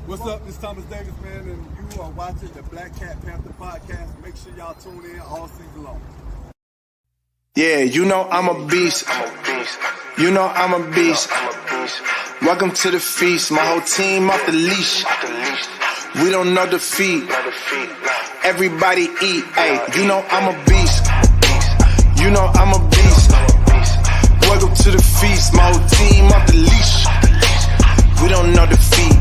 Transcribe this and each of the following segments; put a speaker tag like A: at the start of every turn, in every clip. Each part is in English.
A: What's up? It's Thomas Davis, man, and you are watching the Black Cat Panther podcast. Make sure y'all tune in all season long.
B: Yeah, you know I'm a beast. You know I'm a beast. Welcome to the feast. My whole team off the leash. We don't know defeat. Everybody eat. Hey, you know I'm a beast. You know I'm a beast. Welcome to the feast. My whole team off the leash. We don't know defeat.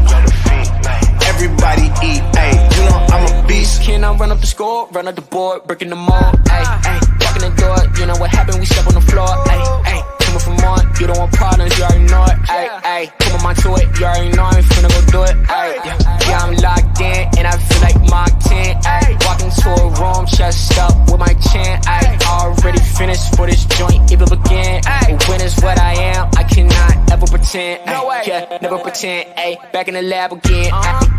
B: Everybody eat. Hey, you know I'm a beast.
C: Can I run up the score, run up the board, breaking the mold? Hey, hey, walking the door. You know what happened? We step on the floor. Hey, hey, coming from on. You don't want problems, you already know it. Hey, hey, come on my to it. You already know I'm finna go do it. Hey, yeah, I'm locked in and I feel like Mark 10. Hey, walking to a room, chest up with my chin. Hey, already finished for this joint, even begin. Hey, win is what I am. I cannot ever pretend. No way. Yeah, never pretend. Hey, back in the lab again.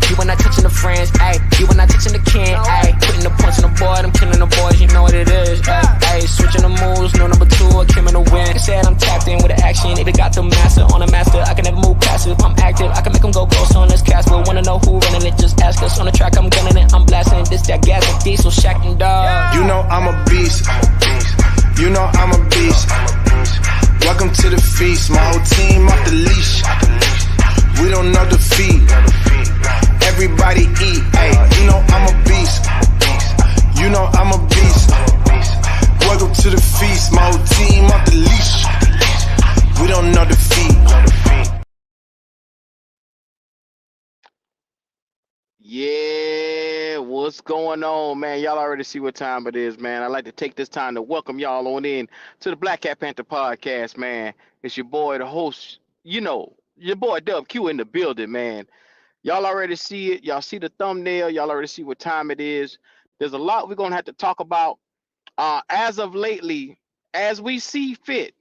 C: You when not touching the friends, ayy. You when not touching the kin, ayy. Putting the points on the board, I'm killing the boys, you know what it is, ayy. Switching the moves, no number two, I came in to win. They said I'm tapped in with the action, if it got the master on the master, I can never move passive. I'm active, I can make them go ghost on this cast, but wanna know who running it, just ask us. On the track, I'm gunning it, I'm blasting this, that gas, and diesel, Shack and dog.
B: You know I'm a beast. You know I'm a beast. Welcome to the feast. My whole team off the leash. We don't know defeat. Everybody eat, hey, you know I'm a beast. You know I'm a beast. Welcome to the feast, my whole team off the leash. We don't know defeat.
D: Yeah, what's going on, man? Y'all already see what time it is, man. I'd like to take this time to welcome y'all on in to the Black Cat Panther podcast, man. It's your boy, the host, you know, your boy Dub Q in the building, man. Y'all already see it. Y'all see the thumbnail. Y'all already see what time it is. There's a lot we're going to have to talk about. As of lately, as we see fit,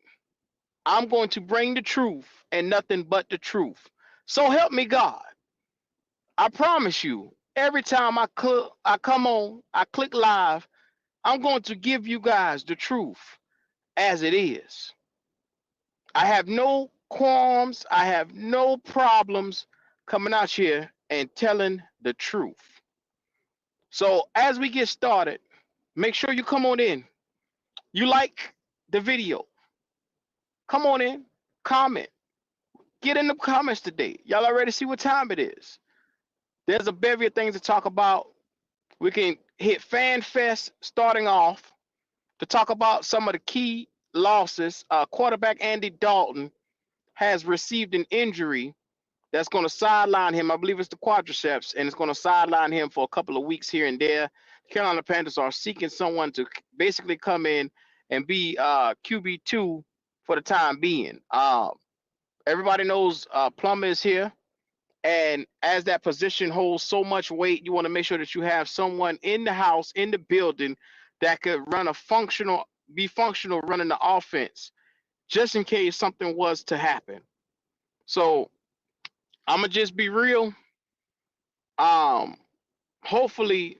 D: I'm going to bring the truth and nothing but the truth. So help me God. I promise you, every time I come on, I click live, I'm going to give you guys the truth as it is. I have no qualms. I have no problems coming out here and telling the truth. So as we get started, make sure you come on in. You like the video. Come on in, comment. Get in the comments today. Y'all already see what time it is. There's a bevy of things to talk about. We can hit Fan Fest starting off to talk about some of the key losses. Quarterback Andy Dalton has received an injury that's going to sideline him. I believe it's the quadriceps, and it's going to sideline him for a couple of weeks here and there. Carolina Panthers are seeking someone to basically come in and be QB2 for the time being. Everybody knows Plummer is here, and as that position holds so much weight, you want to make sure that you have someone in the house, in the building, that could be functional running the offense, just in case something was to happen. So I'm gonna just be real. Hopefully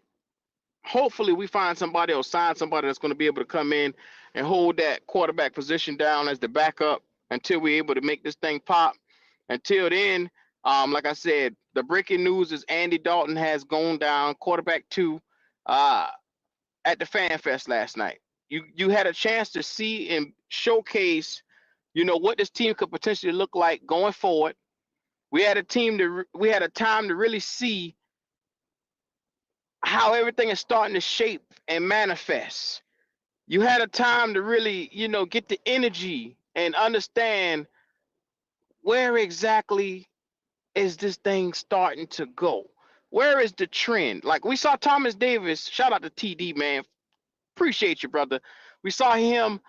D: we find somebody or sign somebody that's going to be able to come in and hold that quarterback position down as the backup until we're able to make this thing pop. Until then, like I said, the breaking news is Andy Dalton has gone down, quarterback 2, at the Fan Fest last night. You had a chance to see and showcase, what this team could potentially look like going forward. We had a time to really see how everything is starting to shape and manifest. You had a time to really, get the energy and understand where exactly is this thing starting to go? Where is the trend? Like we saw Thomas Davis, shout out to TD, man. Appreciate you, brother. We saw him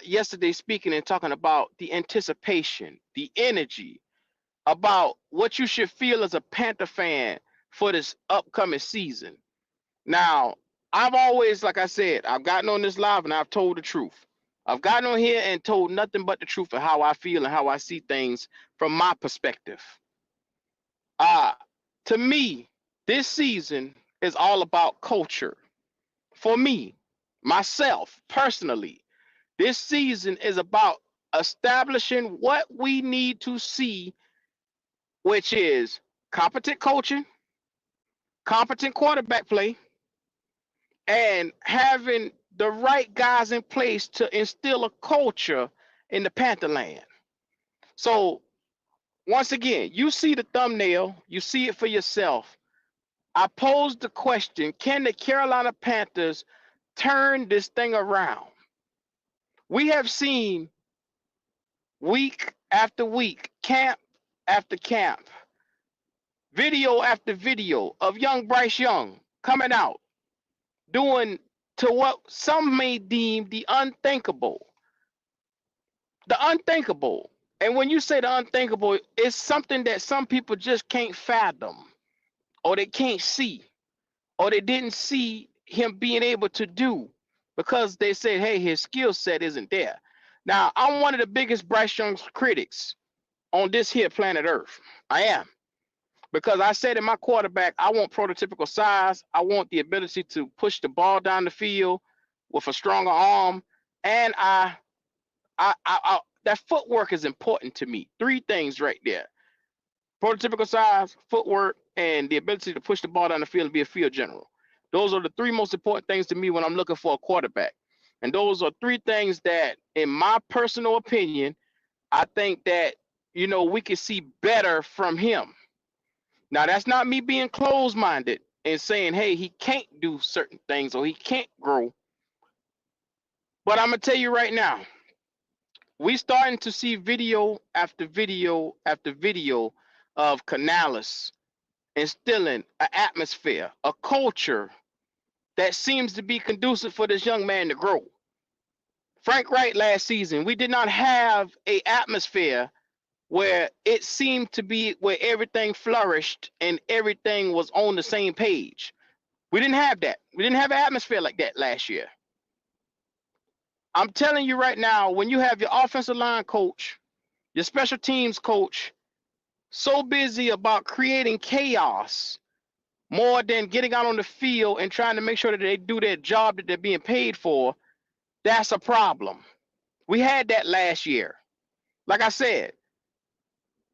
D: yesterday speaking and talking about the anticipation, the energy, about what you should feel as a Panther fan for this upcoming season. Now, I've always, like I said, I've gotten on this live and I've told the truth. I've gotten on here and told nothing but the truth of how I feel and how I see things from my perspective. To me, this season is all about culture. For me, myself, personally, this season is about establishing what we need to see which is competent coaching, competent quarterback play, and having the right guys in place to instill a culture in the Pantherland. So once again, you see the thumbnail, you see it for yourself. I posed the question, can the Carolina Panthers turn this thing around? We have seen week after week, camp after camp, video after video of young Bryce Young coming out, doing to what some may deem the unthinkable. The unthinkable. And when you say the unthinkable, it's something that some people just can't fathom, or they can't see, or they didn't see him being able to do because they said, hey, his skill set isn't there. Now, I'm one of the biggest Bryce Young's critics on this here planet Earth. I am. Because I said in my quarterback, I want prototypical size. I want the ability to push the ball down the field with a stronger arm. And that footwork is important to me. Three things right there. Prototypical size, footwork, and the ability to push the ball down the field and be a field general. Those are the three most important things to me when I'm looking for a quarterback. And those are three things that, in my personal opinion, I think that, we can see better from him. Now, that's not me being closed-minded and saying, hey, he can't do certain things or he can't grow. But I'm going to tell you right now, we starting to see video after video after video of Canales instilling an atmosphere, a culture that seems to be conducive for this young man to grow. Frank Wright last season, we did not have an atmosphere where it seemed to be where everything flourished and everything was on the same page. We didn't have that. We didn't have an atmosphere like that last year. I'm telling you right now, when you have your offensive line coach, your special teams coach, so busy about creating chaos more than getting out on the field and trying to make sure that they do their job that they're being paid for, that's a problem. We had that last year. Like I said,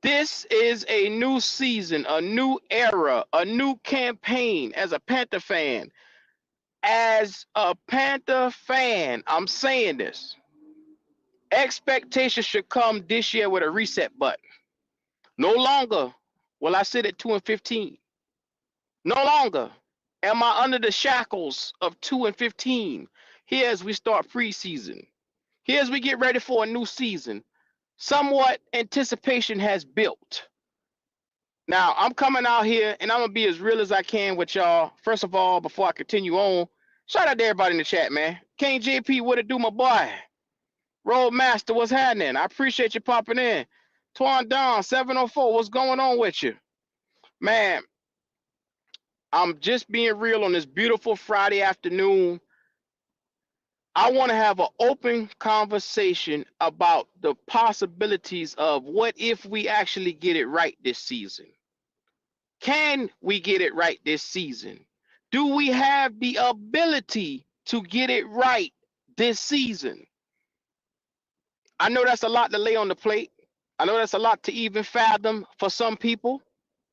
D: this is a new season, a new era, a new campaign as a Panther fan. As a Panther fan, I'm saying this. Expectations should come this year with a reset button. No longer will I sit at 2-15. No longer am I under the shackles of 2-15. Here as we start preseason. Here as we get ready for a new season. Somewhat anticipation has built. Now, I'm coming out here and I'm going to be as real as I can with y'all. First of all, before I continue on, shout out to everybody in the chat, man. King JP, what it do, my boy? Roadmaster, what's happening? I appreciate you popping in. Twan Don, 704, what's going on with you? Man, I'm just being real on this beautiful Friday afternoon. I want to have an open conversation about the possibilities of what if we actually get it right this season. Can we get it right this season? Do we have the ability to get it right this season? I know that's a lot to lay on the plate. I know that's a lot to even fathom for some people.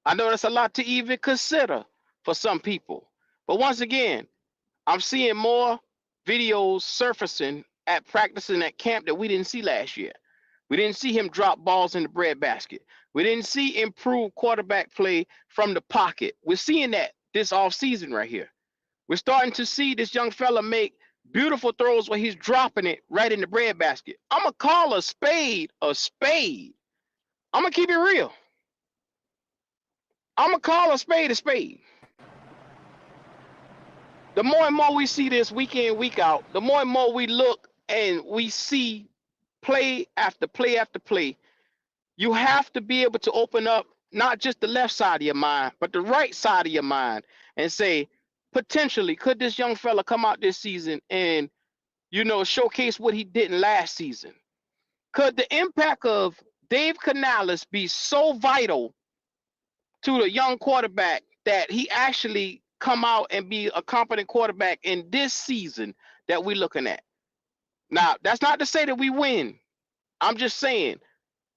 D: I know that's a lot to even consider for some people. But once again, I'm seeing more videos surfacing at practicing at camp that we didn't see last year. We didn't see him drop balls in the breadbasket. We didn't see improved quarterback play from the pocket. We're seeing that this offseason right here. We're starting to see this young fella make beautiful throws where he's dropping it right in the breadbasket. I'm going to call a spade a spade. I'm going to keep it real. I'm going to call a spade a spade. The more and more we see this week in, week out, the more and more we look and we see play after play after play, you have to be able to open up not just the left side of your mind, but the right side of your mind and say, potentially, could this young fella come out this season and, showcase what he didn't last season? Could the impact of Dave Canales be so vital to the young quarterback that he actually come out and be a competent quarterback in this season that we're looking at? Now, that's not to say that we win. I'm just saying,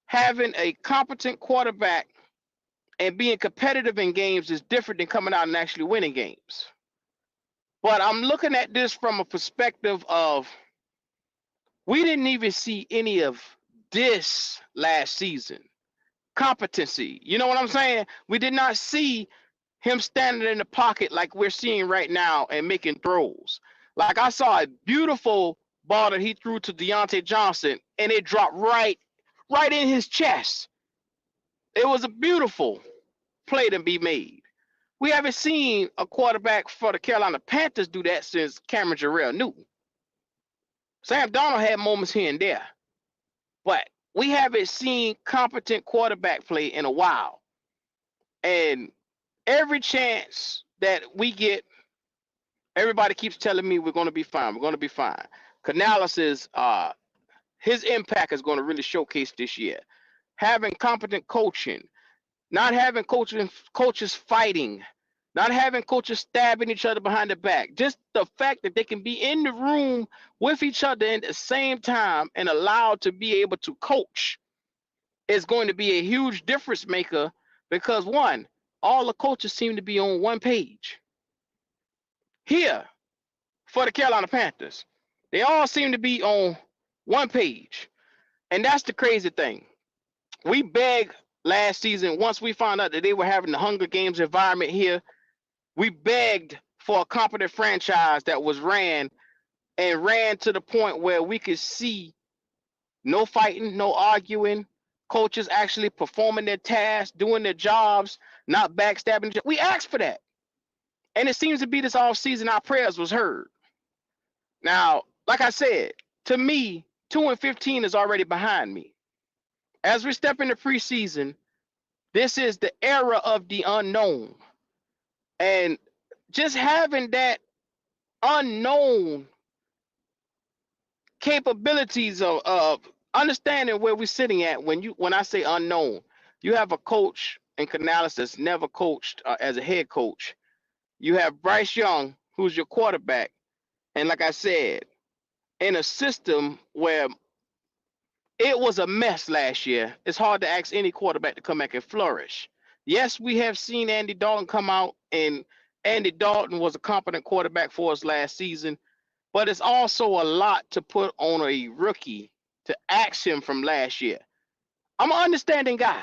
D: having a competent quarterback and being competitive in games is different than coming out and actually winning games. But I'm looking at this from a perspective of we didn't even see any of this last season. Competency. You know what I'm saying? We did not see him standing in the pocket like we're seeing right now and making throws. Like I saw a beautiful ball that he threw to Deontay Johnson and it dropped right in his chest. It was a beautiful play to be made. We haven't seen a quarterback for the Carolina Panthers do that since Cameron Jarrell Newton. Sam Darnold had moments here and there, but we haven't seen competent quarterback play in a while. And every chance that we get, everybody keeps telling me we're going to be fine. We're going to be fine. Canales is his impact is going to really showcase this year. Having competent coaching, not having coaches fighting, not having coaches stabbing each other behind the back. Just the fact that they can be in the room with each other at the same time and allowed to be able to coach is going to be a huge difference maker because, one, all the coaches seem to be on one page. Here, for the Carolina Panthers, they all seem to be on one page. And that's the crazy thing. We begged last season, once we found out that they were having the Hunger Games environment here, we begged for a competent franchise that was ran to the point where we could see no fighting, no arguing, coaches actually performing their tasks, doing their jobs, not backstabbing. We asked for that. And it seems to be this offseason our prayers was heard. Now, like I said, to me, 2-15 is already behind me. As we step into preseason, this is the era of the unknown. And just having that unknown capabilities of understanding where we're sitting at when I say unknown, you have a coach in Canales that's never coached as a head coach. You have Bryce Young, who's your quarterback. And like I said, in a system where it was a mess last year, it's hard to ask any quarterback to come back and flourish. Yes, we have seen Andy Dalton come out, and Andy Dalton was a competent quarterback for us last season, but it's also a lot to put on a rookie to ask him from last year. I'm an understanding guy.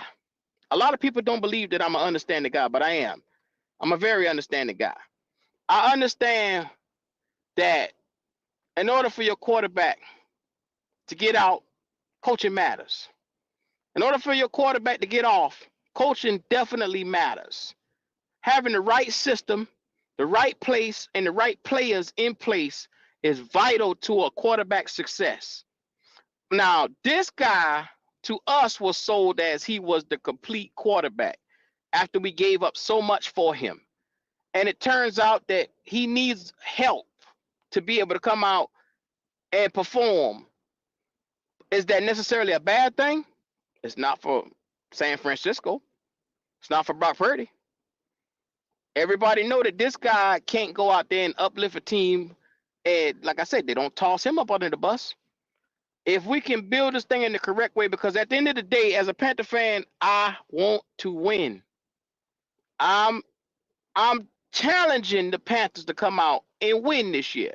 D: A lot of people don't believe that I'm an understanding guy, but I am. I'm a very understanding guy. I understand that in order for your quarterback to get out, coaching matters. In order for your quarterback to get off, coaching definitely matters. Having the right system, the right place, and the right players in place is vital to a quarterback's success. Now, this guy to us was sold as he was the complete quarterback after we gave up so much for him. And it turns out that he needs help to be able to come out and perform. Is that necessarily a bad thing? It's not for San Francisco. It's not for Brock Purdy. Everybody know that this guy can't go out there and uplift a team. And like I said, they don't toss him up under the bus. If we can build this thing in the correct way, because at the end of the day, as a Panther fan, I want to win. I'm challenging the Panthers to come out and win this year.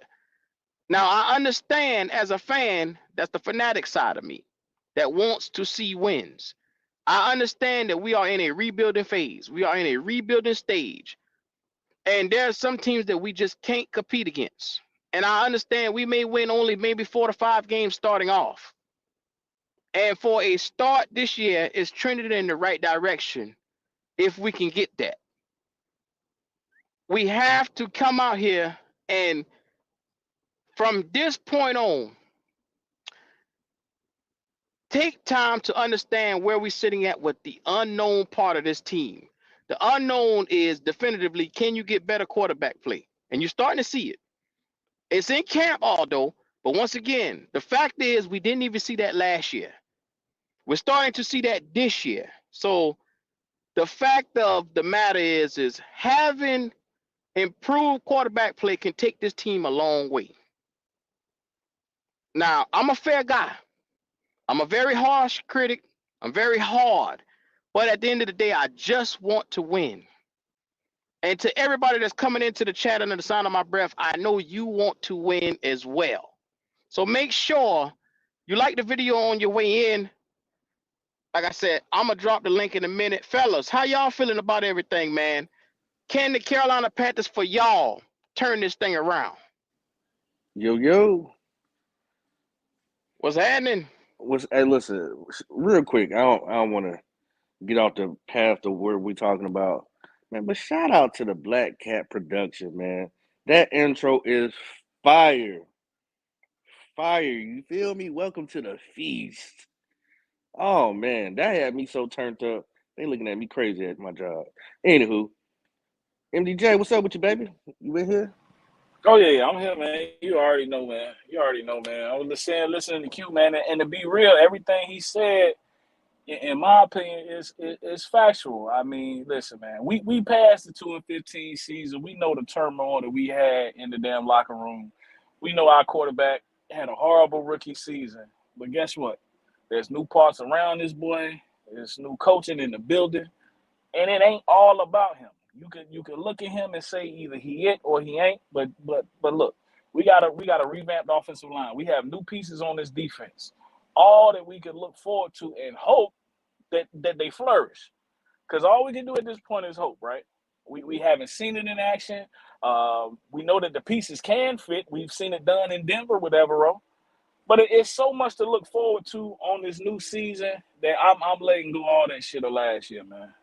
D: Now, I understand as a fan, that's the fanatic side of me that wants to see wins. I understand that we are in a rebuilding phase. We are in a rebuilding stage. And there are some teams that we just can't compete against. And I understand we may win only maybe 4 to 5 games starting off. And for a start this year, it's trending in the right direction if we can get that. We have to come out here and from this point on, take time to understand where we're sitting at with the unknown part of this team. The unknown is definitively, can you get better quarterback play? And you're starting to see it. It's in camp, although, but once again, the fact is we didn't even see that last year. We're starting to see that this year. So the fact of the matter is having improved quarterback play can take this team a long way. Now, I'm a fair guy. I'm a very harsh critic. I'm very hard. But at the end of the day, I just want to win. And to everybody that's coming into the chat under the sound of my breath, I know you want to win as well. So make sure you like the video on your way in. Like I said, I'm gonna drop the link in a minute. Fellas, how y'all feeling about everything, man? Can the Carolina Panthers for y'all turn this thing around?
E: Yo,
D: What's happening?
E: hey, listen, real quick. I don't want to get off the path of where we talking about, man. But shout out to the Black Cat production, man. That intro is fire, fire. You feel me? Welcome to the feast. Oh man, that had me so turned up. They looking at me crazy at my job. Anywho, MDJ, what's up with you, baby? You in here?
F: Oh yeah, I'm here, man. You already know, man. You already know, man. I was listening to Q, man, and to be real, everything he said, in my opinion, is factual. I mean, listen, man. We passed the 2-15 season. We know the turmoil that we had in the damn locker room. We know our quarterback had a horrible rookie season. But guess what? There's new parts around this boy. There's new coaching in the building. And it ain't all about him. You can look at him and say either he it or he ain't. But look, we got a revamped offensive line. We have new pieces on this defense. All that we can look forward to and hope that they flourish. Because all we can do at this point is hope, right? We haven't seen it in action. We know that the pieces can fit. We've seen it done in Denver with Evero. But it's so much to look forward to on this new season that I'm letting go all that shit of last year, man.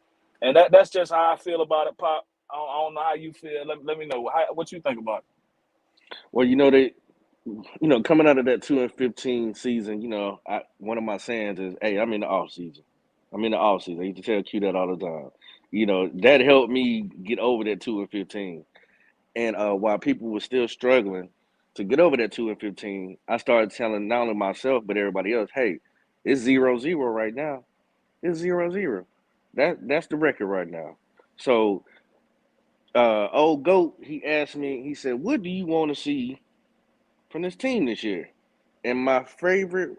F: And that's just how I feel about it, Pop. I don't know how you feel. Let me know what you think about it.
E: Well, coming out of that 2-15 season, one of my sayings is, "Hey, I'm in the off season. I'm in the off season." I used to tell Q that all the time. That helped me get over that 2-15. And while people were still struggling to get over that 2-15, I started telling not only myself but everybody else, "Hey, it's 0-0 right now. It's 0-0. That's the record right now." So, old goat, he asked me. He said, "What do you want to see from this team this year?" And my favorite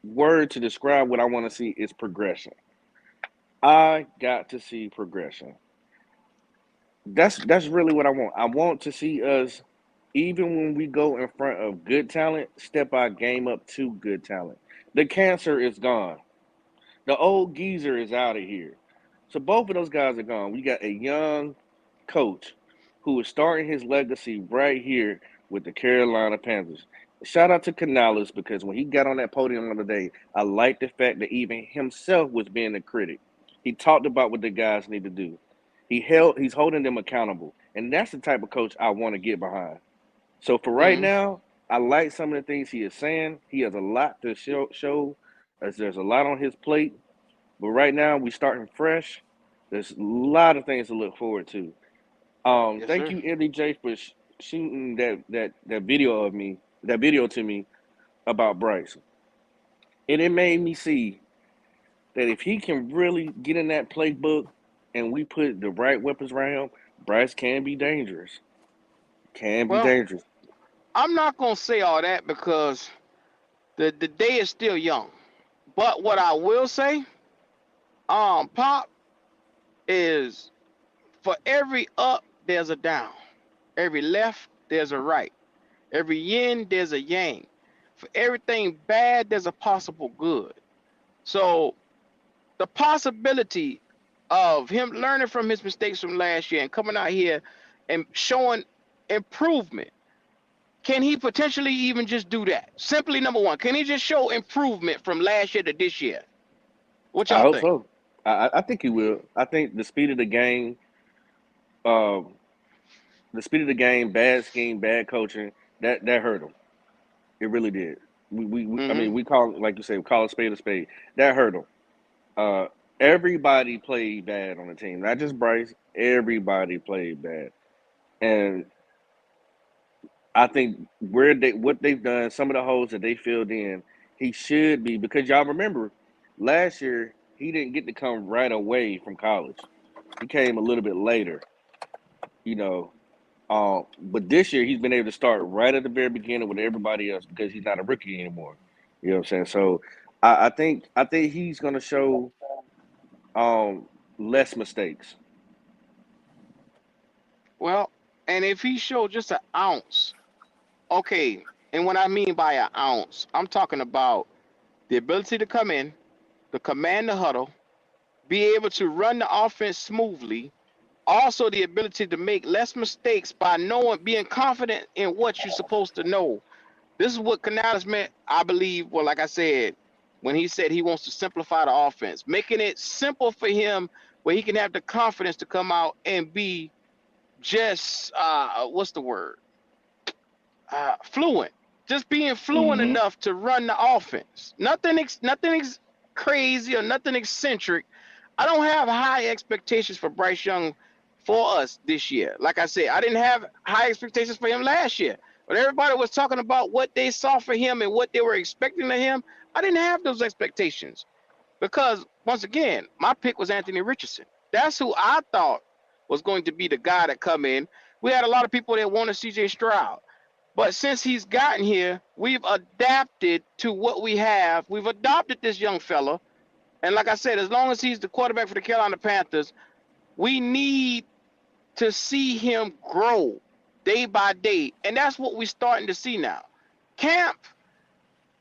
E: word to describe what I want to see is progression. I got to see progression. That's really what I want. I want to see us, even when we go in front of good talent, step our game up to good talent. The cancer is gone. The old geezer is out of here. So both of those guys are gone. We got a young coach who is starting his legacy right here with the Carolina Panthers. Shout out to Canales, because when he got on that podium the other day, I liked the fact that even himself was being a critic. He talked about what the guys need to do. He's holding them accountable. And that's the type of coach I want to get behind. So for right
D: Mm-hmm.
E: now, I like some of the things he is saying. He has a lot to show, as there's a lot on his plate. But right now, we starting fresh. There's a lot of things to look forward to.
D: Yes,
E: Thank
D: sir.
E: you, MDJ, for shooting that video of me, that video to me about Bryce. And it made me see that if he can really get in that playbook and we put the right weapons around him, Bryce can be dangerous. Can be
D: Well,
E: dangerous.
D: I'm not gonna say all that because the day is still young. But what I will say, Pop, is for every up there's a down. Every left there's a right. Every yin there's a yang. For everything bad there's a possible good. So the possibility of him learning from his mistakes from last year and coming out here and showing improvement. Can he potentially even just do that? Simply, number one, can he just show improvement from last year to this year? What
E: I
D: y'all
E: hope
D: think?
E: so. I think he will. I think um, the speed of the game, bad scheme, bad coaching, that hurt him. It really did. I
D: Mm-hmm.
E: mean, we call, like you say, we call a spade a spade. That hurt him. Uh, Everybody played bad on the team, not just Bryce. Everybody played bad, and I think what they've done, some of the holes that they filled in, he should be, because y'all remember last year he didn't get to come right away from college. He came a little bit later, you know. But this year he's been able to start right at the very beginning with everybody else because he's not a rookie anymore. You know what I'm saying? So I think he's going to show Less mistakes.
D: Well, and if he showed just an ounce, okay, and what I mean by an ounce, I'm talking about the ability to come in, to command the huddle, be able to run the offense smoothly, also the ability to make less mistakes by knowing, being confident in what you're supposed to know. This is what Canales meant, I believe. Well, like I said, when he said he wants to simplify the offense, making it simple for him where he can have the confidence to come out and be just what's the word? Fluent. Just being fluent
E: Mm-hmm.
D: enough to run the offense. Nothing crazy or nothing eccentric. I don't have high expectations for Bryce Young for us this year. Like I said, I didn't have high expectations for him last year. But everybody was talking about what they saw for him and what they were expecting of him. I didn't have those expectations because, once again, my pick was Anthony Richardson. That's who I thought was going to be the guy to come in. We had a lot of people that wanted C.J. Stroud. But since he's gotten here, we've adapted to what we have. We've adopted this young fella. And like I said, as long as he's the quarterback for the Carolina Panthers, we need to see him grow day by day. And that's what we're starting to see now. Camp,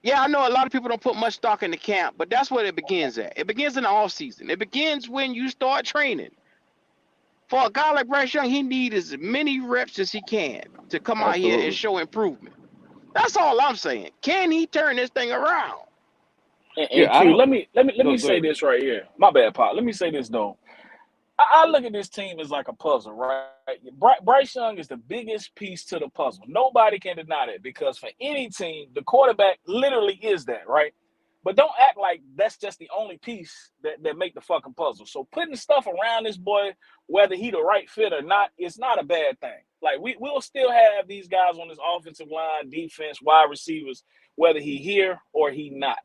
D: yeah, I know a lot of people don't put much stock in the camp, but that's where it begins at. It begins in the offseason. It begins when you start training. For a guy like Bryce Young, he needs as many reps as he can to come out here and
E: Absolutely.
D: show improvement. That's all I'm saying. Can he turn this thing around?
F: And
E: Yeah, I
F: Q,
E: don't.
F: let me
E: Go
F: say
E: ahead.
F: this right here. My bad, Pop. Let me say this though. I look at this team as like a puzzle, right? Bryce Young is the biggest piece to the puzzle. Nobody can deny that because for any team, the quarterback literally is that, right? But don't act like that's just the only piece that make the fucking puzzle. So putting stuff around this boy, whether he the right fit or not, it's not a bad thing. Like we'll still have these guys on this offensive line, defense, wide receivers, whether he here or he not.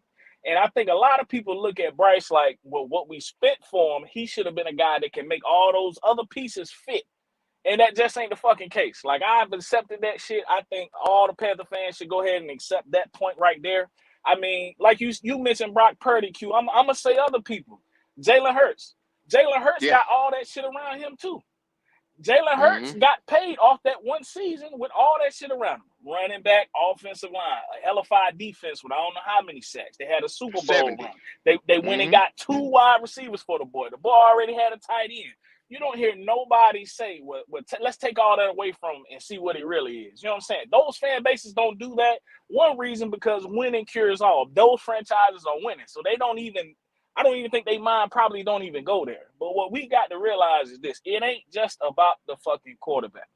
F: And I think a lot of people look at Bryce like, well, what we spent for him, he should have been a guy that can make all those other pieces fit. And that just ain't the fucking case. Like, I've accepted that shit. I think all the Panther fans should go ahead and accept that point right there. I mean, like you mentioned Brock Purdy, Q. I'm going to say other people. Jalen Hurts. Jalen Hurts
D: Yeah.
F: got all that shit around him, too. Jalen Hurts
D: Mm-hmm.
F: got paid off that one season with all that shit around him. Running back, offensive line, a hellified defense with I don't know how many sacks. They had a Super Bowl
D: 70.
F: run. They went and
D: Mm-hmm.
F: got 2 wide receivers for the boy. The boy already had a tight end. You don't hear nobody say, well, let's take all that away from him and see what he really is. You know what I'm saying? Those fan bases don't do that. One reason, because winning cures all. Those franchises are winning. So I don't even think they mind probably don't even go there. But what we got to realize is this. It ain't just about the fucking quarterback.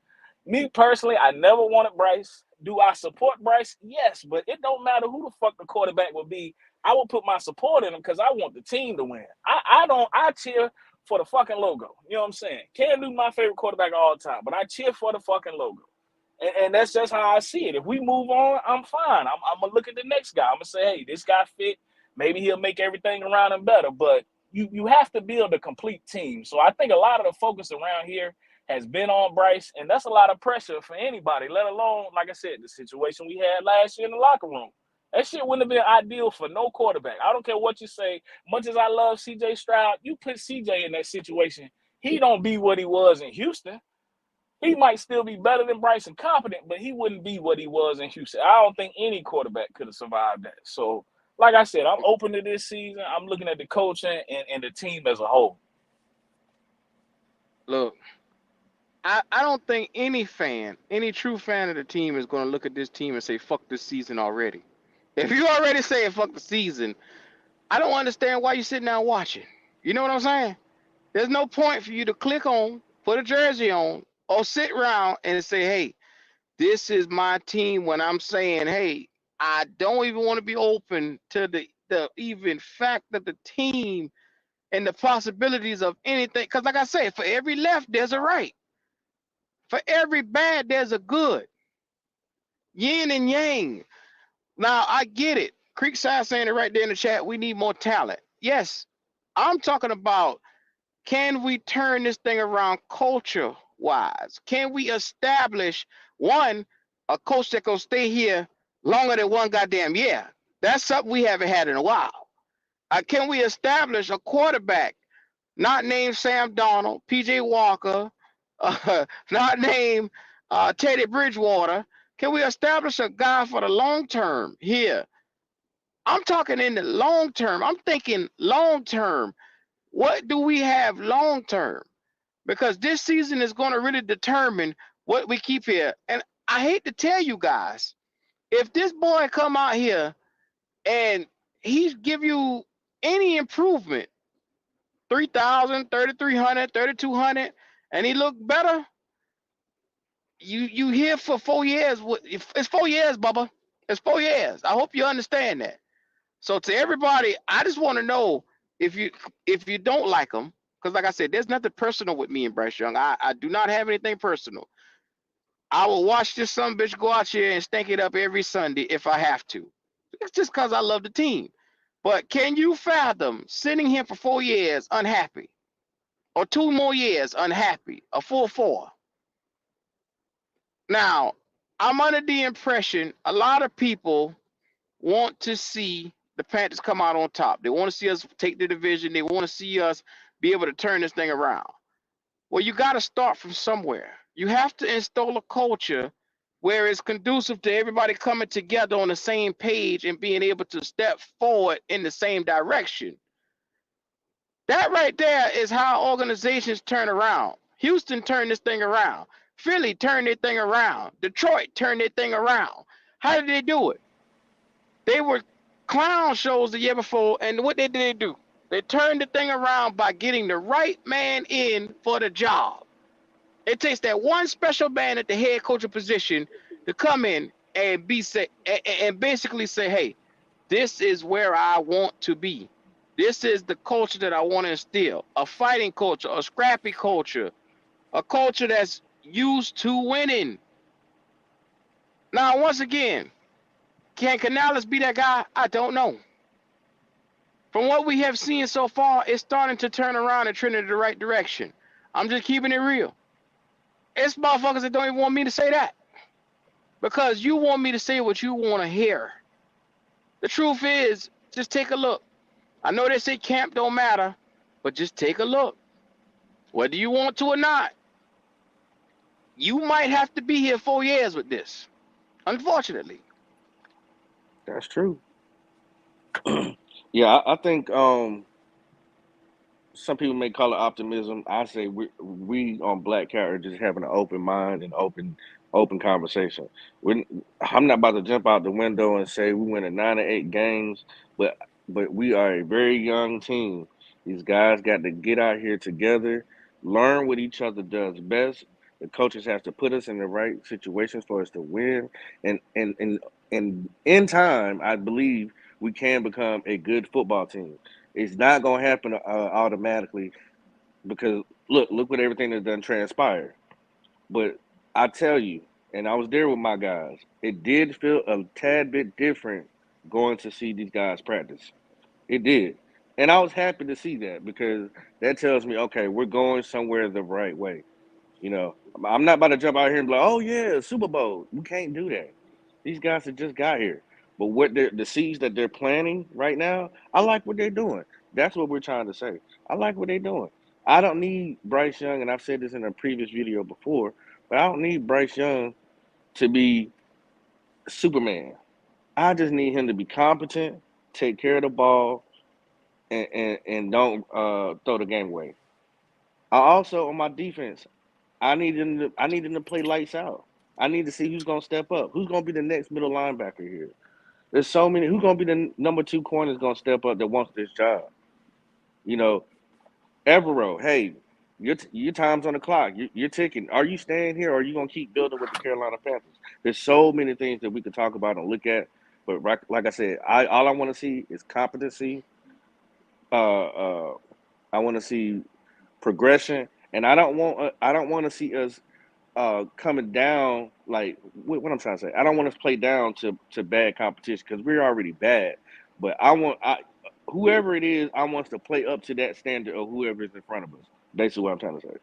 F: Me personally, I never wanted Bryce. Do I support Bryce? Yes, but it don't matter who the fuck the quarterback will be. I will put my support in him because I want the team to win. I cheer for the fucking logo. You know what I'm saying? Cam Newton, my favorite quarterback of all time, but I cheer for the fucking logo. And that's just how I see it. If we move on, I'm fine. I'm going to look at the next guy. I'm going to say, hey, this guy fit. Maybe he'll make everything around him better. But you have to build a complete team. So I think a lot of the focus around here has been on Bryce, and that's a lot of pressure for anybody, let alone, like I said, the situation we had last year in the locker room. That shit wouldn't have been ideal for no quarterback. I don't care what you say. Much as I love C.J. Stroud, you put C.J. in that situation, he don't be what he was in Houston. He might still be better than Bryce and competent, but he wouldn't be what he was in Houston. I don't think any quarterback could have survived that. So, like I said, I'm open to this season. I'm looking at the coaching and the team as a whole.
D: Look, I don't think any true fan of the team is going to look at this team and say, fuck this season already. If you already saying fuck the season, I don't understand why you're sitting down watching. You know what I'm saying? There's no point for you to click on, put a jersey on, or sit around and say, hey, this is my team, when I'm saying, hey, I don't even want to be open to the even fact that the team and the possibilities of anything. Because like I say, for every left, there's a right. For every bad, there's a good. Yin and yang. Now, I get it. Creekside saying it right there in the chat. We need more talent. Yes, I'm talking about, can we turn this thing around culture wise? Can we establish, one, a coach that can stay here longer than one goddamn year? That's something we haven't had in a while. Can we establish a quarterback not name Sam Donald, PJ Walker, not name Teddy Bridgewater. Can we establish a guy for the long term here? I'm talking in the long term. I'm thinking long term. What do we have long term? Because this season is going to really determine what we keep here. And I hate to tell you guys, if this boy come out here and he give you any improvement, 3,000, 3,300, 3,200, and he look better, you here for 4 years. It's 4 years, Bubba. It's 4 years. I hope you understand that. So to everybody, I just want to know if you don't like him, because like I said, there's nothing personal with me and Bryce Young. I do not have anything personal. I will watch this son bitch go out here and stank it up every Sunday if I have to. It's just because I love the team. But can you fathom sitting here for 4 years unhappy? Or 2 more years unhappy? A full four. Now, I'm under the impression a lot of people want to see the Panthers come out on top. They want to see us take the division. They want to see us be able to turn this thing around. Well, you got to start from somewhere. You have to install a culture where it's conducive to everybody coming together on the same page and being able to step forward in the same direction. That right there is how organizations turn around. Houston turned this thing around. Philly turned their thing around. Detroit turned their thing around. How did they do it? They were clown shows the year before, and what did they do? They turned the thing around by getting the right man in for the job. It takes that one special man at the head coaching position to come in and basically say, "Hey, this is where I want to be. This is the culture that I want to instill. A fighting culture, a scrappy culture, a culture that's used to winning." Now, once again, can Canales be that guy? I don't know. From what we have seen so far, it's starting to turn around and trend in the right direction. I'm just keeping it real. It's motherfuckers that don't even want me to say that. Because you want me to say what you want to hear. The truth is, just take a look. I know they say camp don't matter, but just take a look. Whether you want to or not, you might have to be here 4 years with this. Unfortunately.
E: That's true. Yeah, I think some people may call it optimism. I say we on Black Cat are just having an open mind and open conversation. I'm not about to jump out the window and say we win 9 or 8 games, but we are a very young team. These guys got to get out here together, learn what each other does best. The coaches have to put us in the right situations for us to win, and in time, I believe we can become a good football team. It's not gonna happen automatically because look what everything that's done transpired. But I tell you, and I was there with my guys, it did feel a tad bit different going to see these guys practice. It did, and I was happy to see that because that tells me, okay, we're going somewhere the right way. You know, I'm not about to jump out here and be like, oh yeah, Super Bowl. We can't do that. These guys have just got here. But the seeds that they're planting right now, I like what they're doing. That's what we're trying to say. I like what they're doing. I don't need Bryce Young, and I've said this in a previous video before, but I don't need Bryce Young to be Superman. I just need him to be competent, take care of the ball, and don't throw the game away. I also on my defense, I need him to play lights out. I need to see who's gonna step up. Who's gonna be the next middle linebacker here? There's so many. Who's gonna be the number 2 corner is gonna step up that wants this job? You know, Evero. Hey, your time's on the clock. You're ticking. Are you staying here, or are you gonna keep building with the Carolina Panthers? There's so many things that we could talk about and look at. But like I said, all I want to see is competency. Uh, uh, I want to see progression, and I don't want to see us coming down like what I'm trying to say. I don't want us to play down to bad competition because we're already bad. But whoever it is, I want us to play up to that standard of whoever is in front of us. Basically, what I'm trying to say.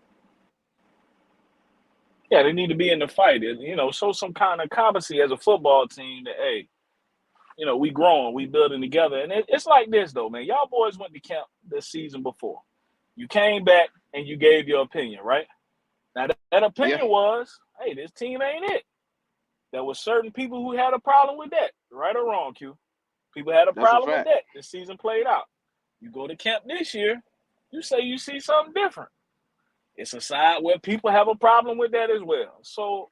F: Yeah, they need to be in the fight. And, show some kind of competency as a football team that, hey, we growing, we building together. And it's like this, though, man. Y'all boys went to camp this season before. You came back and you gave your opinion, right? Now that opinion was, hey, this team ain't it. There were certain people who had a problem with that, right or wrong, Q. People had a problem with that. The season played out. You go to camp this year, you say you see something different. It's a side where people have a problem with that as well. So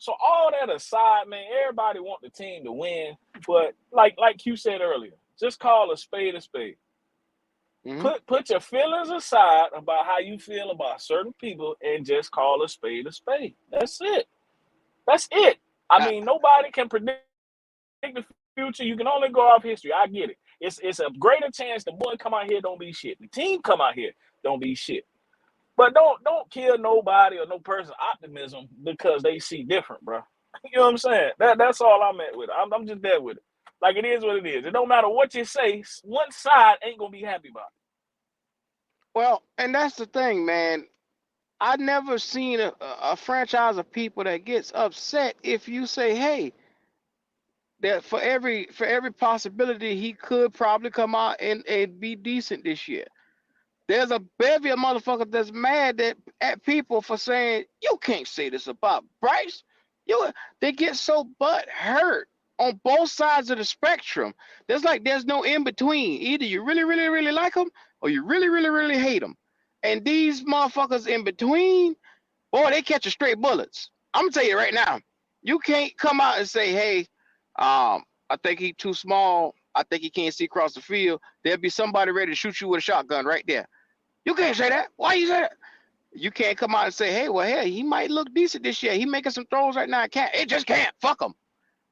F: all that aside, man, everybody want the team to win, but like Q said earlier, just call a spade a spade. Put your feelings aside about how you feel about certain people and just call a spade a spade. That's it. That's it. I mean, nobody can predict the future. You can only go off history. I get it. It's a greater chance the boy come out here don't be shit. The team come out here don't be shit. But don't kill nobody or no person's optimism because they see different, bro. You know what I'm saying? That's all I'm at with it. I'm just there with it. Like, it is what it is. It don't matter what you say. One side ain't gonna be happy about it.
D: Well, and that's the thing, man. I've never seen a franchise of people that gets upset if you say, hey, that for every possibility he could probably come out and be decent this year. There's a bevy of motherfuckers that's mad at people for saying, you can't say this about Bryce. They get so butt hurt on both sides of the spectrum. There's no in between. Either you really, really, really like them or you really, really, really hate them. And these motherfuckers in between, boy, they catch straight bullets. I'm gonna tell you right now, you can't come out and say, hey, I think he's too small. I think he can't see across the field. There'll be somebody ready to shoot you with a shotgun right there. You can't say that. Why you say that? You can't come out and say, hey, he might look decent this year. He making some throws right now. It just can't. Fuck him.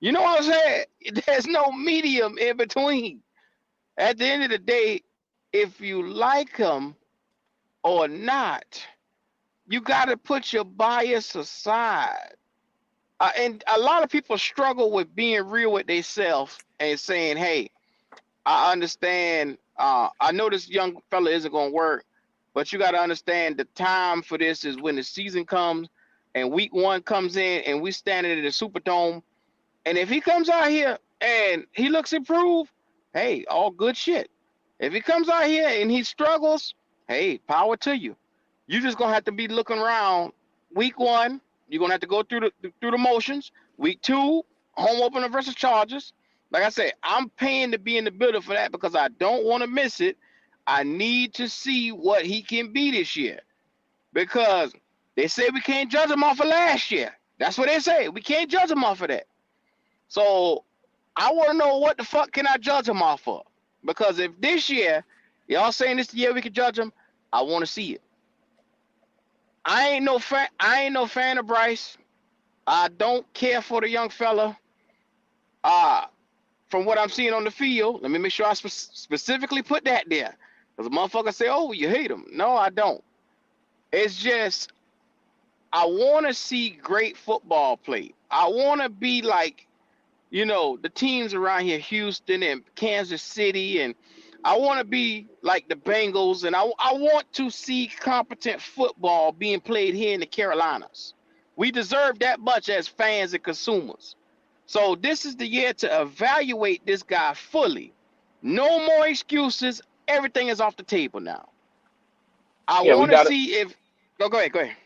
D: You know what I'm saying? There's no medium in between. At the end of the day, if you like him or not, you got to put your bias aside. And a lot of people struggle with being real with themselves and saying, hey, I understand. I know this young fella isn't going to work, but you got to understand the time for this is when the season comes and week 1 comes in and we standing in the Superdome. And if he comes out here and he looks improved, hey, all good shit. If he comes out here and he struggles, hey, power to you. You just going to have to be looking around. Week 1, you're going to have to go through the motions. Week 2, home opener versus Chargers. Like I said, I'm paying to be in the building for that because I don't want to miss it. I need to see what he can be this year because they say we can't judge him off of last year. That's what they say. We can't judge him off of that. So I want to know what the fuck can I judge him off of? Because if this year, y'all saying this year we can judge him, I want to see it. I ain't no fan of Bryce. I don't care for the young fella. From what I'm seeing on the field, let me make sure I specifically put that there. Because a motherfucker say, oh, you hate him. No, I don't. It's just, I want to see great football play. I want to be like, the teams around here, Houston and Kansas City, and I want to be like the Bengals, and I want to see competent football being played here in the Carolinas. We deserve that much as fans and consumers. So this is the year to evaluate this guy fully. No more excuses. Everything is off the table now. I want to see if. Go ahead.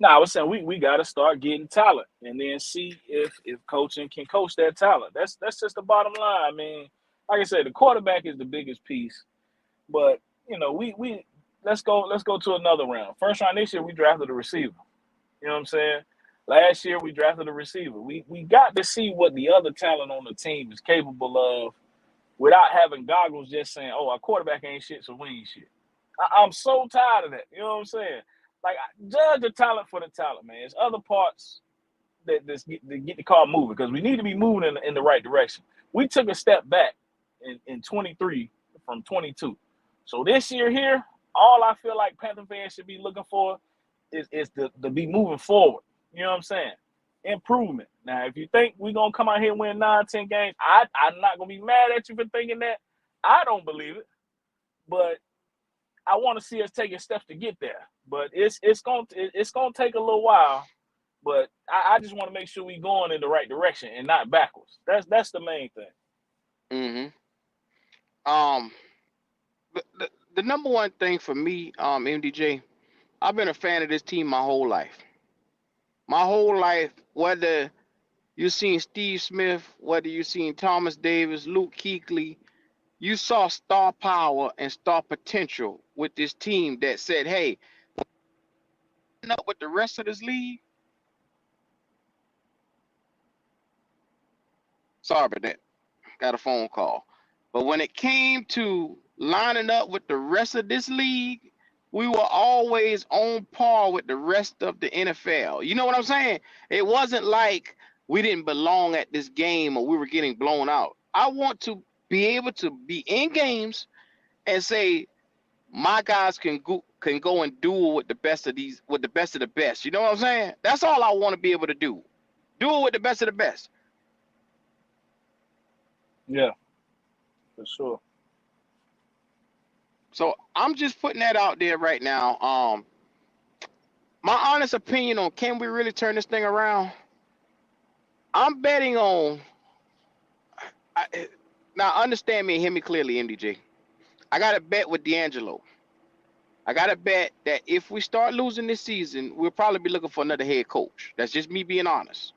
F: No, I was saying we got to start getting talent and then see if coaching can coach that talent. That's just the bottom line. I mean, like I said, the quarterback is the biggest piece, but we let's go to another round. First round this year we drafted a receiver. You know what I'm saying? Last year we drafted a receiver. We got to see what the other talent on the team is capable of without having goggles just saying, oh, our quarterback ain't shit, so we ain't shit. I'm so tired of that. You know what I'm saying? Like, judge the talent for the talent, man. There's other parts that get the car moving because we need to be moving in the right direction. We took a step back in 23 from 22. So this year here, all I feel like Panther fans should be looking for is to be moving forward. You know what I'm saying? Improvement. Now, if you think we're going to come out here and win 9-10 games, I'm not going to be mad at you for thinking that. I don't believe it. But I want to see us taking steps to get there. But it's gonna take a little while. But I just want to make sure we're going in the right direction and not backwards. That's the main thing.
D: Mm-hmm. the number one thing for me, MDJ, I've been a fan of this team my whole life. My whole life, whether you seen Steve Smith, whether you seen Thomas Davis, Luke Kuechly, you saw star power and star potential with this team that said, hey, up with the rest of this league. Sorry about that. Got a phone call. But when it came to lining up with the rest of this league, we were always on par with the rest of the NFL. You know what I'm saying? It wasn't like we didn't belong at this game or we were getting blown out. I want to be able to be in games and say my guys can go and duel with the best of the best. You know what I'm saying? That's all I want to be able to do. Duel with the best of the best.
F: Yeah, for sure.
D: So I'm just putting that out there right now. My honest opinion on can we really turn this thing around? I'm betting on. Now understand me and hear me clearly, MDJ. I got to bet with D'Angelo. I got to bet that if we start losing this season, we'll probably be looking for another head coach. That's just me being honest.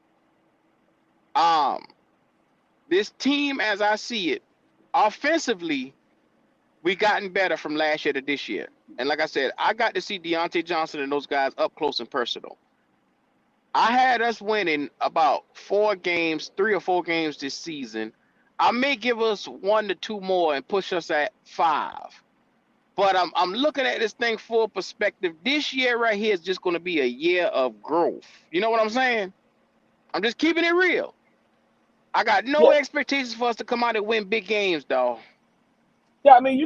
D: This team, as I see it, offensively, we gotten better from last year to this year. And like I said, I got to see Deontay Johnson and those guys up close and personal. I had us winning about 3 or 4 games this season. I may give us 1 to 2 more and push us at 5. But I'm looking at this thing full perspective. This year right here is just going to be a year of growth. You know what I'm saying? I'm just keeping it real. I got no
F: Yeah.
D: expectations for us to come out and win big games, dog.
F: Yeah, I mean,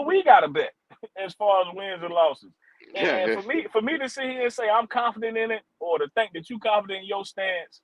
F: we got a bet as far as wins and losses. And
D: Yeah.
F: for me to sit here and say I'm confident in it, or to think that you confident in your stance,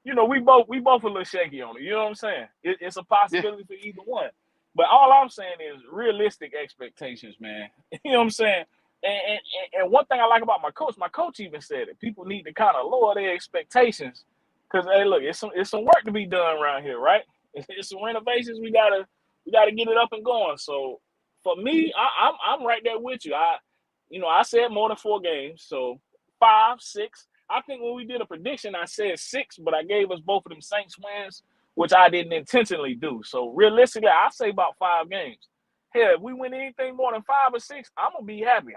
F: we both a little shaky on it. You know what I'm saying? It's a possibility for either one. But all I'm saying is realistic expectations, man. You know what I'm saying? And one thing I like about my coach even said it. People need to kind of lower their expectations because hey, look, it's some work to be done around here, right? It's some renovations we gotta get it up and going. So for me, I'm right there with you. I said more than 4 games, so 5, 6. I think when we did a prediction, I said 6, but I gave us both of them Saints wins, which I didn't intentionally do. So realistically, I say about 5 games. Hell, if we win anything more than 5 or 6, I'm gonna be happy.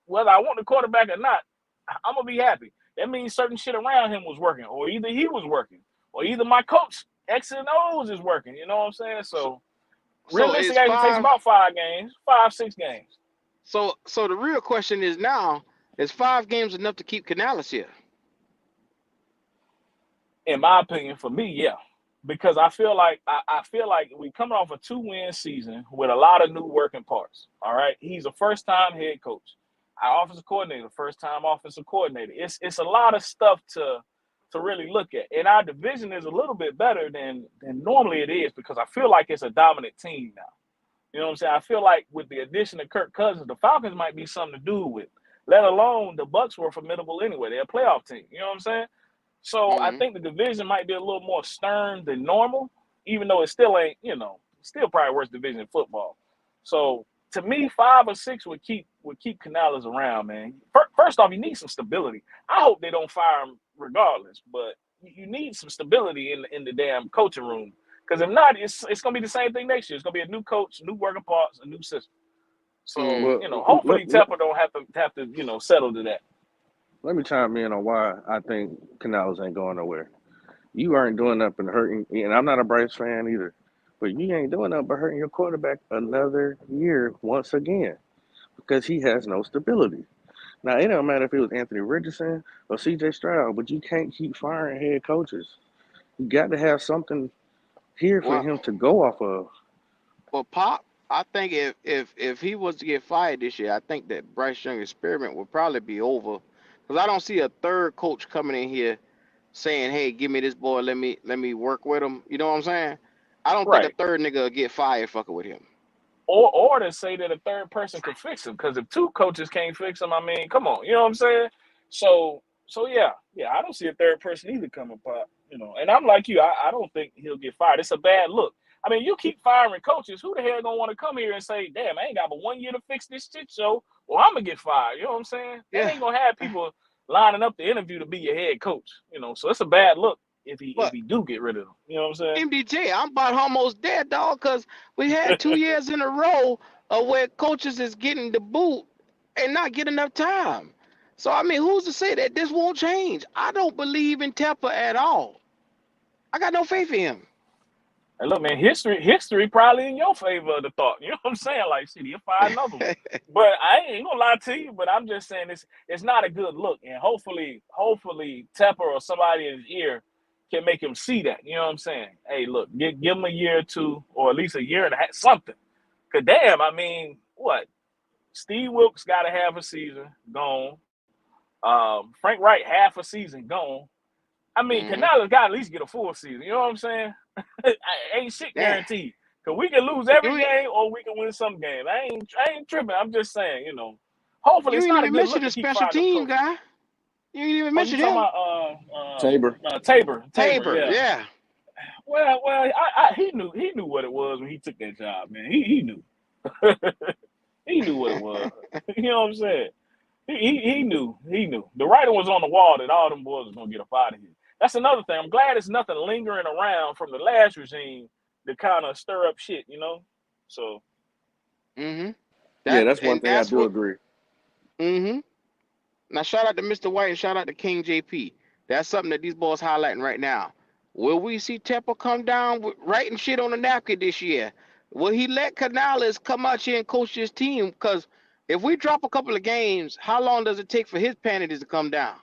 F: Whether I want the quarterback or not, I'm gonna be happy. That means certain shit around him was working, or either he was working, or either my coach X and O's is working. You know what I'm saying? So
D: So it's
F: realistically, it takes
D: 5.
F: about 5 games, 5, 6 games.
D: So the real question is now, is 5 games enough to keep Canales here?
F: In my opinion, for me, yeah. Because I feel like we coming off a 2-win season with a lot of new working parts. All right. He's a first-time head coach. Our offensive coordinator, first-time offensive coordinator. It's a lot of stuff to really look at. And our division is a little bit better than normally it is because I feel like it's a dominant team now. You know what I'm saying? I feel like with the addition of Kirk Cousins, the Falcons might be something to do with. Let alone the Bucs were formidable anyway. They're a playoff team. You know what I'm saying? So I think the division might be a little more stern than normal, even though it still ain't, still probably worst division in football. So to me, 5 or 6 would keep Canales around, man. First off, you need some stability. I hope they don't fire him regardless, but you need some stability in the damn coaching room. Because if not, it's gonna be the same thing next year. It's gonna be a new coach, new working parts, a new system. So hopefully Tepper don't have to settle to that.
E: Let me chime in on why I think Canales ain't going nowhere. You aren't doing nothing but hurting, and I'm not a Bryce fan either, but you ain't doing nothing but hurting your quarterback another year once again because he has no stability. Now, it don't matter if it was Anthony Richardson or C.J. Stroud, but you can't keep firing head coaches. You got to have something here for him to go off of.
D: Well, Pop, I think if he was to get fired this year, I think that Bryce Young experiment would probably be over. Because I don't see a third coach coming in here saying, "Hey, give me this boy, let me work with him." You know what I'm saying? I don't think a
F: Right.
D: third nigga will get fired fucking with him.
F: Or to say that a third person could fix him. Because if 2 coaches can't fix him, I mean, come on. You know what I'm saying? So yeah, I don't see a third person either coming, Pop. And I'm like you. I don't think he'll get fired. It's a bad look. I mean, you keep firing coaches. Who the hell gonna want to come here and say, "Damn, I ain't got but 1 year to fix this shit show, or I'm gonna get fired"? You know what I'm saying? They ain't gonna have people lining up the interview to be your head coach. You know, so it's a bad look if
D: But
F: he do get rid of him. You know what I'm saying?
D: MDJ, I'm about almost dead, dog, because we had 2 years in a row of where coaches is getting the boot and not get enough time. So I mean, who's to say that this won't change? I don't believe in Tepper at all. I got no faith in him.
F: And look, man, history probably in your favor of the thought. You know what I'm saying? Like, shit, he'll find another one. But I ain't gonna lie to you. But I'm just saying it's not a good look. And hopefully Tepper or somebody in his ear can make him see that. You know what I'm saying? Hey, look, give him a year or two, or at least a year and a half, something. Cause damn, I mean, what? Steve Wilkes got a half a season gone. Frank Wright half a season gone. I mean, Canales got to at least get a full season. You know what I'm saying? Ain't shit guaranteed. Cause we can lose every game or we can win some games. I ain't tripping. I'm just saying, you know. Hopefully,
D: You
F: it's
D: ain't
F: not a
D: even
F: good
D: mention
F: look
D: the
F: to keep
D: special
F: firing them
D: team
F: coaches.
D: guy. You ain't even
F: Oh, you
D: mention
F: talking
D: him.
F: about
E: Tabor.
F: Tabor,
D: Yeah.
F: Well, he knew what it was when he took that job, man. He knew. He knew what it was. You know what I'm saying? He knew. The writing was on the wall that all them boys was gonna get up out of here. That's another thing. I'm glad there's nothing lingering around from the last regime to kind of stir up shit, you know. So.
D: Yeah,
E: That's one thing I
D: that's
E: do
D: what.
E: agree.
D: Now shout out to Mr. White and shout out to King JP. That's something that these boys highlighting right now. Will we see Tepper come down with writing shit on the napkin this year? Will he let Canales come out here and coach his team? Because if we drop a couple of games, how long does it take for his panties to come down?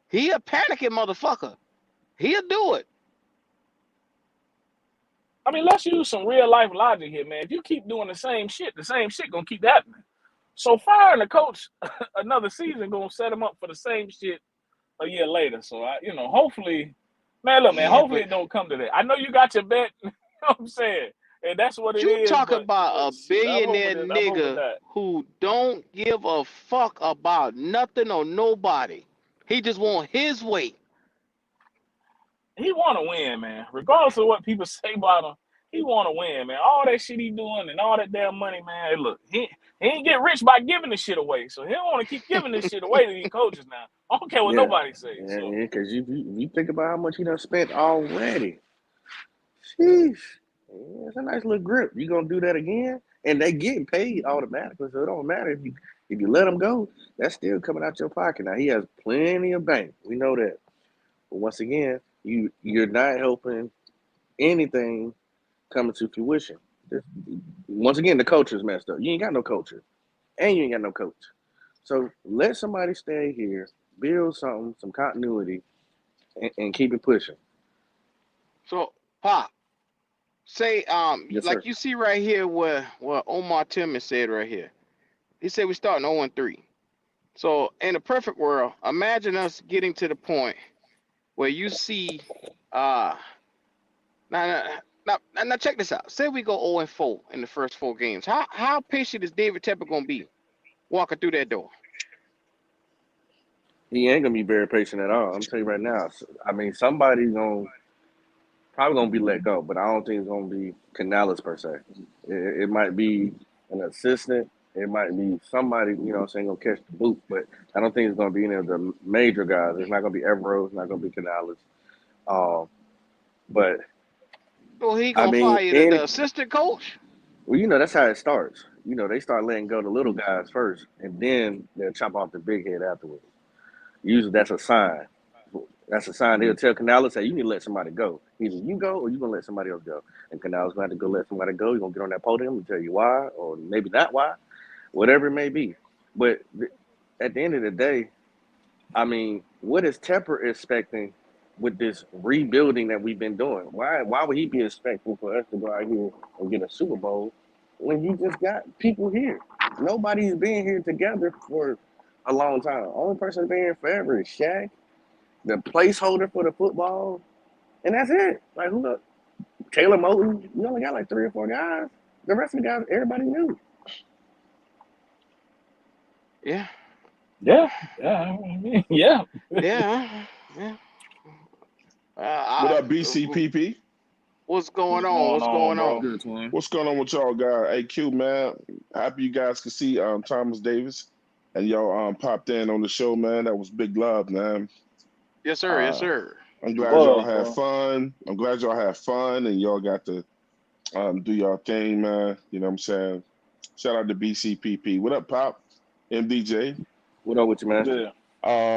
D: He a panicking motherfucker. He'll do it.
F: I mean, let's use some real life logic here, man. If you keep doing the same shit gonna keep happening. So firing the coach another season gonna set him up for the same shit a year later. So hopefully, man, look, man,
D: Yeah,
F: hopefully
D: but
F: it don't come to that. I know you got your bet, you know what I'm saying? And that's what it
D: you
F: is,
D: talk
F: but
D: about a
F: shit, I'm hoping
D: billionaire nigga
F: that.
D: who don't give a fuck about nothing or nobody. He just want his way.
F: He want to win, man. Regardless of what people say about him, he want to win, man. All that shit he doing and all that damn money, man. Hey, look, he ain't get rich by giving this shit away, so he don't want to keep giving this shit away to these coaches now. I don't care what
E: Yeah,
F: nobody says. So.
E: because you think about how much he done spent already. Sheesh. Yeah, it's a nice little grip. You gonna do that again? And they getting paid automatically, so it don't matter if you let them go. That's still coming out your pocket. Now he has plenty of bank. We know that. But once again, you're not helping anything coming to fruition. Once again, the culture's messed up. You ain't got no culture, and you ain't got no coach. So let somebody stay here, build something, some continuity, and keep it pushing.
D: So, Pop, say
E: Yes,
D: like
E: sir.
D: you see right here where Omar Tillman said right here. He said we starting 0-3. So in a perfect world, imagine us getting to the point where you see now check this out. Say we go 0-4 in the first 4 games. How patient is David Tepper gonna be walking through that door?
E: He ain't gonna be very patient at all. I'm telling you right now. I mean, somebody's probably gonna be let go, but I don't think it's gonna be Canales per se. It might be an assistant. It might be somebody, saying, gonna catch the boot, but I don't think it's gonna be any of the major guys. It's not gonna be Evero. It's not gonna be Canales. But
D: So he
E: I
D: gonna
E: mean,
D: fire the assistant coach?
E: well, that's how it starts. They start letting go the little guys first, and then they'll chop off the big head afterwards. Usually, that's a sign. That's a sign. They'll tell Canales, "Hey, you need to let somebody go. Either you go or you're going to let somebody else go." And Canales going to have to go let somebody go. He's going to get on that podium and tell you why, or maybe not why, whatever it may be. But at the end of the day, I mean, what is Tepper expecting with this rebuilding that we've been doing? Why would he be expecting for us to go out here and get a Super Bowl when you just got people here? Nobody's been here together for a long time. Only person that's been here forever is Shaq, the placeholder for the football, and that's it. Like, who else? Taylor Moton, you only got like 3 or 4 guys. The rest of the guys, everybody knew.
D: Yeah.
F: Yeah.
D: Yeah.
A: What up, BCPP?
D: What's going
F: What's
D: on?
F: going
D: What's
F: on,
D: going
F: bro?
D: on?
F: Good twin.
G: What's going on with y'all guys? Hey Q man, happy you guys could see Thomas Davis and y'all popped in on the show, man. That was big love, man.
D: Yes, sir. Yes,
G: Uh
D: sir.
G: I'm
F: It
G: glad y'all
F: was,
G: had
F: bro.
G: fun. I'm glad y'all had fun and y'all got to do y'all thing, man. You know what I'm saying? Shout out to BCPP. What up, Pop? MDJ.
E: What up with you, man?
F: Yeah.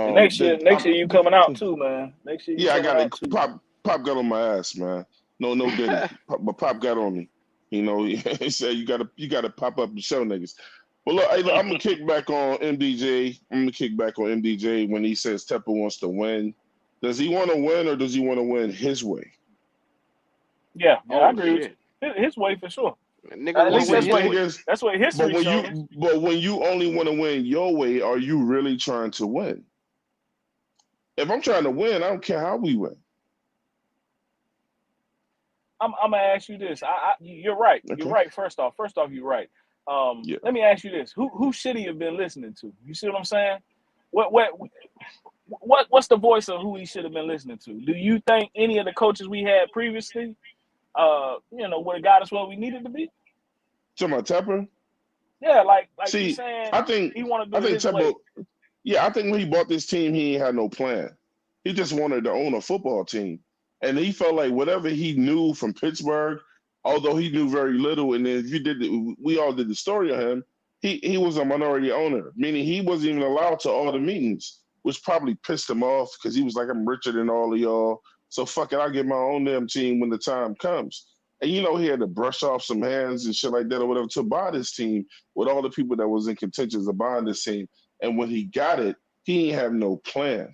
F: And next year, you coming out too, man. Next year you
G: yeah, I
F: coming
G: got it.
F: out too.
G: Pop got on my ass, man. No Diddy. But Pop got on me. You know, he said you gotta pop up and show niggas. But look, hey, look, I'm gonna kick back on MDJ. I'm gonna kick back on MDJ when he says Tepper wants to win. Does he want to win or does he want to win his way?
F: Yeah, I
D: Oh
F: agree with
D: shit.
F: you. His way for sure.
D: Niggas
F: At
G: But
D: want to
F: least
G: see,
D: win
G: the
D: his
G: thing
D: way.
G: is,
F: that's what history shows.
G: but when you only want to win your way, are you really trying to win? If I'm trying to win, I don't care how we win.
F: I'm gonna ask you this. You're right. You're
G: Okay.
F: right. First off, you're right.
G: Yeah.
F: Let me ask you this. Who should he have been listening to? You see what I'm saying? What's the voice of who he should have been listening to? Do you think any of the coaches we had previously, would have got us where we needed to be?
G: Talking about Tepper.
F: Yeah, like you
G: See,
F: saying
G: I think
F: he want to
G: I
F: do it
G: think
F: his way.
G: Tepper. Yeah, I think when he bought this team, he ain't had no plan. He just wanted to own a football team, and he felt like whatever he knew from Pittsburgh, although he knew very little. And then if you did, we all did the story of him. He was a minority owner, meaning he wasn't even allowed to all the meetings, which probably pissed him off because he was like, "I'm richer than all of y'all, so fuck it, I'll get my own damn team when the time comes." And you know, he had to brush off some hands and shit like that or whatever to buy this team with all the people that was in contention of buying this team. And when he got it, he ain't have no plan.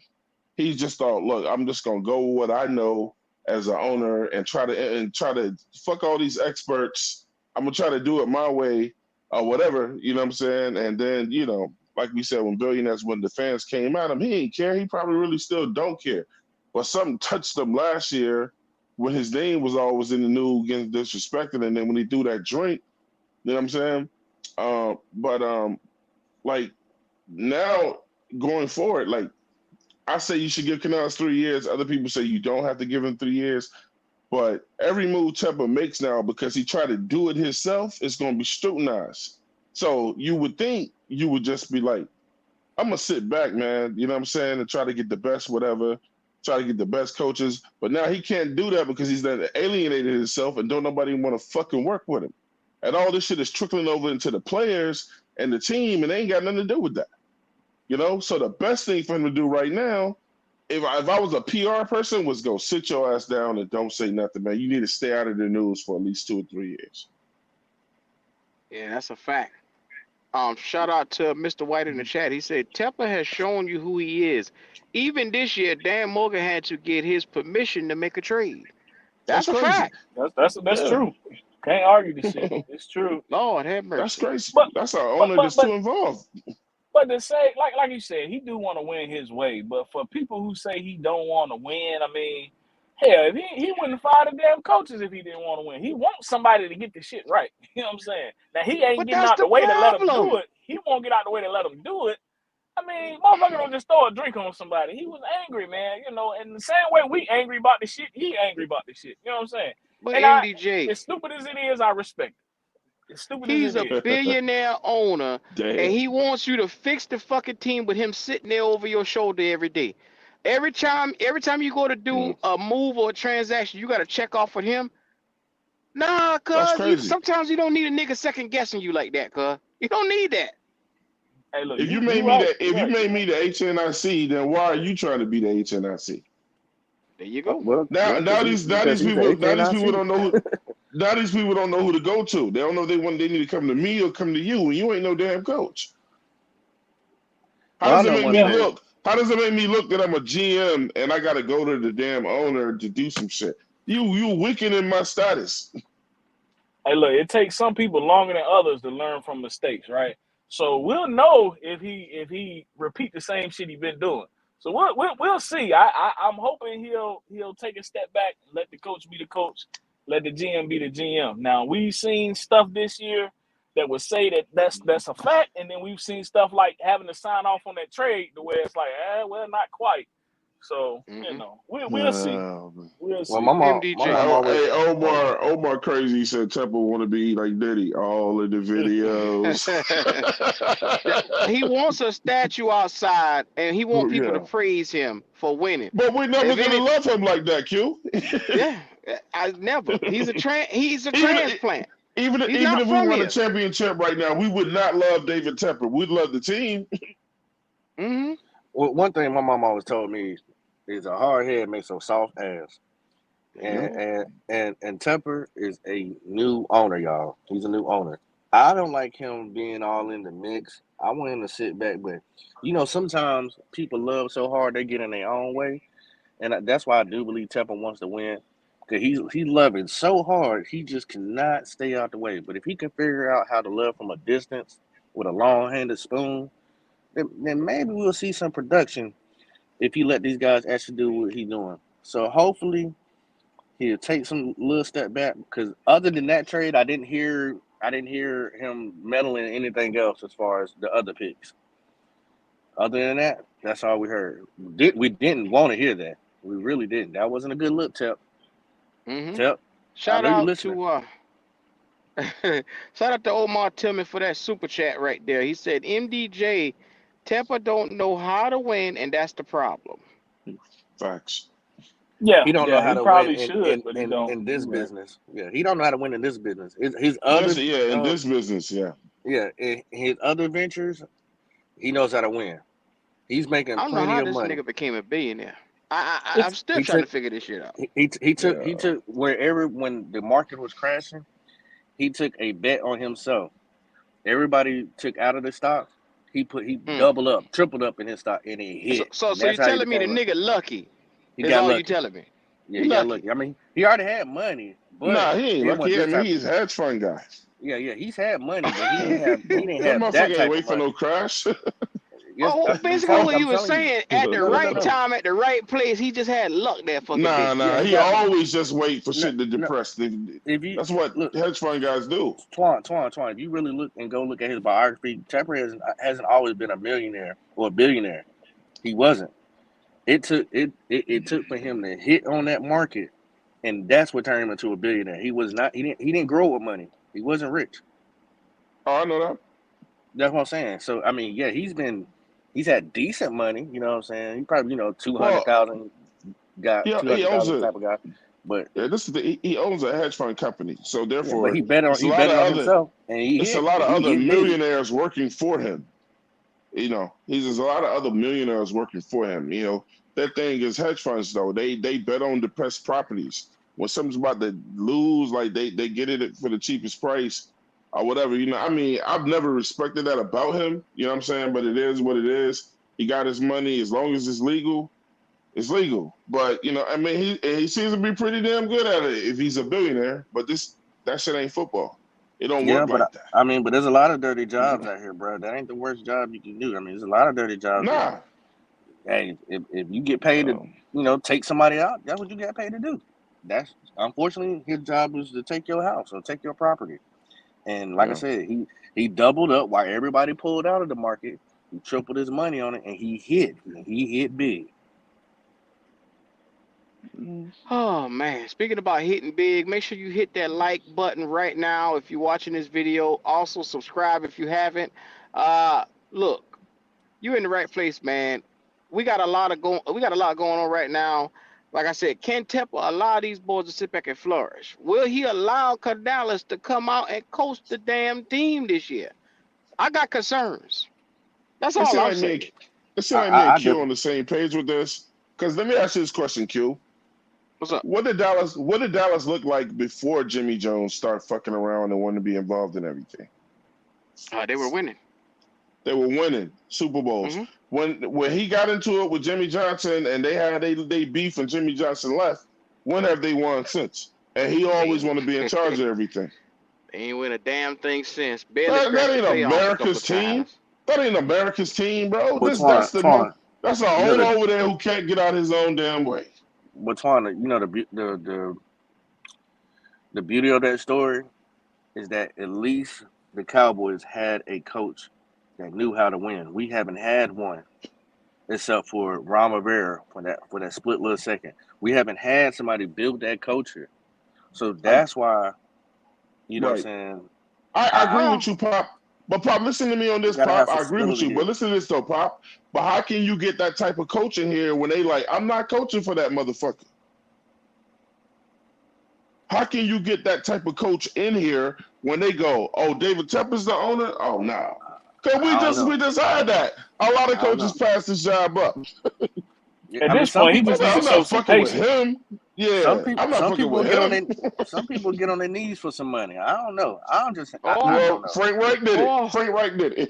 G: He just thought, look, I'm just gonna go with what I know as an owner and try to fuck all these experts. I'm gonna try to do it my way or whatever, you know what I'm saying? And then, you know, like we said, when the fans came at him, he didn't care. He probably really still don't care. But something touched him last year when his name was always in the news getting disrespected, and then when he threw that drink, you know what I'm saying? But like now going forward, like I say you should give Canales 3 years. Other people say you don't have to give him 3 years. But every move Tepper makes now, because he tried to do it himself, is going to be scrutinized. So you would think you would just be like, I'm going to sit back, man, you know what I'm saying, and try to get the best whatever, try to get the best coaches. But now he can't do that because he's done alienated himself and don't nobody want to fucking work with him. And all this shit is trickling over into the players and the team, and they ain't got nothing to do with that. You know, so the best thing for him to do right now, if I was a PR person, was go sit your ass down and don't say nothing, man. You need to stay out of the news for at least 2 or 3 years.
D: Yeah, that's a fact. Shout out to Mr. White in the chat. He said Tepper has shown you who he is. Even this year, Dan Morgan had to get his permission to make a trade.
G: That's
D: That's a
G: crazy.
D: fact.
F: That's
G: Yeah.
F: true. Can't argue the shit. It's true.
D: Lord have
G: That's
D: mercy.
G: crazy.
F: But
G: That's our
F: but
G: owner
F: but
G: that's
F: but
G: too involved.
F: but to say like you said, he do want to win his way. But for people who say he don't want to win, I mean, hell, if he wouldn't fire the damn coaches if he didn't want to win. He wants somebody to get the shit right. You know what I'm saying? Now he ain't
D: But
F: getting
D: that's
F: out
D: the
F: the way to let him do
D: problem.
F: it. He won't get out the way to let him do it. I mean, motherfucker don't just throw a drink on somebody. He was angry, man. You know, and the same way we angry about the shit, he angry about the shit. You know what I'm saying?
D: But
F: And
D: MDJ,
F: as stupid as it is, I respect it. As stupid as
D: he's
F: it
D: a
F: is.
D: billionaire owner, and
G: Damn.
D: he wants you to fix the fucking team with him sitting there over your shoulder every day. Every time you go to do
G: Mm.
D: a move or a transaction, you got to check off with him. Nah,
G: That's
D: cuz
G: crazy.
D: sometimes you don't need a nigga second guessing you like that, cuz. You don't need that.
F: Hey, look,
G: If you
F: you
G: made me
F: right.
G: the
F: You
G: if you
F: right.
G: made me the HNIC, then why are you trying to be the HNIC?
D: There you
E: Oh,
D: go.
E: well,
G: Now
E: yeah,
G: now these now
E: because
G: these
E: he's the
G: people now these people
E: HNIC.
G: don't know who now these people don't know who to go to. They don't know they need to come to me or come to you, and you ain't no damn coach. How
E: Well, I
G: does it
E: know
G: make
E: one
G: me
F: Yeah.
E: thing.
G: look? How does it make me look that I'm a GM and I gotta go to the damn owner to do some shit? You weakening my status.
F: Hey, look, it takes some people longer than others to learn from mistakes, right? So we'll know if he repeat the same shit he been doing. So we'll see. I'm hoping he'll take a step back and let the coach be the coach, let the GM be the GM. Now we've seen stuff this year that would say that's a fact, and then we've seen stuff like having to sign off on that trade, to where it's like, well, not quite. So
D: Mm-hmm.
F: we'll see.
G: Man.
F: We'll
E: Well,
F: see.
E: my
D: MDJ.
E: mom always.
G: Hey,
E: Oh,
G: Omar crazy said Temple want to be like Diddy. All in the videos.
D: He wants a statue outside, and he wants people to
G: Yeah.
D: praise him for winning.
G: But we're never
D: If
G: gonna
D: any,
G: love him like that, Q.
D: yeah, I never. He's a
G: even
D: transplant. He's
G: even
D: not
G: if we
D: from
G: won a
D: here.
G: championship right now, we would not love David Tepper. We'd love the team.
D: Mm-hmm.
E: well, one thing my mom always told me is a hard head makes a soft ass.
G: Yeah.
E: And Temper is a new owner, y'all. He's a new owner. I don't like him being all in the mix. I want him to sit back, but sometimes people love so hard they get in their own way, and that's why I do believe Temper wants to win because he's loving so hard he just cannot stay out the way. But if he can figure out how to love from a distance with a long-handed spoon, then maybe we'll see some production if he let these guys actually do what he's doing. So hopefully he'll take some little step back because other than that trade, I didn't hear him meddling in anything else as far as the other picks. Other than that, that's all we heard. We didn't want to hear that. We really didn't. That wasn't a good look, Tep.
D: Mm-hmm.
E: Tep, I
D: Shout
E: know you're
D: out
E: listening.
D: to shout out to Omar Tillman for that super chat right there. He said MDJ Tampa don't know how to win, and that's the problem.
G: Facts.
F: Yeah,
E: He don't know
F: yeah,
E: how
F: he
E: to win
F: probably
E: in
F: should,
E: in
F: but he
E: in,
F: don't.
E: in this
F: You're right.
E: business. Yeah, he don't know how to win in this business. His other,
G: That's yeah. In this business, yeah.
E: yeah, in his other ventures, he knows how to win. He's making
D: I don't know
E: plenty
D: how
E: of
D: this
E: money.
D: nigga became a billionaire. I'm
F: It's
D: still
E: He
D: trying
E: took
D: to figure this shit out.
E: he
G: Yeah.
E: took wherever when the market was crashing, he took a bet on himself. Everybody took out of the stock. He
D: Mm.
E: doubled up, tripled up in his stock, and it
D: So,
E: hit.
D: so,
E: And
D: so you
E: that's how he
D: telling me the
E: became a.
D: nigga lucky
E: He
D: is
E: got
D: all you
E: lucky.
D: telling me?
E: Yeah,
D: He
E: he got
D: lucky.
E: lucky. I mean, he already had money, but
G: Nah, he ain't
E: he didn't want
G: lucky. I
E: this
G: mean,
E: type of.
G: he's a hedge fund guy.
E: Yeah, he's had money, but he didn't have
G: that
E: he didn't have that
G: motherfucker ain't
E: type of
G: wait for no
E: money.
G: crash.
E: Yes,
D: Basically
G: oh,
D: what
E: I'm
D: you were
E: telling you.
D: saying, at the right
E: No.
D: time, at the right place, he just had luck that fucking
G: nah,
D: day.
E: Yeah,
G: nah.
E: he
G: He
E: got some.
G: always just wait for
E: No,
G: shit to
E: no.
G: depress.
E: If you
G: That's what
E: look,
G: hedge fund guys do.
E: Twan, if you really look and go look at his biography, Tapper hasn't always been a millionaire or a billionaire. He wasn't. It took for him to hit on that market, and that's what turned him into a billionaire. He was not. He didn't grow with money. He wasn't rich.
G: Oh, I know that.
E: That's what I'm saying. So I mean, yeah, he's had decent money. You know what I'm saying? He probably two hundred
G: Well,
E: thousand got
G: yeah,
E: two
G: he
E: hundred
G: owns
E: thousand
G: a.
E: type of guy. But
G: Yeah, this is he owns a hedge fund company. So
E: yeah, but
G: therefore,
E: he
G: it's a lot
E: betted
G: of
E: on
G: other.
E: himself, and he
G: It's a
E: hit.
G: lot of
E: He
G: other
E: hit big.
G: millionaires working for him. There's a lot of other millionaires working for him. That thing is hedge funds though. They bet on depressed properties. When something's about to lose, like they get it for the cheapest price or whatever. I mean, I've never respected that about him. You know what I'm saying? But it is what it is. He got his money as long as it's legal. It's legal. But I mean, he seems to be pretty damn good at it if he's a billionaire. But that shit ain't football. It don't
E: Yeah,
G: work
E: but
G: like that.
E: there's a lot of dirty jobs out here, bro. That ain't the worst job you can do. I mean, there's a lot of dirty jobs that,
G: Nah.
E: hey, if you get paid to, take somebody out, that's what you get paid to do. That's unfortunately his job is to take your house or take your property. And like I
G: Yeah.
E: said, he doubled up while everybody pulled out of the market. He tripled his money on it, and he hit. He hit big.
D: Oh man, speaking about hitting big, make sure you hit that like button right now if you're watching this video. Also subscribe if you haven't. Look, you're in the right place, man. We got a lot going on right now. Like I said, can Temple allow these boys to sit back and flourish? Will he allow Canales to come out and coach the damn team this year? I got concerns. That's
G: It
D: all
G: seems
D: I'm
G: like me and
D: saying.
G: it seems
E: I
G: like me and
E: I, I
G: Q
E: do.
G: on the same page with this. Because let me ask you this question, Q.
D: What's up?
G: What did Dallas look like before Jimmy Jones started fucking around and wanted to be involved in everything?
D: They were winning.
G: They were winning Super Bowls.
D: Hmm.
G: When he got into it with Jimmy Johnson and they beef and Jimmy Johnson left, when have they won since? And he
D: They
G: always
D: ain't,
G: want to be in charge of everything.
D: they ain't win a damn thing since. Barely
G: That
D: scratched the
G: ain't
D: playoffs a couple
G: America's
D: of
G: team.
D: times.
G: That ain't America's team, bro.
E: But
G: That's that's the
E: you know
G: owner
E: the
G: over there who can't get out his own damn way.
E: the beauty of that story is that at least the Cowboys had a coach that knew how to win. We haven't had one. except for Ron Rivera for that split little second. We haven't had somebody build that culture. So that's why, you know what I'm
G: Right.
E: saying,
G: I agree with you, Pop. But Pop, listen to me on
E: we
G: this,
E: gotta have
G: Pop.
E: some
G: I agree with
E: stability
G: you. But
E: here.
G: listen to this though, Pop. But how can you get that type of coaching here when they like, I'm not coaching for that motherfucker? How can you get that type of coach in here when they go, oh, David Tepper's the owner? Oh no. Cause
E: I don't
G: we
E: know.
G: just had that. A lot of
E: I don't
G: coaches
E: know.
G: passed this job up.
E: Yeah,
F: At
E: I mean,
F: this
E: some
F: point, he
E: people,
F: just need to
G: I'm
F: show
G: not
F: some
G: fucking with
F: patience.
G: him. Yeah, I'm not
E: some
G: fucking
E: people
G: with
E: get on
G: him.
E: some people get on their knees for some money. I don't know. I
D: Oh,
E: don't
G: Well,
E: know.
G: Frank Reich did it.
D: oh,
G: Frank Reich did it.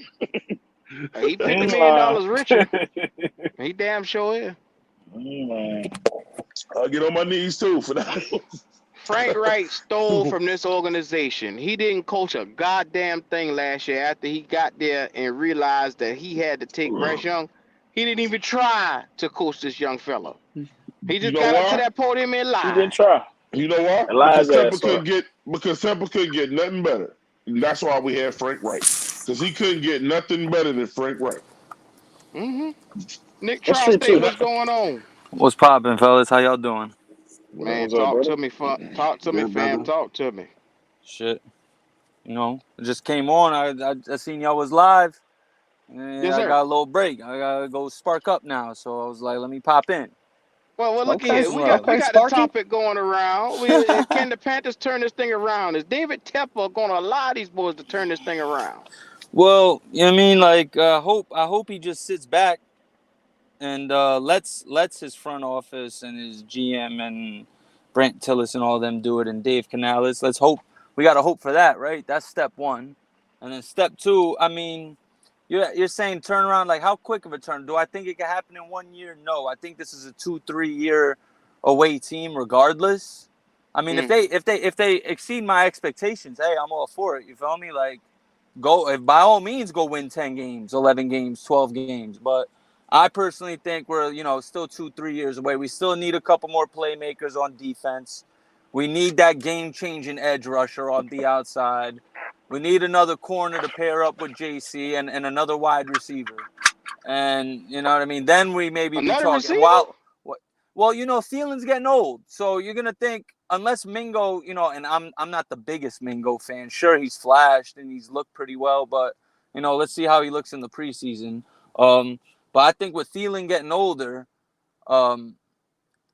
D: he
F: He
D: $50
F: ain't
D: million
F: lying.
D: richer. He damn sure is.
F: He ain't lying.
G: I'll get on my knees too for that.
D: Frank Wright stole from this organization. He didn't coach a goddamn thing last year after he got there and realized that he had to take Bryce Young. He didn't even try to coach this young fella. He
G: You
D: just
G: know
D: got up to
G: why?
D: that podium and
F: He didn't
D: lied.
F: try.
G: You know why?
F: And lied his ass off.
G: Because Temple couldn't get nothing better. And that's why we had Frank Reich. Because he couldn't get nothing better than Frank Reich.
D: Mm-hmm. Nick
F: That's true
D: Tri-State,
F: too.
G: And
D: what's going on?
H: What's poppin', fellas? How y'all doing?
D: Man,
F: What's up,
D: talk
F: brother?
D: to me, talk to me,
E: Good
D: fam.
E: brother.
D: Talk to me.
H: Shit, it just came on. I seen y'all was live, and
D: Yes,
H: I
D: sir.
H: got a little break. I gotta go spark up now, so I was like, let me pop in.
D: Well, look
F: Okay,
D: here.
H: Some love.
D: We
F: okay,
D: got the
F: Sparky.
D: topic going around. Can the Panthers turn this thing around? Is David Tepper going to allow these boys to turn this thing around?
H: Well, you know what I mean? Like, I hope he just sits back and lets his front office and his GM and Brent Tillis and all them do it, and Dave Canales. Let's hope. We gotta hope for that, right? That's step one, and then step two. I mean, you're saying turnaround. Like, how quick of a turn? Do I think it can happen in 1 year? No, I think this is a 2-3 year away team, regardless. I mean,
D: Mm.
H: if they exceed my expectations, hey, I'm all for it. You feel me? Like, go, if by all means, go win 10 games, 11 games, 12 games. But I personally think we're, still 2-3 years away. We still need a couple more playmakers on defense. We need that game-changing edge rusher on the outside. We need another corner to pair up with JC and another wide receiver. And you know what I mean? Then we maybe be
D: Another
H: talking.
D: receiver?
H: Well, Thielen's getting old, so you're gonna think unless Mingo, and I'm not the biggest Mingo fan. Sure, he's flashed and he's looked pretty well, but let's see how he looks in the preseason. But I think with Thielen getting older, um,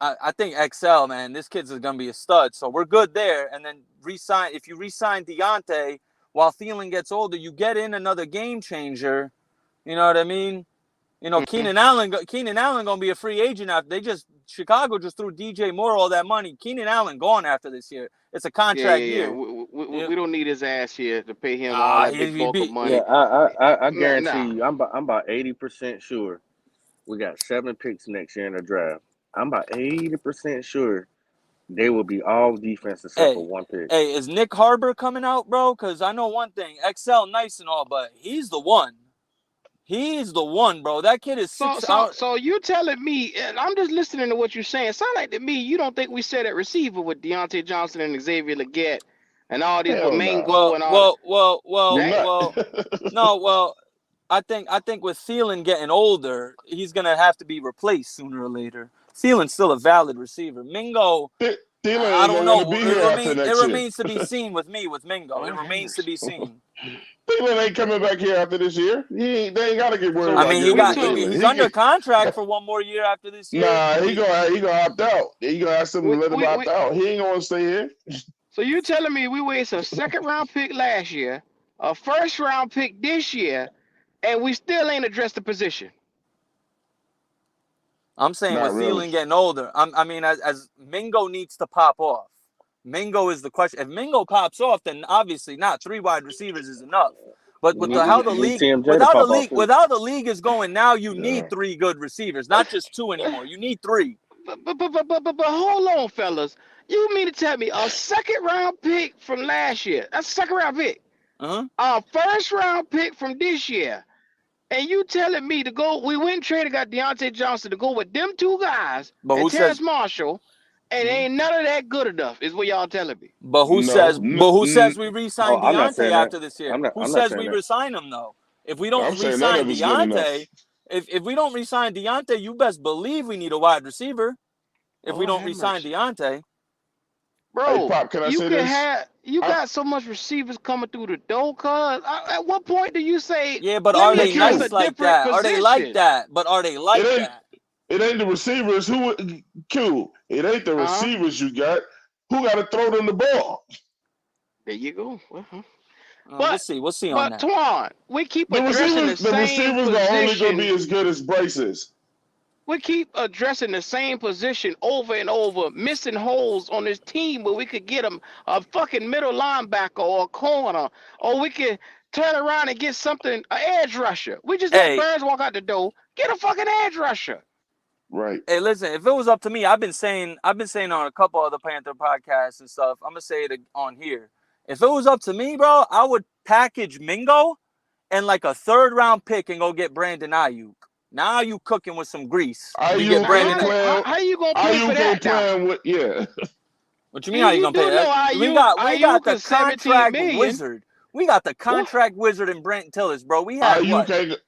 H: I think XL, man, this kid's gonna be a stud. So we're good there. And then if you resign Deontay while Thielen gets older, you get in another game changer. You know what I mean?
D: Mm-hmm.
H: Keenan Allen gonna be a free agent after Chicago just threw DJ Moore all that money. Keenan Allen gone after this year. It's a contract
D: Yeah.
H: year.
D: We don't need his ass here to pay him all that big
H: He
D: bulk of
H: be
E: Yeah,
D: money.
E: I guarantee
D: Nah.
E: you, I'm about 80% sure we got 7 picks next year in the draft. I'm about 80% sure they will be all defense except for
H: hey,
E: 1 pick.
H: hey, is Nick Harbor coming out, bro? Because I know one thing, XL nice and all, but he's the one. He's the one, bro. That kid is
D: So
H: 6 out.
D: so you telling me, and I'm just listening to what you're saying. Sound like to me you don't think we said at receiver with Deontay Johnson and Xavier Leggett and all these
G: Hell no.
D: Bomingo and all that.
G: Do
D: That
G: not.
H: No, well, I think with Thielen getting older, he's gonna have to be replaced sooner or later. Thielen's still a valid receiver. Mingo,
G: Thielen
H: I
G: ain't
H: don't
G: gonna want to
H: know.
G: be here after
H: It
G: next year.
H: remains to be seen with me with Mingo. It
D: Lord have
H: remains to
D: mercy.
H: be seen.
G: Thielen ain't coming back here after this year. They ain't got to get worried
D: So
H: I
G: about
H: mean,
G: getting
D: we
G: rid of
D: took
G: Thielen.
H: he's under contract for 1 more year after this year.
G: Nah, he gonna opt out. He gonna ask them to let him opt
D: we
G: out. He ain't gonna stay here.
D: so you telling me we waste a second round pick last year, a first round pick this year, and we still ain't addressed the position.
H: I'm saying
G: Not
H: with
G: really.
H: Thielen getting older, I mean, as Mingo needs to pop off. Mingo is the question. If Mingo pops off, then obviously not 3 wide receivers is enough. But
E: You
H: with
E: need,
H: how
E: you
H: the
E: need
H: league,
E: TMJ to pop off too.
H: without the league is going now, you
G: Yeah.
H: need 3 good receivers, not just 2 anymore. You need 3.
D: But hold on, fellas. You mean to tell me a second round pick from last year? That's a second round pick.
H: Uh-huh.
D: A first round pick from this year. And you telling me to go, we went and traded, got Deontay Johnson to go with them 2 guys
H: But
D: and
H: who
D: Terrence
H: says?
D: Marshall, and ain't none of that good enough, is what y'all telling me.
H: But who
G: No.
H: says? But who says we
E: Oh,
H: re-sign
E: I'm not
H: Deontay
E: saying that.
H: after this year? Who
E: I'm not
H: says
E: saying
H: we
E: that.
H: resign him though? If we don't
G: I'm saying none
H: re-sign
G: of it's good enough.
H: Deontay, if we don't re-sign Deontay, you best believe we need a wide receiver. If we
D: Lord
H: don't
D: have
H: re-sign
D: mercy.
H: Deontay,
G: Hey,
D: Bro,
G: Pop, can I say this?
D: you
G: I,
D: got so much receivers coming through the door, cuz at what point do you say,
H: yeah, but
D: let
H: are
D: me
G: hey,
H: they
D: address
G: Q,
D: a
H: nice like
D: different
H: that? Are they like
D: position?
H: that? But are they
G: it
H: like
G: ain't
H: that?
G: it ain't the receivers who Q. It ain't the
D: Uh-huh.
G: receivers you got. Who got to throw them the ball?
D: There you go. Uh-huh.
H: We'll
D: But
H: see. We'll see on
D: but
H: that.
D: Twan, we keep
G: The
D: addressing the
G: receivers, the
D: same
G: receivers are only gonna be
D: position.
G: as good as Bryce is.
D: We keep addressing the same position over and over, missing holes on this team where we could get them a fucking middle linebacker or a corner, or we could turn around and get something, an edge rusher. We just let
H: Hey,
D: Burns walk out the door, get a fucking edge rusher.
G: Right.
H: hey, listen. If it was up to me, I've been saying on a couple other Panther podcasts and stuff. I'm gonna say it on here. If it was up to me, bro, I would package Mingo and like a 3rd-round pick and go get Brandon Ayuk. Now you cooking with some grease. If you get
G: Ayuk
D: Now
H: Brandon,
G: ain't playing.
D: how you gonna pay for
G: Ayuk
D: that
G: ain't
D: now?
G: playing with. Yeah.
H: what you mean?
D: And
H: How you
D: you
H: gonna pay
D: do know
H: that? We got
D: Ayuk
H: the
D: is 17
H: contract
D: million.
H: wizard. We got the
D: What?
H: contract wizard in Brent Tillis, bro. We had
G: Ayuk
H: what?
G: ain't.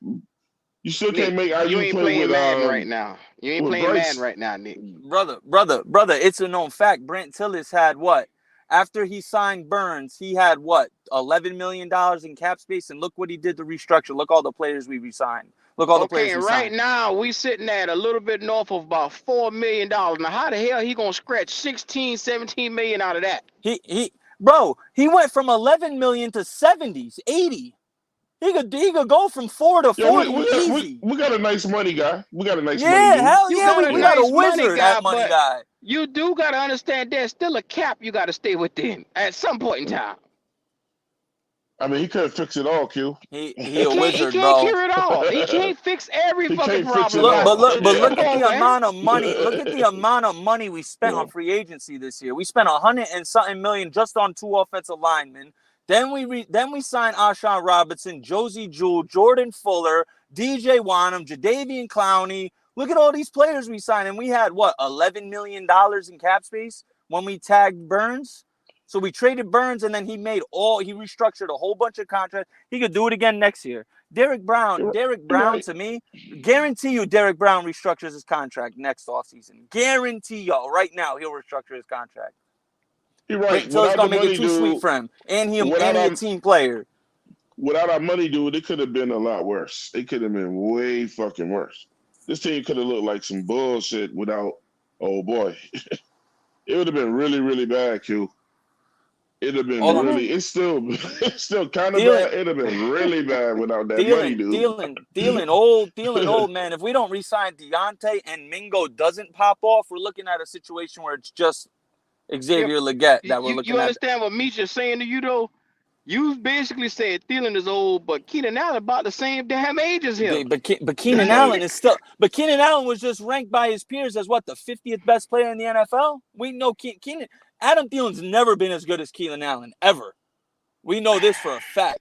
G: You still can't
D: Nick,
G: make
D: you
G: Ayuk
D: ain't
G: play
D: playing Madden right now. You ain't
G: with
D: playing Madden
G: Bryce.
D: right now, Nick.
H: Brother, it's a known fact. Brent Tillis had what? After he signed Burns, he had what? $11 million in cap space, and look what he did to restructure. Look all the players we re-signed. Look all the
D: Okay,
H: players he
D: and right
H: signed.
D: now we sitting at a little bit north of about $4 million. Now, how the hell he gonna scratch 16, 17 million out of that?
H: He went from 11 million to 70s, 80. He could go from 4 to
G: Yo,
H: 40 easy.
G: we got a nice money guy. We got a nice money
H: Yeah,
G: dude.
H: hell
D: You
H: yeah,
D: got
H: we,
D: a
H: we
G: Yeah.
H: got a
D: nice money
H: wizard
D: guy,
H: at money
D: but
H: guy.
D: you do gotta understand there's still a cap you gotta stay within at some point in time.
G: I mean, he could fix it all, Q.
H: He
D: He
H: a
D: can't he
H: wizard,
D: can't
H: bro.
D: cure it all. He can't fix every
G: He
D: fucking
G: can't fix it
D: problem,
H: Look,
D: man.
H: but
G: all.
H: look, but
G: Yeah.
H: look
D: Come
H: at the
D: on, man.
H: amount of money. Look at the amount of money we spent
G: Yeah.
H: on free agency this year. We spent 100 and something million just on 2 offensive linemen. Then we signed Ashawn Robinson, Josie Jewell, Jordan Fuller, DJ Wanham, Jadeveon Clowney. Look at all these players we signed, and we had what, $11 million in cap space when we tagged Burns. So we traded Burns, and then he restructured a whole bunch of contracts. He could do it again next year. Derek Brown
G: You're right.
H: to me, guarantee you Derek Brown restructures his contract next offseason. Guarantee y'all right now he'll restructure his contract.
G: You're
H: Brent
G: right.
H: Tiller's
G: Without the
H: gonna make it
G: money
H: too sweet
G: dude,
H: for him. And
G: without
H: he a
G: our
H: team player.
G: without our money dude, it could have been a lot worse. It could have been way fucking worse. This team could have looked like some bullshit without. Oh boy, it would have been really, really bad, Q. It'd have been
H: All I'm
G: really. It's still kind of
H: Thielen,
G: bad. It'd have been really bad without that money,
H: Thielen,
G: dude.
H: Thielen, Thielen, old man. If we don't re-sign Deontay and Mingo doesn't pop off, we're looking at a situation where it's just
D: Yep.
H: Xavier Leggett that we're
D: You
H: looking at.
D: understand what Misha's saying to you though? You basically said Thielen is old, but Keenan Allen about the same damn age as him.
H: But Keenan Allen is still. But Keenan Allen was just ranked by his peers as what, the 50th best player in the NFL. We know Keenan. Adam Thielen's never been as good as Keenan Allen ever. We know this for a fact.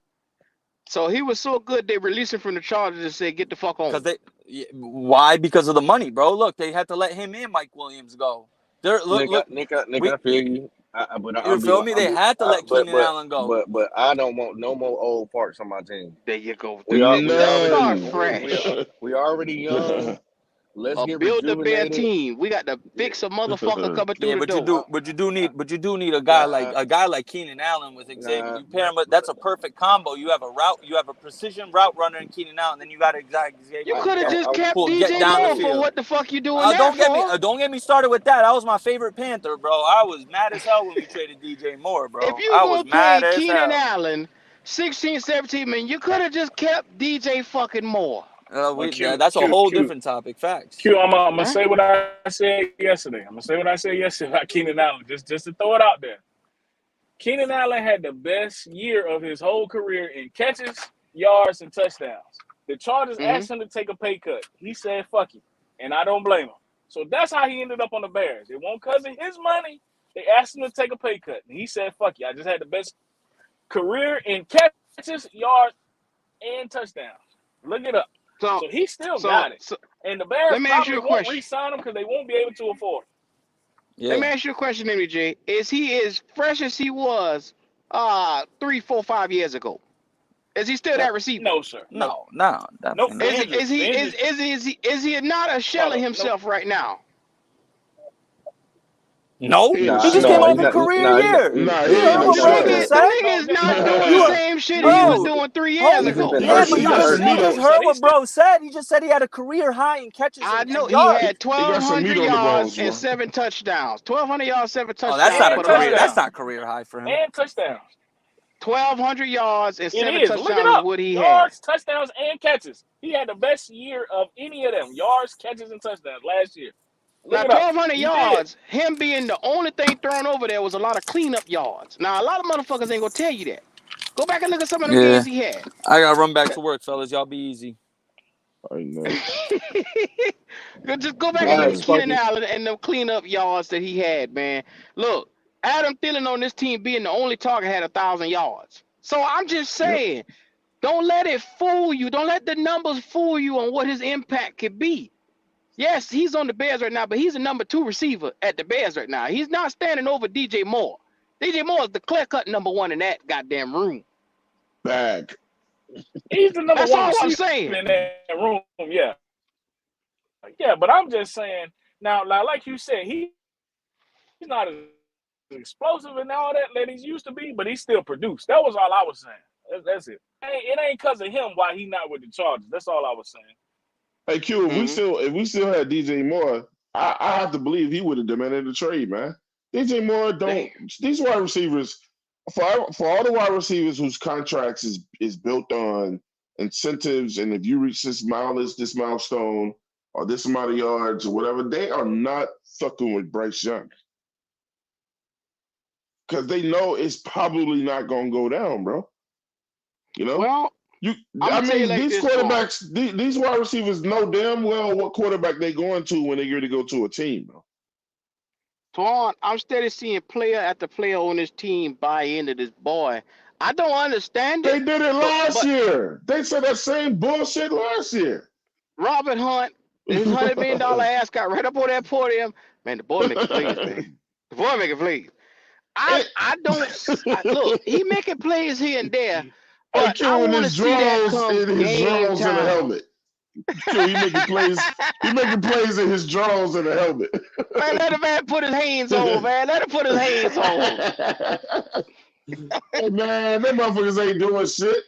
D: So he was so good they released him from the Chargers and said, "Get the fuck on."
H: Why? Because of the money, bro. Look, they had to let him and Mike Williams go. Look.
E: Nick,
H: We,
E: I feel you. But
H: you feel me? They had to let Keenan
E: but
H: Allen go.
E: I don't want no more old parts on my team.
D: There you go.
E: We are we already
D: Start
G: None.
D: fresh.
E: we already young. Let's get
D: Build the bear
E: rejuvenated.
D: team. We got to fix a motherfucker coming through
H: Yeah,
D: the
H: but you
D: door.
H: do, need a guy
E: Nah,
H: like Keenan Allen with Xavier.
E: nah.
H: You pair him with, that's a perfect combo. You have a precision route runner in Keenan Allen, then you got Xavier
D: You could have
H: Leggett,
D: just kept
H: who'll get
D: DJ
H: down the
D: Moore for
H: field.
D: what the fuck you doing that for?
H: Don't get me started with that. That was my favorite Panther, bro. I was mad as hell when we traded DJ Moore,
D: If
H: bro.
D: you
H: I was
D: gonna
H: mad
D: pay
H: as
D: Keenan
H: hell.
D: Allen 16, 17 million, you could have just kept DJ fucking Moore.
H: That's a whole different topic. Facts.
F: I'm gonna
D: Huh?
F: say what I said yesterday. I'm gonna say what I said yesterday about Keenan Allen. Just to throw it out there. Keenan Allen had the best year of his whole career in catches, yards, and touchdowns. The Chargers
D: Mm-hmm.
F: asked him to take a pay cut. He said, "Fuck you," and I don't blame him. So that's how he ended up on the Bears. It won't cause of his money. They asked him to take a pay cut, and he said, "Fuck you." I just had the best career in catches, yards, and touchdowns. Look it up.
D: So,
F: So he still
D: so,
F: got it.
D: so
F: And the Bears
D: let me ask you
F: probably
D: a
F: won't
D: question.
F: re-sign him because they won't be able to afford him.
D: Let me
H: Yeah.
D: ask you a question, MJ. Is he as fresh as he was 3, 4, 5 years ago? Is he still that receiver?
F: No, sir.
H: No,
F: Nope.
H: definitely
F: For
H: not.
F: injury. For injury.
D: Is he not a shell of himself right now?
H: No,
G: He ain't a
H: he just
G: shell.
H: came
E: No,
H: off
E: he's
H: a
E: not.
H: career
E: No,
H: year.
G: Nah, he
H: You
G: ain't
H: heard
G: no
H: what
D: The
H: bro
G: shell.
H: just
D: nigga, the
H: said?
D: nigga is not
F: No,
D: doing the
H: You,
D: same shit he was
H: bro,
D: doing 3 years
E: He's just
D: ago.
E: been
H: yeah,
E: hurt.
H: but
G: He
H: you
G: got
H: just
G: some meat on.
H: heard
F: He's
H: what
F: still.
H: bro said. He just said he had a career high in catches
D: I know
H: and
D: he
H: yards.
D: had
G: He got some
D: 1,200
G: meat on the
D: yards
G: bones,
D: and
G: bro.
D: 7 touchdowns. 1,200 yards, 7
H: Oh, that's
D: touchdowns.
H: not a
F: And
D: But a lot
H: career.
D: of
H: That's
D: that,
F: touchdowns.
H: not career high for him.
F: And touchdowns.
D: 1,200 yards and
F: It
D: 7
F: is. Look it
D: touchdowns is
F: up.
D: what he had.
F: Yards, touchdowns, and catches. He had the best year of any of them. Yards, catches, and touchdowns last year. Look
D: Now,
F: it up.
D: 1,200
F: He did.
D: yards, him being the only thing thrown over there was a lot of cleanup yards. Now, a lot of motherfuckers ain't gonna tell you that. Go back and look at some of them
H: Yeah,
D: games he had.
H: I gotta run back to work, fellas. Y'all be easy.
G: I know.
D: Just go back
E: All
D: and look
E: right,
D: at
G: Man.
D: Keenan
E: Sparky.
D: Allen and them cleanup yards that he had, man. Look, Adam Thielen on this team being the only target had 1,000 yards. So I'm just
G: Yep.
D: saying, don't let it fool you. Don't let the numbers fool you on what his impact could be. Yes, he's on the Bears right now, but he's a number 2 receiver at the Bears right now. He's not standing over DJ Moore. DJ Moore is the clear-cut number 1 in that goddamn room.
G: Bag.
F: He's the number
D: That's
F: one
D: all I'm
F: receiver
D: saying.
F: in that room. Yeah. Yeah, but I'm just saying, now like you said, he's not as explosive and all that he used to be, but he still produced. That was all I was saying. That's it. It ain't because of him why he not with the Chargers. That's all I was saying.
G: Hey Q,
D: Mm-hmm.
G: if we still had DJ Moore, I have to believe he would have demanded a trade, man. DJ Moore don't.
D: Damn.
G: These wide receivers, for all the wide receivers whose contracts is built on incentives, and if you reach this milestone, or this amount of yards, or whatever, they are not fucking with Bryce Young because they know it's probably not gonna go down, bro. You know.
D: Well,
G: You,
D: I'm
G: I
D: gonna tell you
G: mean,
D: like
G: these
D: this, Twan.
G: quarterbacks, these wide receivers know damn well what quarterback they going to when they get to go to a team. Bro.
D: Twan, I'm steady seeing player after player on this team buy into this boy. I don't understand
G: They
D: it,
G: did it last
D: but
G: year. They said that same bullshit last year.
D: Robert Hunt, his $100 million ass got right up on that podium. Man, the boy making plays, man. The boy making plays.
G: It,
D: I don't look. He making plays here and there,
G: hey,
D: but I
G: Q in
D: want to
G: his
D: see that
G: draws,
D: come game
G: in a
D: time.
G: helmet. Q, he making plays. He making plays in his draws in a helmet.
D: Man, let the man put his hands on, man. Let him put his hands on.
G: Hey man, them motherfuckers ain't doing shit.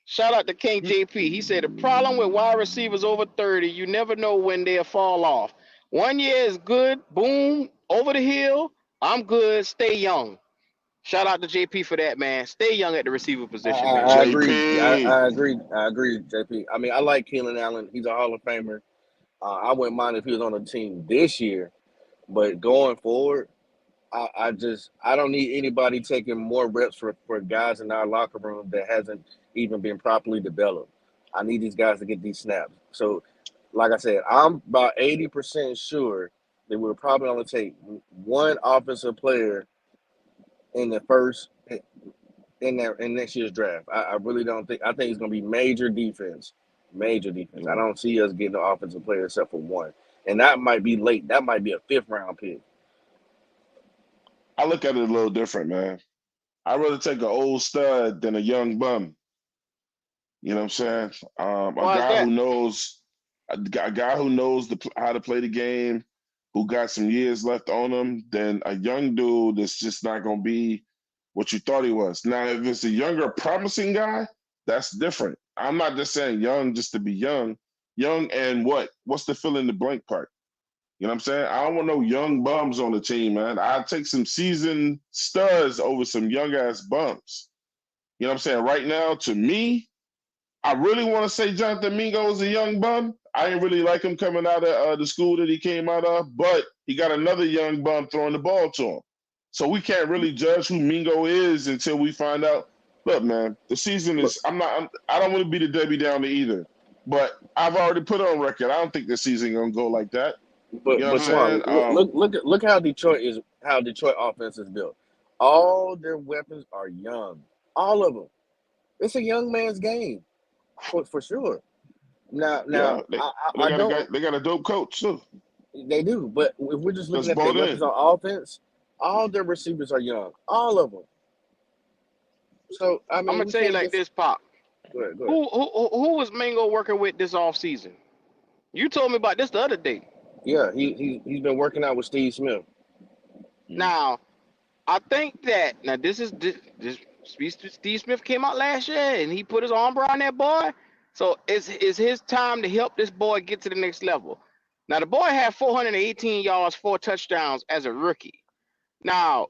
D: Shout out to King JP. He said the problem with wide receivers over 30, you never know when they'll fall off. 1 year is good, boom, over the hill. I'm good, stay young. Shout out to JP for that, man. Stay young at the receiver position, man.
E: I agree.
G: JP.
E: I agree, JP. I mean, I like Keelan Allen. He's a Hall of Famer. I wouldn't mind if he was on the team this year, but going forward, I don't need anybody taking more reps for guys in our locker room that hasn't even been properly developed. I need these guys to get these snaps. So, like I said, I'm about 80% sure that we'll probably only take one offensive player in the first in next year's draft. I really don't think. I think it's going to be major defense. Major defense. I don't see us getting an offensive player except for one, and that might be late. That might be a 5th-round pick.
G: I look at it a little different, man. I'd rather take an old stud than a young bum. You know what I'm saying? A
D: Why is
G: guy
D: that?
G: who knows, guy who knows how to play the game, who got some years left on him, than a young dude that's just not gonna be what you thought he was. Now, if it's a younger, promising guy, that's different. I'm not just saying young just to be young. Young and what? What's the fill in the blank part? You know what I'm saying? I don't want no young bums on the team, man. I'll take some seasoned studs over some young ass bums. You know what I'm saying? Right now, to me, I really want to say Jonathan Mingo is a young bum. I didn't really like him coming out of the school that he came out of, but he got another young bum throwing the ball to him. So we can't really judge who Mingo is until we find out. Look, man, the season
E: Look,
G: is. I don't want to be the Debbie Downer either, but I've already put on record. I don't think the season gonna go like that. You know what I'm
E: but
G: saying?
E: Twan, look how Detroit offense is built. All their weapons are young. All of them. It's a young man's game, for sure. Now,
G: Yeah,
E: I don't.
G: they got a dope coach too.
E: They do, but if we're just
G: That's
E: looking at their
G: bought
E: weapons
G: in.
E: on offense, all their receivers are young. All of them. So I
D: I'm
E: mean,
D: gonna
E: we
D: tell you
E: can't
D: like
E: just
D: this, Pop.
E: go ahead. Go ahead.
D: Who was Mingo working with this off season? You told me about this the other day.
E: Yeah, he's been working out with Steve Smith.
D: Now, I think that this Steve Smith came out last year and he put his arm around that boy. So it's his time to help this boy get to the next level. Now the boy had 418 yards, 4 touchdowns as a rookie. Now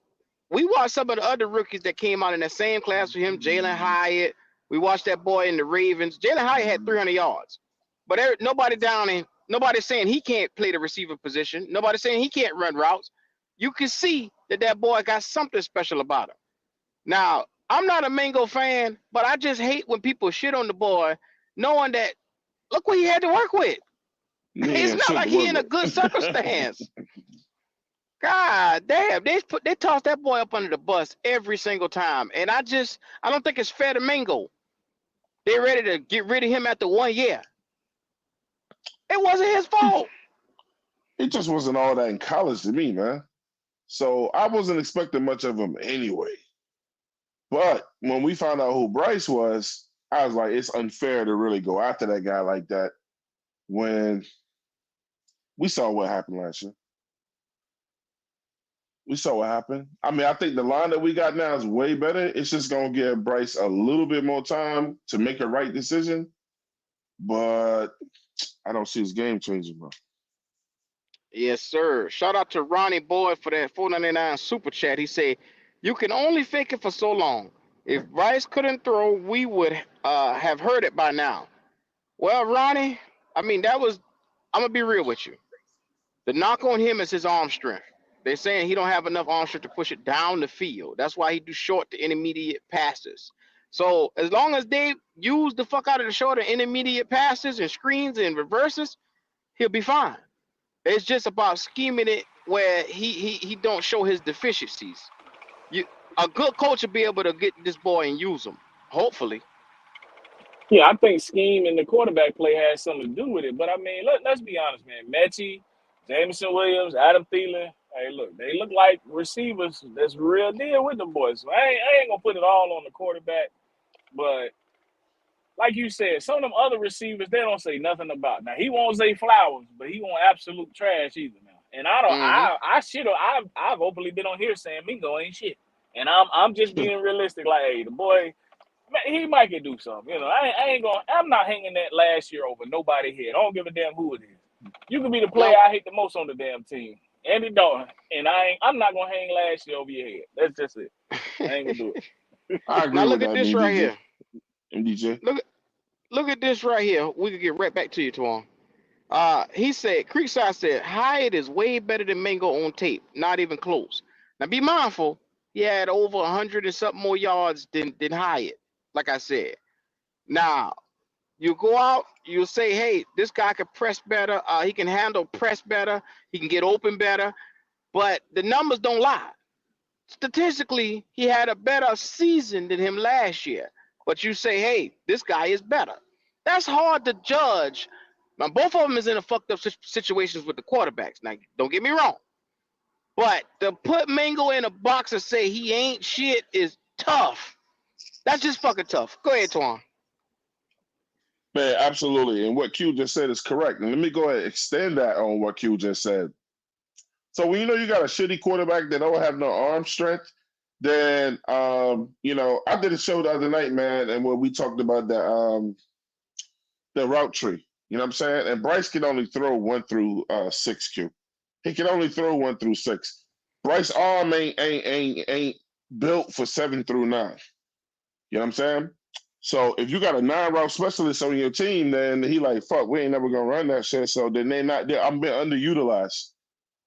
D: we watched some of the other rookies that came out in that same class with him, Jalen Hyatt. We watched that boy in the Ravens. Jalen Hyatt had 300 yards, but nobody's saying he can't play the receiver position. Nobody's saying he can't run routes. You can see that boy got something special about him. Now, I'm not a Mingo fan, but I just hate when people shit on the boy, knowing that look what he had to work with. It's
G: Yeah,
D: not
G: shit
D: like
G: to
D: he
G: work
D: in a
G: with.
D: good circumstance. God damn, they toss that boy up under the bus every single time, and I don't think it's fair to Mingo. They're ready to get rid of him after 1 year. It wasn't his fault.
G: It just wasn't all that in college to me, man. So I wasn't expecting much of him anyway. But when we found out who Bryce was, I was like, it's unfair to really go after that guy like that when we saw what happened last year. We saw what happened. I mean, I think the line that we got now is way better. It's just going to give Bryce a little bit more time to make a right decision. But I don't see his game changing, bro.
D: Yes, sir. Shout out to Ronnie Boyd for that 499 super chat. He said, "You can only fake it for so long. If Bryce couldn't throw, we would have heard it by now." Well, Ronnie, I mean I'm gonna be real with you. The knock on him is his arm strength. They're saying he don't have enough arm strength to push it down the field. That's why he do short to intermediate passes. So as long as they use the fuck out of the short and intermediate passes and screens and reverses, he'll be fine. It's just about scheming it where he don't show his deficiencies. You A good coach will be able to get this boy and use him. Hopefully.
F: Yeah, I think scheme and the quarterback play has something to do with it. But I mean, let's be honest, man. Mechie, Jameson Williams, Adam Thielen. Hey, look, they look like receivers that's real deal with them boys. So I ain't gonna put it all on the quarterback. But like you said, some of them other receivers they don't say nothing about. Now he won't say Flowers, but he won't absolute trash either now. And
D: Mm-hmm.
F: I've openly been on here saying Mingo ain't shit. And I'm just being realistic. Like, hey, the boy, man, he might can do something. You know, I'm not hanging that last year over nobody head. I don't give a damn who it is. You can be the player
D: Now,
F: I hate the most on the damn team. Andy Dalton. And I'm not gonna hang last year over your head. That's just it. I ain't gonna do it.
G: I
D: now
G: agree with
D: look at
G: that,
D: this right
G: MDJ.
D: here.
G: MDJ.
D: Look at this right here. We could get right back to you, Twan. He said, Creekside said, Hyatt is way better than Mingo on tape. Not even close. Now be mindful, he had over 100 and something more yards than Hyatt, like I said. Now, you go out, you say, hey, this guy can press better. He can handle press better. He can get open better. But the numbers don't lie. Statistically, he had a better season than him last year. But you say, hey, this guy is better. That's hard to judge. Now, both of them is in a fucked up situations with the quarterbacks. Now, don't get me wrong. But to put Mingo in a box and say he ain't shit is tough. That's just fucking tough. Go ahead, Twan.
G: Man, absolutely. And what Q just said is correct. And let me go ahead and extend that on what Q just said. So when you got a shitty quarterback that don't have no arm strength, then I did a show the other night, man, and where we talked about the route tree. You know what I'm saying? And Bryce can only throw 1 through 6 Q. He can only throw 1 through 6. Bryce arm ain't built for 7 through 9. You know what I'm saying? So if you got a 9 route specialist on your team, then he like, fuck, we ain't never gonna run that shit. So then I'm being underutilized.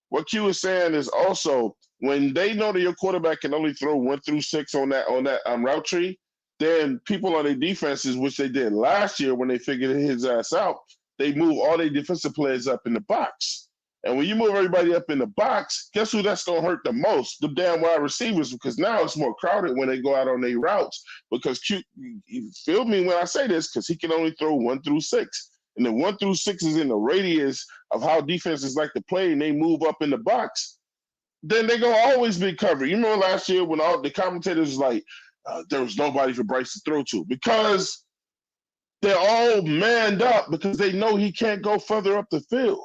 G: What Q is saying is also when they know that your quarterback can only throw 1 through 6 on that route tree, then people on their defenses, which they did last year when they figured his ass out, they move all their defensive players up in the box. And when you move everybody up in the box, guess who that's going to hurt the most? The damn wide receivers, because now it's more crowded when they go out on their routes. Because Q, you feel me when I say this, because he can only throw 1 through 6. And the 1 through 6 is in the radius of how defenses like to play, and they move up in the box. Then they're going to always be covered. You remember last year when all the commentators was like, there was nobody for Bryce to throw to because they're all manned up because they know he can't go further up the field.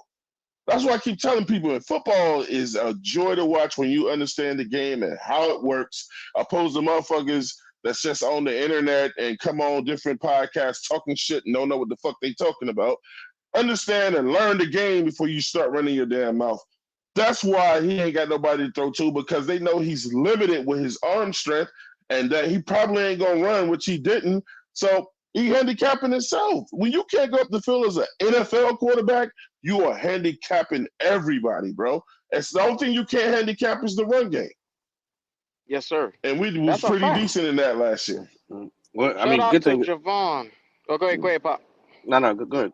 G: That's why I keep telling people that football is a joy to watch when you understand the game and how it works, opposed to motherfuckers that's just on the internet and come on different podcasts talking shit and don't know what the fuck they talking about. Understand and learn the game before you start running your damn mouth. That's why he ain't got nobody to throw to because they know he's limited with his arm strength and that he probably ain't going to run, which he didn't. So he handicapping himself. When you can't go up the field as an NFL quarterback, you are handicapping everybody, bro. It's the only thing you can't handicap is the run game.
D: Yes, sir.
G: And we was pretty decent in that last year.
E: Well,
D: Shout out to Javon. Oh, go ahead, Pop.
E: No, go ahead.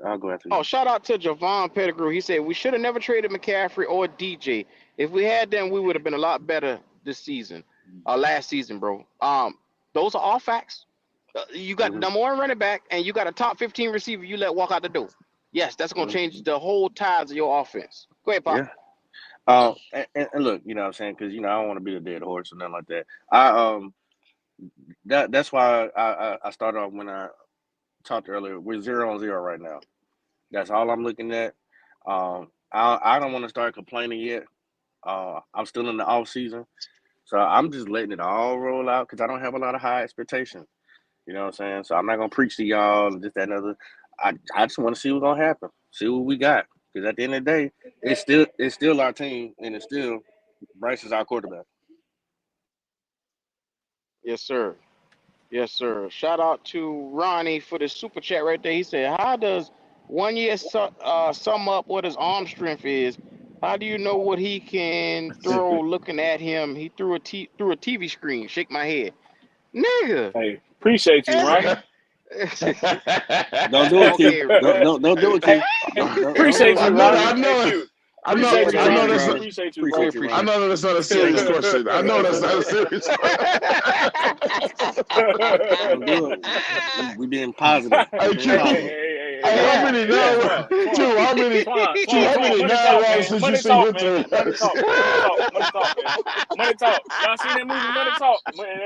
E: I'll go after you.
D: Oh, shout out to Javon Pettigrew. He said, we should have never traded McCaffrey or DJ. If we had them, we would have been a lot better this season. Last season, bro. Those are all facts. You got the number one running back, and you got a top 15 receiver you let walk out the door. Yes, that's going to change the whole tides of your offense. Go ahead, Pop.
E: Yeah. And look, you know what I'm saying? Because, I don't want to be a dead horse or nothing like that. That's why I started off when I talked earlier. We're 0-0 right now. That's all I'm looking at. I don't want to start complaining yet. I'm still in the off season. So I'm just letting it all roll out because I don't have a lot of high expectations. You know what I'm saying? So I'm not going to preach to y'all and this, that, and other. I just want to see what's going to happen. See what we got. Because at the end of the day, it's still our team, and it's still Bryce is our quarterback.
D: Yes, sir. Yes, sir. Shout out to Ronnie for the super chat right there. He said, how does 1 year sum up what his arm strength is? How do you know what he can throw looking at him? He threw a TV screen. Shake my head. Nigga.
F: Hey, appreciate you, Ronnie.
E: Don't do it, Q. Don't do it, Q.
F: Appreciate you, Ronnie.
G: I know that's not a serious question. I know that's not a serious question.
E: We being positive.
F: How many 9 rounds did you see him through? Money talk. Y'all seen that movie, Money Talk?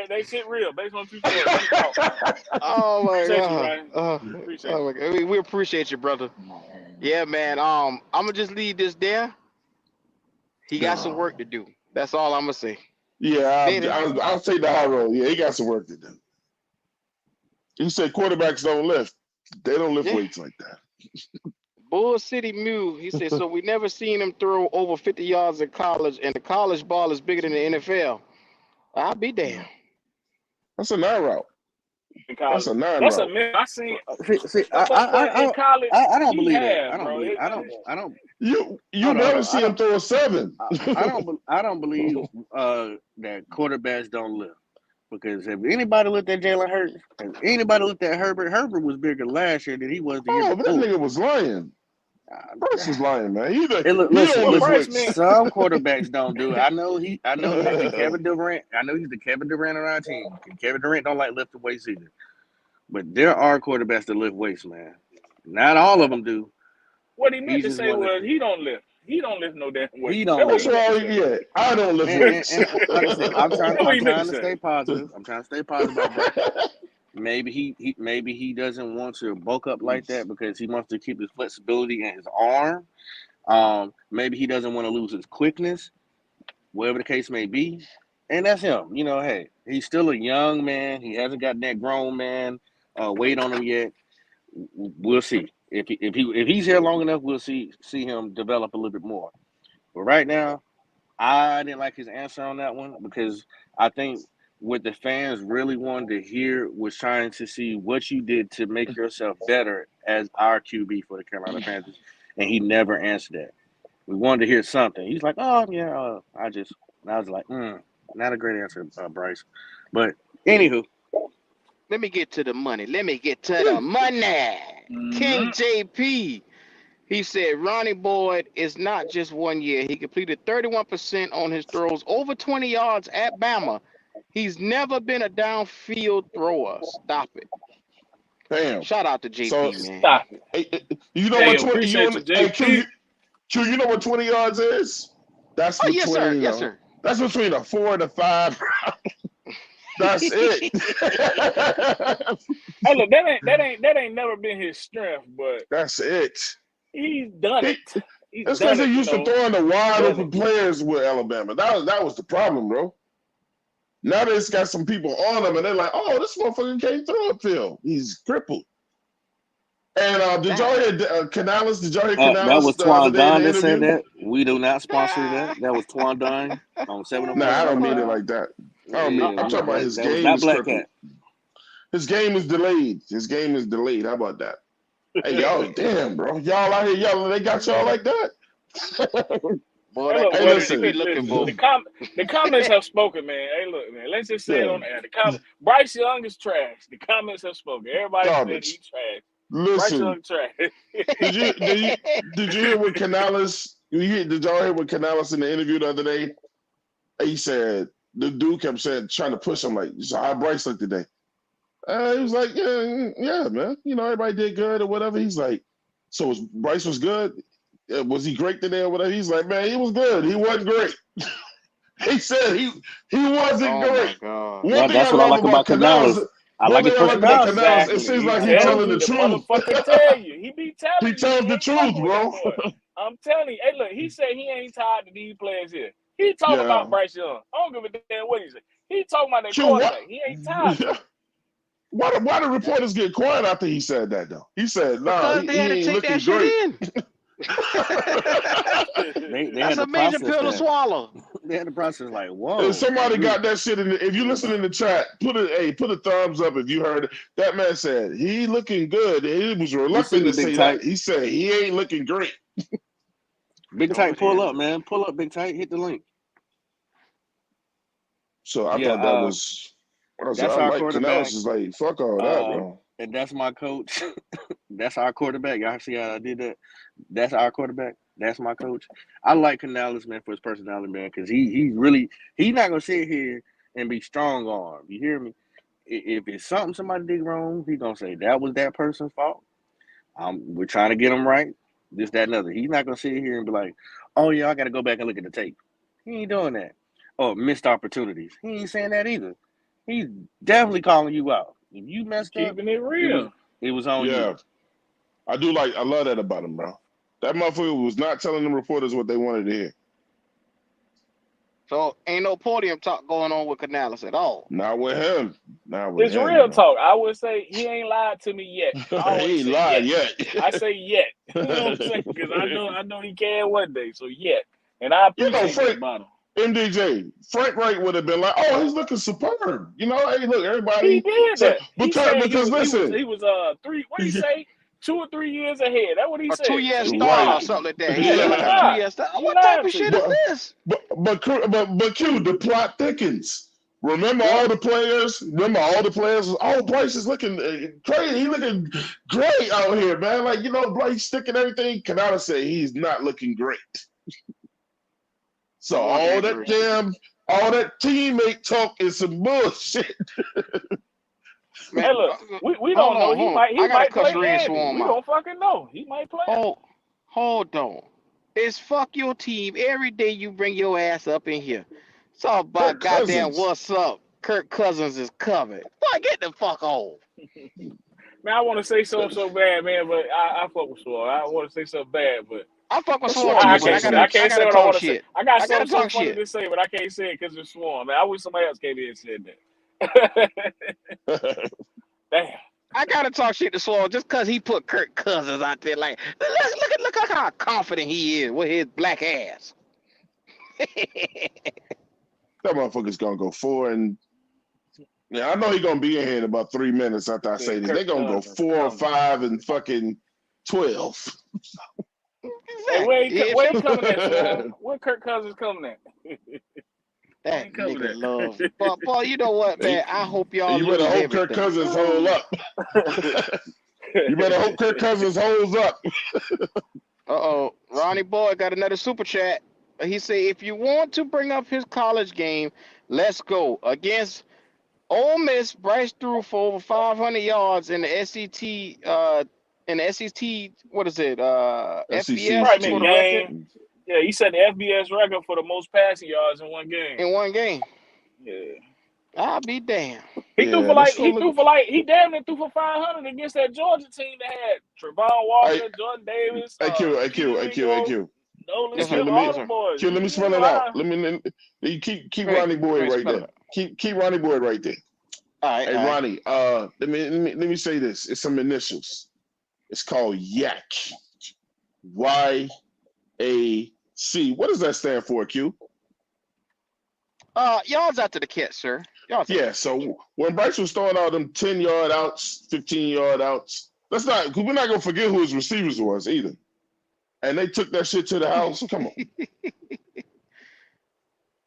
F: They shit real, based on true stories. Money Talk.
D: Oh my God. Oh my God. We appreciate you, brother. Yeah, man. I'm gonna just leave this there. He got some work to do. That's all I'm gonna say.
G: Yeah, I'll take the high road. Yeah, he got some work to do. He said quarterbacks don't lift. They don't lift weights like that.
D: Bull City Mule. He said, so we never seen him throw over 50 yards in college, and the college ball is bigger than the NFL. I'll be damned.
G: That's a 9 route. That's a 9
F: That's
G: route.
F: a myth. I seen.
E: See,
F: in college,
E: I don't believe that. I don't.
G: You never see him throw a 7.
E: I don't believe that quarterbacks don't lift. Because if anybody looked at Jalen Hurts, if anybody looked at Herbert was bigger last year than he was the year before.
G: That nigga was lying. Bryce was lying, man.
E: Listen, some quarterbacks don't do it. I know he's the Kevin Durant. I know he's the Kevin Durant on our team. Kevin Durant don't like lifting weights either. But there are quarterbacks that lift weights, man. Not all of them do.
F: What he meant to say was he don't lift. He don't lift no damn weight.
E: He don't lift.
G: I don't lift weights.
E: Like I said, I'm trying to stay positive. I'm trying to stay positive about that. Maybe he doesn't want to bulk up like that because he wants to keep his flexibility in his arm. Maybe he doesn't want to lose his quickness, whatever the case may be. And that's him. Hey, he's still a young man. He hasn't got that grown man weight on him yet. We'll see. If he's here long enough, we'll see him develop a little bit more. But right now, I didn't like his answer on that one because I think what the fans really wanted to hear was trying to see what you did to make yourself better as our QB for the Carolina Panthers, and he never answered that. We wanted to hear something. He's like, "Oh yeah," I was like, "Not a great answer, Bryce." But anywho.
D: Let me get to the money. King JP. He said Ronnie Boyd is not just 1 year. He completed 31% on his throws over 20 yards at Bama. He's never been a downfield thrower. Stop it.
G: Damn.
D: Shout out to JP, man.
F: Stop
G: it. You know what 20 you know what 20 yards is? That's between
D: yes, sir.
G: That's between a 4 and a 5. That's it.
F: Hey, look, that ain't never been his strength, but
G: That's it.
F: he's done
G: He,
F: it. He's
G: it's
F: done
G: because
F: it,
G: they
F: you
G: used to
F: know.
G: throwing the wide
F: Done
G: open
F: it.
G: players with Alabama. That was the problem, bro. Now they just got some people on them, and they're like, "Oh, this motherfucker can't throw upfield. He's crippled." And did y'all hear Canales? Did y'all hear
E: That
G: Canales
E: was
G: the other
E: Twan
G: day in
E: Dunn
G: the
E: that said
G: interview?
E: that. We do not sponsor that. That was Twan Dunn on
G: Nah, I don't
E: 704.
G: mean it like that. I don't mean.
E: Yeah,
G: I'm talking about his
E: that was
G: game
E: not
G: is
E: Black
G: crippled.
E: Cat.
G: His game is delayed. His game is delayed. How about that? Hey, y'all, damn, bro. Y'all out here, they got y'all like that?
D: Boy,
F: Hey,
D: that
F: look,
G: Hey,
F: boy,
D: quarterback
G: listen.
D: be looking for.
F: the comments have spoken, man. Hey, look, man. Let's just say it
G: Yeah,
F: on the air. Bryce Young is trash. The comments have spoken. Everybody said
G: garbage.
F: he's trash. Bryce
G: Listen,
F: Young trash.
G: did you hear what Canales? Did y'all hear what Canales in the interview the other day? He said the dude kept saying, trying to push him like, "So how Bryce look today?" He was like, yeah, man. Everybody did good or whatever. He's like, so Bryce was good? Was he great today or whatever? He's like, man, he was good. He wasn't great. He said he wasn't
D: Oh my
G: great.
D: God.
G: One thing I
E: That's what I
G: love
E: like
G: about
E: about
G: Canales,
E: Canales. I like his personality.
G: it
F: Exactly.
G: seems
F: He
G: like he's
F: tells
G: telling
F: you
G: the
F: the
G: truth.
F: motherfucker tell you. He be telling
G: He
F: you.
G: tells
F: He
G: the
F: ain't
G: truth,
F: fucking with that
G: bro.
F: boy. I'm telling you. Hey, look, he said he ain't tired of these players here. He talking
G: Yeah.
F: about Bryce Young. I don't give a damn what he say. He talking about that
G: Q, what?
F: quarterback. He ain't tired of him.
G: Why the reporters get quiet after he said that, though? He said, nah,
D: Because they had
G: he
D: to
G: ain't
D: take that
G: looking
D: shit
G: great.
D: in.
E: They
D: That's
E: had
D: a
E: to
D: major
E: process
D: pill to
E: that.
D: swallow.
E: They had to process like,
G: If
E: whoa.
G: somebody got that shit if you listen in the chat, put a thumbs up if you heard it. That man said he looking good. He was
E: We see
G: reluctant
E: you,
G: to
E: Big
G: say
E: Tight.
G: that. He said he ain't looking great.
E: Big
D: Go
E: Tight, pull
D: ahead.
E: up, man. Pull up, Big Tight. Hit the link.
G: So I thought that
E: Yeah,
G: was. I
E: that's our
G: like Canales
E: quarterback.
G: is like fuck all that, bro.
E: And that's my coach. That's our quarterback. Y'all see how I did that? That's our quarterback. That's my coach. I like Canales, man, for his personality, man, because he's not gonna sit here and be strong arm. You hear me? If it's something somebody did wrong, he's gonna say that was that person's fault. We're trying to get him right. This, that, and other. He's not gonna sit here and be like, "Oh yeah, I got to go back and look at the tape." He ain't doing that. Oh, missed opportunities. He ain't saying that either. He's definitely calling you out. If you messed up,
F: Keeping it real.
E: it was on you.
G: Yeah, I love that about him, bro. That motherfucker was not telling them reporters what they wanted to hear.
D: So ain't no podium talk going on with Canales at all.
G: Not with him. Not with
F: It's
G: him,
F: real
G: bro.
F: talk. I would say he ain't lied to me yet. I
G: He
F: always
G: ain't
F: say
G: lied
F: yet.
G: yet.
F: I say yet. You know what I'm saying? Because I know he can one day. So yet. And I appreciate that
G: Frank
F: about him.
G: MDJ, Frank Wright would have been like, "Oh, he's looking superb." Hey, look,
F: He
G: everybody.
F: did
G: So
F: that. He said
G: because
F: he
G: listen,
F: was 3, what did he say? 2 or 3 years ahead. That's what he
D: A
F: said.
D: 2-year
F: So he
D: start or
G: right,
F: lied.
D: something like that. He
F: Yeah,
D: said
F: he
D: like a
G: yeah.
F: lied.
D: 2-year start.
F: He
D: What type
F: lied
D: of
F: to
D: shit
F: me.
D: is
G: But
D: this?
G: but Q, the plot thickens. Remember
F: Yep.
G: all the players. Oh, Bryce is looking crazy. He looking great out here, man. Like Bryce sticking everything. Canada say he's not looking great. So
D: Lord have mercy.
G: all that teammate talk is some bullshit.
D: Man,
F: Hey, look, we
D: hold
F: don't know.
D: on,
F: He
D: hold on. I
F: might
D: gotta cuss
F: play
D: Red
F: Andy.
D: Swarm
F: We
D: out.
F: don't fucking know. He might play him.
D: Hold on. It's fuck your team every day you bring your ass up in here. It's all about
G: Kirk
D: goddamn
G: Cousins.
D: what's up. Kirk Cousins is covered. Boy, get the fuck off.
F: Man, I want to say something so bad, man, but I fuck with Swore. I want to say something bad, but
D: I fuck with
G: What's
D: Swarm
G: wrong?
D: too,
F: I
G: Say
D: but
F: can't
G: something.
F: I
D: I
F: can't say
D: gotta
F: what I
D: talk
F: want to say.
D: shit.
F: I got
D: I gotta
F: something so
D: talk
F: funny
D: shit.
F: to say, but I can't say it because it's Swarm, man. I wish somebody else came in and said that. Damn.
D: I gotta talk shit to Swarm just cause he put Kirk Cousins out there. Like, look how confident he is with his black ass.
G: That motherfucker's gonna go 4 and I know he's gonna be in here in about 3 minutes after I say
F: Said
G: this. They're
F: Kirk
G: gonna go
F: Cousins
G: 4 or
F: coming.
G: 5 and fucking 12.
F: Hey,
D: Exactly.
F: where he coming at, Swarm? Where Kirk Cousins coming at? Where he
D: That
F: coming
D: nigga
F: at?
D: love. But boy, you know what, man? I hope y'all
G: You better
D: lose
G: hope Kirk
D: everything.
G: Cousins hold up. You better hope Kirk Cousins holds up.
D: Uh-oh. Ronnie Boy got another super chat. He said, if you want to bring up his college game, let's go. Against Ole Miss, Bryce threw for over 500 yards in the SEC, what is it?
G: SEC
D: FBS for
F: Frightening
D: the
G: too.
D: record
F: game. Yeah, he set the FBS record for the most passing yards in one game.
D: in one game.
F: Yeah.
D: I'll be damned.
F: He threw
G: Yeah,
F: for
G: let's
F: like
G: go look.
F: he damn near threw for 500 against that Georgia team that had Trevon
G: I
F: Walker, Jordan Davis,
G: AQ,
F: Keely
G: AQ,
F: Ringo,
G: AQ.
F: Nolan
D: Yes, sir.
G: AQ,
F: Smith,
G: let
F: all
G: me
D: Yes,
F: them
D: sir.
F: boys.
G: Q, let me
F: You
G: spell
F: ain't
G: it out.
F: lying.
G: Keep
D: Great.
G: Ronnie Boyd
D: Great.
G: right
D: Spell it
G: there.
D: out.
G: Keep Ronnie Boyd right there.
D: All right.
G: Hey
D: All right.
G: Ronnie, let me say this. It's some initials. It's called YAC. YAC. What does that stand for, Q?
D: Y'all's out to the catch, sir. Y'all's out to
G: Yeah,
D: the catch.
G: so when Bryce was throwing out them 10-yard outs, 15-yard outs, we're not gonna forget who his receivers was either. And they took that shit to the house. Come on.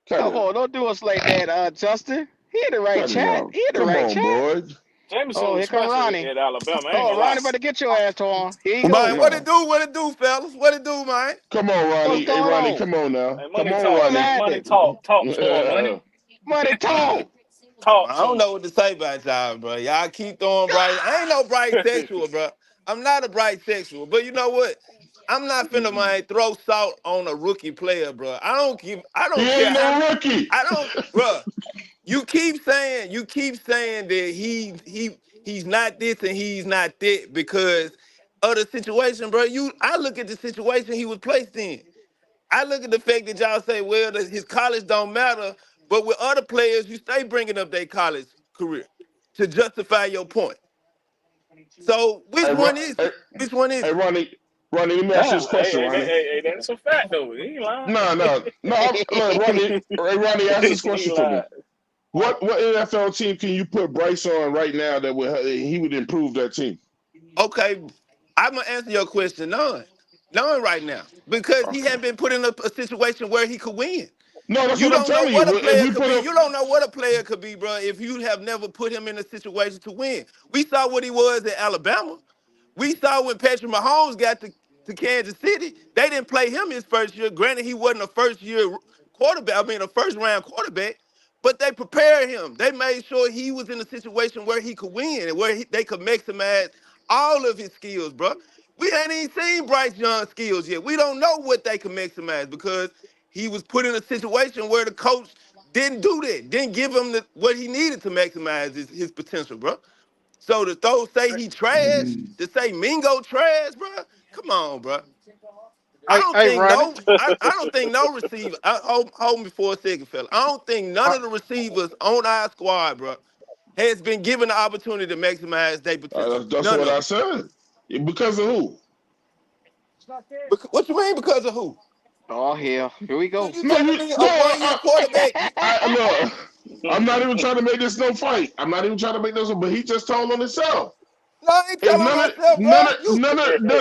G: Cut
D: Come
G: it out.
D: on, don't do us like that, Justin. He in the right
G: Cut it
D: chat.
G: out.
D: He in the
G: Come
D: right
G: on,
D: chat.
G: boy.
F: Jameson
D: Oh,
F: was
D: here come
F: special
D: Ronnie.
F: at Alabama. I ain't
D: Oh,
F: gonna lie.
D: Ronnie better get your ass on. Here you
A: Man,
D: go.
A: what it
G: No.
A: do? What it do, fellas? What it do, man?
G: Come on,
D: What's
G: Ronnie. Hey,
D: going
G: Ronnie,
D: on?
G: come on now.
F: Hey,
G: Come
F: money
G: on,
F: talk,
D: What's
G: Ronnie.
F: man. Money
D: happening?
F: talk. Talk to him, money.
D: Money talk.
F: Talk
A: I
F: to
A: don't
F: him.
A: know what to say about y'all, bro. Y'all keep throwing Bryce. I ain't no Bryce sexual, bro. I'm not a Bryce sexual, but you know what? I'm not finna man throw salt on a rookie player, bro. I
G: He
A: don't care
G: ain't
A: how.
G: no rookie.
A: I don't, bro. You keep saying that he's not this and he's not that because of the situation, bro. I look at the situation he was placed in. I look at the fact that y'all say, well, that his college don't matter, but with other players, you stay bringing up their college career to justify your point. So which
G: Hey,
A: one is
G: hey,
A: it? Which one is
G: hey,
A: it?
G: Ronnie, let me ask you this
F: Damn,
G: question, Ronnie.
F: that's a fact though. He ain't lying.
G: No. Look, Ronnie, hey, Ronnie, ask this
F: He
G: question
F: ain't
G: for
F: lying.
G: me. What NFL team can you put Bryce on right now that he would improve that team?
A: Okay, I'm gonna answer your question. None right now because he
G: Okay.
A: hadn't been put in a situation where he could win.
G: No, that's
A: You
G: what I'm
A: don't know
G: telling you.
A: what a
G: If
A: player
G: we
A: could
G: put
A: be.
G: him,
A: You don't know what a player could be, bro, if you have never put him in a situation to win. We saw what he was at Alabama. We saw when Patrick Mahomes got to Kansas City, they didn't play him his first year. Granted, he wasn't a first-year quarterback, a first-round quarterback, but they prepared him. They made sure he was in a situation where he could win and where they could maximize all of his skills, bro. We ain't even seen Bryce Young's skills yet. We don't know what they can maximize because he was put in a situation where the coach didn't do that, didn't give him what he needed to maximize his potential, bro. So to say he trash, to say Mingo trash, bro, come on, bro. I
D: Hey,
A: don't
D: hey,
A: think
D: Ronnie.
A: no, I don't think no receiver. Hold me for a second, fella. I don't think none
D: Uh,
A: of the receivers on our squad, bro, has been given the opportunity to maximize their potential.
G: that's
A: None
G: what
A: of
G: I
A: them.
G: said. Because of who?
A: What you mean because of who?
D: oh hell, here we
A: So
D: go.
A: you
G: No,
A: telling
G: you
A: me
G: no.
A: a 1 year quarterback?
G: Look. I'm not even trying to make this no fight. I'm not even trying to make this, but he just told on himself.
A: No, I ain't
G: Hey,
A: telling myself, bro.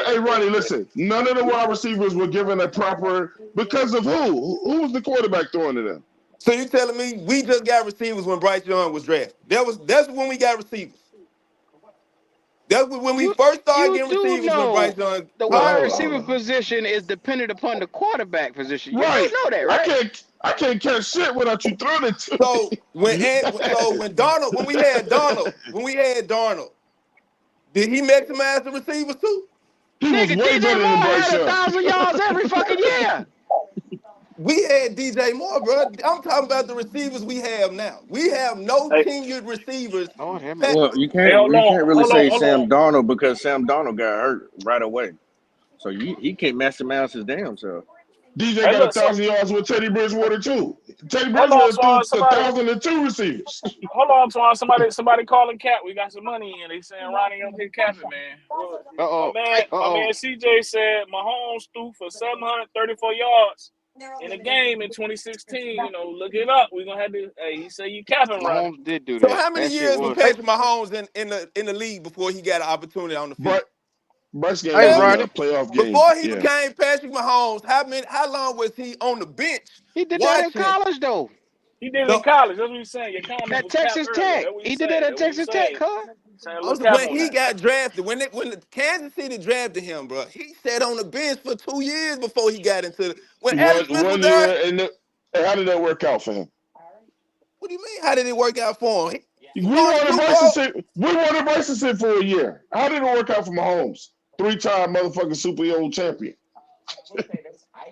G: hey, Ronnie, listen. None of the wide receivers were given a proper because of who? Who was the quarterback throwing to them?
A: So you telling me we just got receivers when Bryce Young was drafted? That's when we got receivers. That's when we
D: you
A: first started
D: you
A: getting
D: do
A: receivers when Bryce
D: know
A: Young.
D: the
G: Hold on,
D: wide
A: Huh?
G: hold
D: receiver
G: on.
D: position is dependent upon the quarterback position. You do
G: Right.
D: know that,
G: I
D: right?
G: can't I can't catch shit without you throwing it to
A: So when
G: me.
A: When we had Darnold, did he maximize the receivers too?
G: He was
D: Nigga,
G: way
D: DJ
G: better than
D: Moore
G: Bryce
D: had a
G: Young.
D: 1,000 yards every fucking year.
A: We had DJ Moore, bro. I'm talking about the receivers we have now. We have no
F: Hey,
A: tenured receivers.
D: Oh, have
A: Pat,
E: Well,
D: mercy.
E: you can't really say
F: hold on.
E: Sam Darnold because Sam Darnold got hurt right away. So he can't maximize his damn self.
G: DJ
F: Hey,
G: got a
F: look,
G: thousand yards with Teddy Bridgewater too. Teddy
F: hold on,
G: Bridgewater threw
F: Swan.
G: a
F: Somebody,
G: 1,002 receivers.
F: hold on, Swan. Somebody calling Cap. We got some money in. They saying Ronnie up here capping, man. Well,
D: Uh oh. Uh
F: my
D: oh.
F: man CJ said Mahomes threw for 734 yards in a game in 2016. You know, look it up. We're gonna have to. Hey, he said you capping, Ronnie.
D: Mahomes did do
A: so
D: that.
A: how many
D: That shit
A: years was
D: was.
F: Hey,
A: Patrick Mahomes in the league before he got an opportunity on the field?
G: But Bryce game
D: Hey,
G: was
A: Tell
G: in
A: me.
G: a
D: Ronnie.
G: playoff game.
A: Before he
G: Yeah.
A: became Patrick Mahomes, how long was he on the bench
D: He did that in
A: watching
D: college, though.
F: he did it
A: the
F: in college. That's what he's saying. Your comment
D: At
F: was capped
D: Texas
F: earlier.
D: Tech.
F: That's what
D: He
F: he's
D: did that
F: saying.
D: at
F: That's what he's
D: Texas Tech,
F: saying.
D: huh?
F: Saying a little
A: also,
F: cap
A: when
F: on
A: he
F: that.
A: got drafted, when the Kansas City drafted him, bro, he sat on the bench for 2 years before he got into the when Alex Smith was
G: One
A: there.
G: year, and how did that work out for him?
A: What do you mean? How did it work out for him? He
G: We
A: won the
G: wanted
A: Super
G: Bryce to
A: Bowl.
G: sit. We wanted Bryce to sit for a year. How did it work out for Mahomes? 3-time motherfucking Super Bowl champion.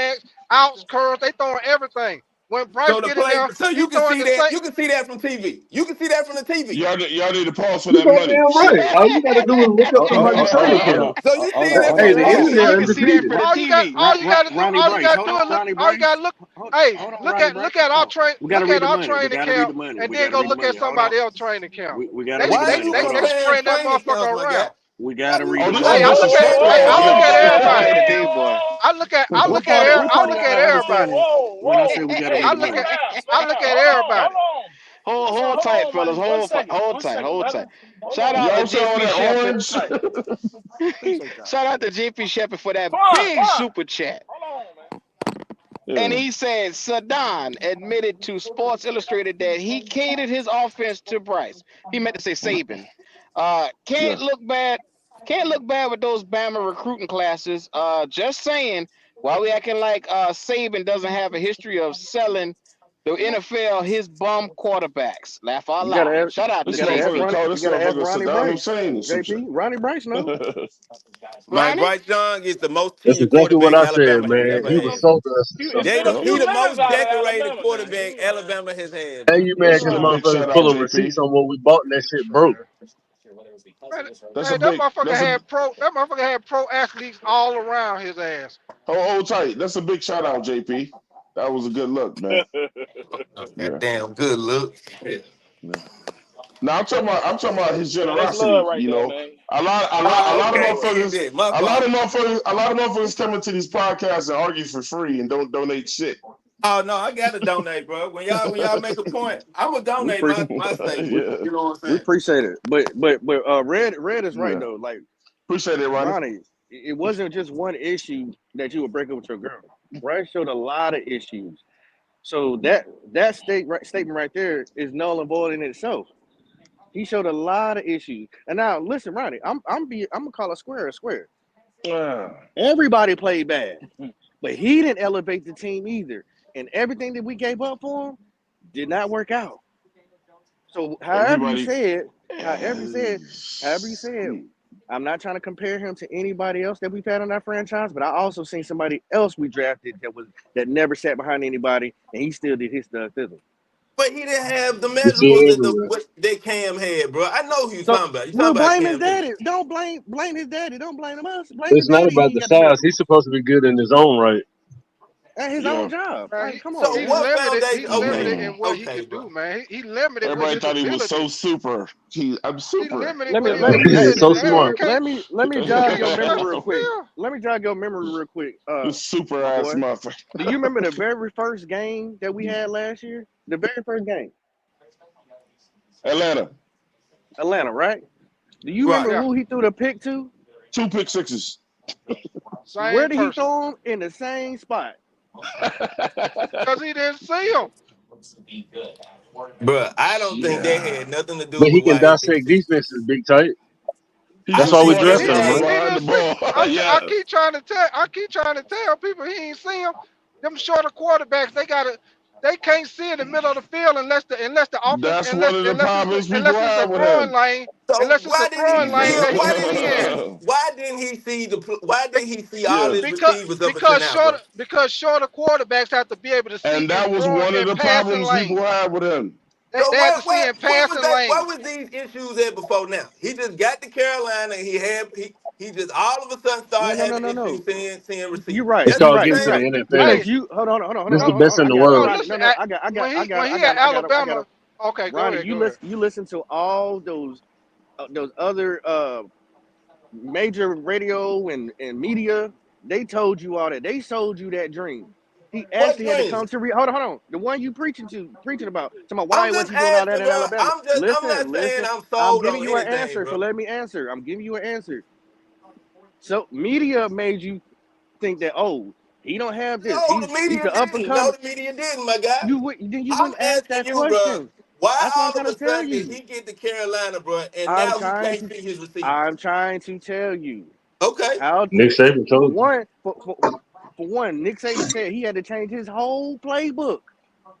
I: drags, outs, curls. They throwing everything. when Bryce
A: So the
I: get in
A: play,
I: there,
A: so
I: he
A: you can
I: throwing
A: see
I: the
A: that.
I: same.
A: You can see that from TV. You can see that from the TV.
G: Y'all need to pause for
J: You
G: that money.
J: goddamn right. All you gotta do is look up somebody's training
E: Hold
J: camp.
E: on,
A: So you
E: hold
A: seeing
E: on,
A: that
E: hold
A: from
J: Hey,
E: on,
A: the
J: the
E: hold on.
J: end
A: TV.
J: there
D: You can see that
J: undefeated.
D: for the TV.
I: All you got to do,
E: Ronnie
I: all you
E: Bryce.
I: got to
E: Hold
I: do
E: on,
I: is look.
E: Ronnie
I: All you got
E: Bryce.
I: to look.
E: Hold,
I: Hey,
E: hold on,
I: look
E: Ronnie
I: at
E: Bryce.
I: look at our
E: Hold on.
I: train.
E: We gotta
I: Look
E: read
I: at
E: the
I: our
E: money. We
I: training
E: gotta read
I: camp,
E: the money.
I: and
E: We
I: then
E: gotta
I: go
E: read the
I: look at
E: money. Hold on.
I: somebody else training camp.
E: We gotta
I: They
E: read the
A: Why
I: they
A: you
E: money.
I: they
E: Hold
A: gonna
E: on.
I: they
A: compare
I: spraying that
A: training
I: motherfucker
A: camps, my guy?
I: around.
E: We
A: What
E: gotta
A: are
E: read
A: you
G: Oh,
E: the
G: this,
E: money.
I: Hey,
G: oh,
I: I
G: this
A: doing,
G: a
I: look at
A: man?
G: sample.
I: hey, I look at everybody.
F: Hey,
E: Hey,
F: whoa,
E: boy.
I: I look at
F: whoa,
E: What part of
I: I
E: not
I: look at
E: understanding
I: everybody.
E: when I
F: whoa.
E: said we gotta
F: Hey,
E: read
I: I
E: the
I: look
E: money?
I: at
F: Slow
I: I
F: down.
I: look at
F: Hold
I: everybody.
F: on.
D: Hold
F: Hold
D: tight,
F: on,
D: fellas.
F: man. One second.
D: Hold
F: One
D: tight.
F: second,
D: Hold
F: brother.
D: tight.
F: Hold
D: Shout
F: on.
D: out to
G: Y'all saw all
D: JP
G: that
D: Shepard.
G: orange?
F: Tight. Appreciate that.
D: Shout out to JP Shepard for that
F: Fine,
D: big
F: fine.
D: super chat.
F: Hold on, man.
D: And
G: Yeah,
D: he said Sadan admitted to Sports Illustrated that he catered his offense to Bryce. He meant to say Saban.
G: yeah.
D: Can't look bad. Can't look bad with those Bama recruiting classes. Just saying, why we acting like Saban doesn't have a history of selling the NFL his bum quarterbacks. Laugh out
E: You gotta
D: loud.
E: ask.
D: Shout out
E: You
D: to
G: This
E: gotta ask
G: motherfucker
E: Ronnie.
D: JP.
G: called
E: You
G: this
E: gotta ask
G: motherfucker
E: Ronnie
G: Saddam
E: Bryce.
G: Hussein or some shit.
E: JP. Ronnie Bryce, no.
A: Man,
D: Ronnie?
A: Bryce Young is the most
J: That's
A: tenured
J: exactly what
A: quarterback
J: I said,
A: Alabama has
J: man.
A: ever
J: He
F: It's
J: was
F: been
A: had.
J: salting us and stuff.
F: it's been a
G: Yep.
F: few
A: He the
F: lemons
A: most
F: out of
A: decorated
F: Alabama now.
A: quarterback Alabama has had,
J: Hey,
A: bro.
J: you
G: Yeah,
J: man,
G: that's
J: because
G: a
F: Yeah.
G: big
J: motherfuckers
G: shout out,
J: pulling
G: JP.
J: receipts on what we bought and that shit broke.
I: Man,
G: That's a
I: hey, that
G: big.
I: motherfucker
G: That's a
I: had pro athletes all around his ass.
G: hold tight. That's a big shout out, JP. That was a good look, man.
A: That
G: Yeah,
A: damn good look.
G: yeah. Now I'm talking about his
F: Man, that's love
G: generosity.
F: right
G: You
F: there,
G: know,
F: man.
A: Oh,
G: a lot of
A: okay. Shit,
G: motherfuckers,
A: that my fault.
G: a lot of motherfuckers come into these podcasts and argue for free and don't donate shit.
A: Oh no, I gotta donate, bro. When y'all make a point, I'm gonna
E: We
A: donate
E: pre
A: my statement.
E: we
G: Yeah,
A: You know what I'm
E: we
A: saying?
E: appreciate it. But Red is right
G: yeah.
E: though. Like
G: Appreciate it, Ronnie.
E: Ronnie, it wasn't just one issue that you would break up with your girl. Bryce showed a lot of issues. So statement right there is null and void in itself. He showed a lot of issues. And now listen, Ronnie, I'm gonna call a square a square.
G: Ah,
E: Everybody played bad, but he didn't elevate the team either. And everything that we gave up for him did not work out. So
G: everybody.
E: however you said, however you said, I'm not trying to compare him to anybody else that we've had on our franchise, but I also seen somebody else we drafted that never sat behind anybody and he still did his stuff.
A: But he didn't have the
J: You see
A: measurables
J: it
A: that
J: everywhere.
A: that Cam had, bro. I know who you
E: So
A: talking about. You talking
E: we'll
A: about
E: blame his
A: Cam Newton.
E: daddy. Don't blame his daddy. Don't blame us. Blame his
J: It's not
E: daddy. He
J: about
E: ain't
J: the
E: got the
J: size. He's
E: measurables
J: supposed to be good in his own right.
E: at his
G: Yeah,
E: own job.
I: Man,
E: Like, come on,
A: So
I: he's
E: man.
A: what
I: limited.
A: foundation?
I: He's
A: Okay,
I: limited in
G: mm.
I: what he
A: okay,
I: can
A: bro.
I: do, man. He limited with
G: Everybody
I: his
G: thought he was so
I: ability.
G: super. I'm
I: He
G: super.
I: limited
E: Let me
I: with
E: let
I: his
E: me hey
I: ability,
J: So
I: man.
J: smart.
E: let me jog your memory real quick.
I: Yeah.
E: Let me jog your memory real quick,
G: This super
E: my
G: ass
E: boy.
G: motherfucker.
E: Do you remember the very first game that we had last year? The very first game,
G: Atlanta,
E: Atlanta, right? Do you
A: Right.
E: remember
I: Yeah.
E: who he threw the pick to?
G: 2 pick sixes.
E: Where
I: Same
E: did he
I: person.
E: throw him? In the same spot.
I: Because he didn't see him.
A: Bro, I don't think that
G: Yeah,
A: had nothing to do
J: But he
A: with
J: can
A: why he picked
J: dissect
A: six.
J: defenses, big tight.
G: he
A: I
J: That's
G: just
J: why we
A: think
G: wanted
J: drafted him,
G: Atlanta
J: right?
I: He
A: everything.
G: behind the
I: didn't see.
G: ball.
I: I
G: Yeah,
I: keep trying to tell. I keep trying to tell people he ain't see him. Them shorter quarterbacks, they can't see in the middle of the field unless the offense
G: that's one of the problems people
I: unless it's a
G: have with
I: throwing
G: him.
I: lane
A: So
I: unless it's a throwing lane that he
A: why
I: can
A: didn't
I: see
A: he
I: in.
A: see why didn't he see why
I: Be-
A: didn't he see all
G: Yeah,
A: his
I: Because
A: receivers up until now, bro?
I: shorter quarterbacks have to be able to see
G: and
I: in
G: that was
I: throwing
G: one of
I: in
G: the
I: passing
G: problems people
I: lanes.
G: have with him.
A: So
I: They had to see in passing
A: what
I: lanes.
A: was these issues at before now? He just got to Carolina and he just all of a sudden
E: No,
A: started
E: no, no,
A: having
E: no,
A: issues
E: no.
A: seeing
E: You're
A: receivers.
E: right.
J: It's
A: That's
E: You're
A: what
J: called
A: you're
E: right.
J: getting
E: You're
J: to
A: saying?
E: right.
J: the NFL.
I: Hey,
E: Because you hold on, hold on, hold
J: This
E: on,
J: is
E: hold
J: the
E: on, hold
J: best
E: on.
J: in
E: I
J: the
E: got it,
I: no,
J: world.
E: Ronnie.
I: listen.
E: No, no, I got, I got, I got,
I: When
E: I
I: he
E: got, I got, I
I: at
E: got it.
I: Alabama, go
E: Ronnie,
I: ahead, go ahead.
E: you listen to all those other major radio and media. They told you all that. They sold you that dream. He
A: What
E: actually had to
A: dream?
E: come to hold on. The one you preaching about. Talking about why
A: I'm
E: was
A: just
E: he doing all that
A: asking,
E: in
A: bro.
E: Alabama?
A: I'm not saying
E: Listen.
A: I'm
E: I'm
A: sold
E: giving
A: on
E: you an
A: anything,
E: answer, so
A: bro.
E: let me answer. I'm giving you an answer. So media made you think that he don't have this.
A: No, the
E: He's
A: media
E: the up and
A: didn't. No,
E: coming.
A: the media didn't, my guy.
E: You
A: I'm
E: wouldn't ask
A: asking
E: that
A: you, bro.
E: question.
A: Why
E: That's what I'm
A: all
E: trying
A: of
E: to
A: a
E: tell
A: sudden did
E: you.
A: he get to Carolina, bro, and
E: I'm
A: now he
E: trying
A: can't
E: to
A: see his receivers?
E: I'm trying to tell you
A: Okay.
E: how
J: Nick Saban
E: for
J: told you.
E: one for one Nick Saban said he had to change his whole playbook.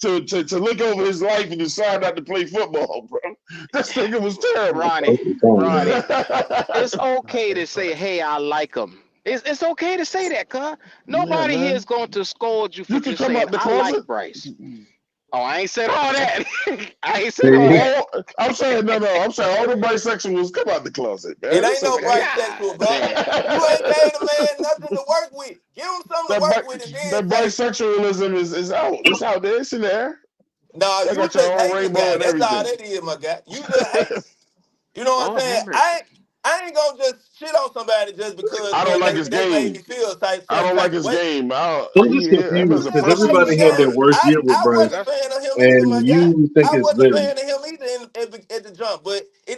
G: to look over his life and decide not to play football, bro. This nigga was terrible.
D: Ronnie, Ronnie, it's
G: Yeah,
D: okay to say, hey, I like him. It's okay to say that, cuz. Nobody here is
G: man.
D: going to scold you for
G: You can
D: just
G: come
D: saying,
G: out the
D: I like
G: closet.
D: Bryce. Oh, I ain't said all that. I ain't said all
K: See,
D: that.
G: All I'm saying, no. I'm saying all the bisexuals come out the closet,
A: It
G: man.
A: ain't
G: It's
A: no
G: okay.
A: bisexual,
D: God
A: bro.
D: damn.
A: You ain't gave the man nothing to work with. Give him something to
G: that
A: work with, and then
G: that
A: say,
G: bisexualism is out. It's out there. It's in there.
A: "Nah,
G: Y'all
A: you
G: got your
A: just
G: own
A: hate the
G: rainbow
A: guy.
G: and
A: That's all
G: everything.
A: that is, my guy. You just hate him. You know what I'm
D: Lord have
A: saying?
D: mercy.
A: I ain't gonna just shit on somebody just because
G: I don't like his
A: they made me
G: game.
A: feel
G: I
A: some
G: don't like
A: type of
G: his
A: way.
G: game.
K: I'm just
G: That
K: confused
G: man's a
A: Yeah,
K: because
A: I don't
G: pussy.
A: like his
K: everybody had their
A: game.
K: worst year with
A: I
K: Bryce,
A: wasn't a
I: That's
A: fan of him either,
K: and
A: my guy.
K: you think
A: I
K: it's
A: wasn't a
K: litty.
A: fan of him either at the jump, but it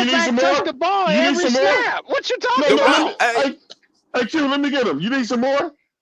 G: you need
L: quarterback
G: some
L: touched
G: more?
L: the ball
G: You need
L: every
G: some more?
L: snap. What you
G: No,
L: talking
A: The
G: no. Let
A: pro-
G: me.
L: about?
A: hey,
G: Hey, Q. Let me get him. You need some more?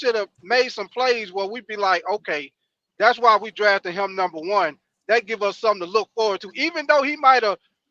I: should have made some plays where we'd be like, okay, that's why we drafted him number one. That give us something to look forward to. Even though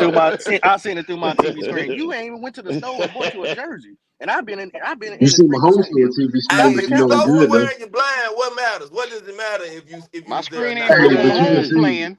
J: through I seen it through my TV screen. You ain't even went to the store and bought you a jersey. And I've been
K: You
J: in the
K: see
J: street
K: Mahomes
J: saying,
K: on the TV
A: Hey,
K: screen,
J: stop
K: but
J: it,
A: if
K: you
A: you
K: know
J: Kevin.
K: it's
A: go
K: good though.
A: somewhere and you're blind, what matters? What does it matter if you
D: My
A: was there or
D: screen ain't
A: not?
K: Hey,
D: working.
K: but you can
D: Mahomes
K: see.
D: playing.